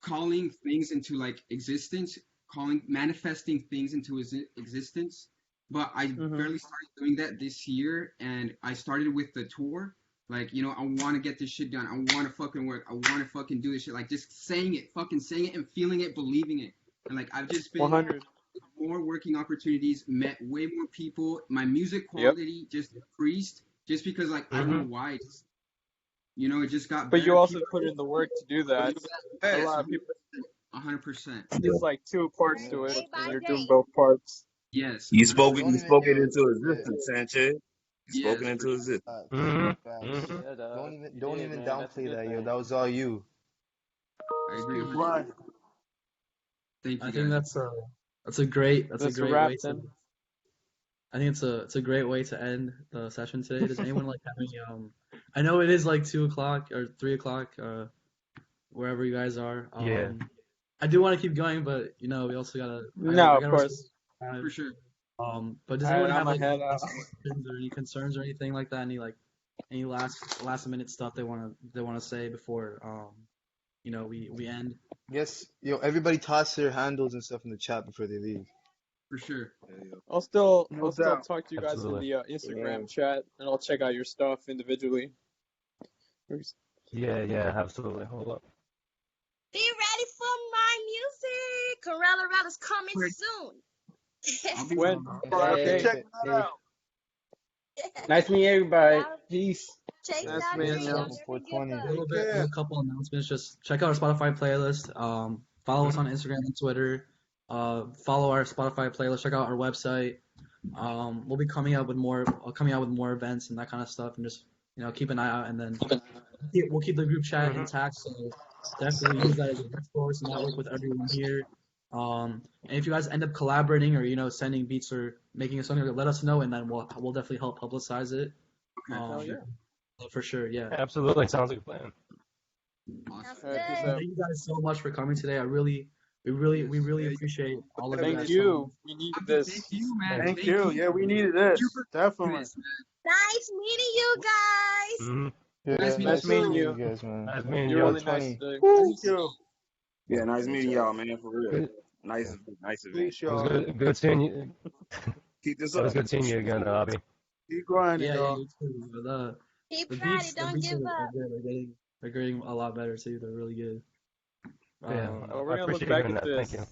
calling things into like existence, calling manifesting things into existence. But I barely started doing that this year, and I started with the tour. Like, I want to get this shit done. I want to fucking work. I want to fucking do this shit. Like, just fucking saying it and feeling it, believing it. And like, I've just been 100. more working opportunities, met way more people. My music Yep. quality just increased just because like I don't know why. It just got But you better. also People, put in the work to do that. A yes, lot of people. 100%. It's like two parts to it, Day and by you're doing day. both parts. Yes, You 100%. spoke it. don't You even spoke it yo. into Yeah. existence, Sanchez. You spoke it Yes, for into existence. Facts. Facts. yeah, Don't dog. even You don't did, even man. That's a downplay good that, yo. thing. That was all you. I agree. Keep 100%. flying. Thank I you think guys. that's a great That's a way wrap to. then. I think it's a great way to end the session today. Does anyone like have any I know it is like 2 o'clock or 3 o'clock, wherever you guys are. Yeah. I do want to keep going, but we also I No, of gotta respect course. time. For sure. But does anyone Alright, have I'm like ahead any out. questions or any concerns or anything like that? Any last minute stuff they wanna say before we end? Yes, yo, everybody toss their handles and stuff in the chat before they leave. For sure. I'll still No doubt. talk to you guys in Absolutely. the Instagram chat, and I'll check out your stuff individually. Yeah, absolutely. Hold up. Be ready for my music. Corella Rella's coming soon. I'll be When? Everybody Okay. check that out. Nice meeting everybody. Y'all Peace. chase Nice that meeting dream. you. Don't never give 420. up. Take We have care. a couple announcements. Just check out our Spotify playlist. Follow us on Instagram and Twitter. Follow our Spotify playlist. Check out our website. We'll be coming out with more events and that kind of stuff, and just keep an eye out. And then we'll keep the group chat intact. So definitely use that as a resource and network with everyone here. And if you guys end up collaborating or sending beats or making a song, let us know, and then we'll definitely help publicize it. Hell yeah. For sure, yeah. Absolutely. Sounds like a plan. Sounds Alright, peace good. out. Thank you guys so much for coming today. We really appreciate all of you Thank guys. you. We need this. Thank you, man. Thank you. Yeah, we needed this. Definitely. Nice meeting you guys. Yeah, Nice meeting Nice meeting you. you guys, man. Nice meeting You're you. really nice 420. today. Thank you. Yeah, nice meeting y'all, man. For real. Good. Nice event. Peace, It was y'all. good seeing you. Keep this It was up. good seeing you again, Abby. Keep grinding, Yeah, y'all. you too. Keep The at it. beats Don't give are up. good. They're getting a lot better too. They're really good. Yeah, Well, I we're gonna look appreciate back hearing at that. Thank this.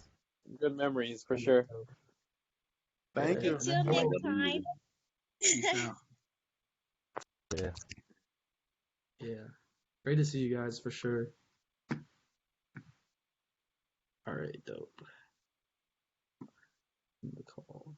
you. Good memories for sure. Thank you. Until next time. Peace out. Yeah. Yeah. Great to see you guys for sure. All right, dope. The call.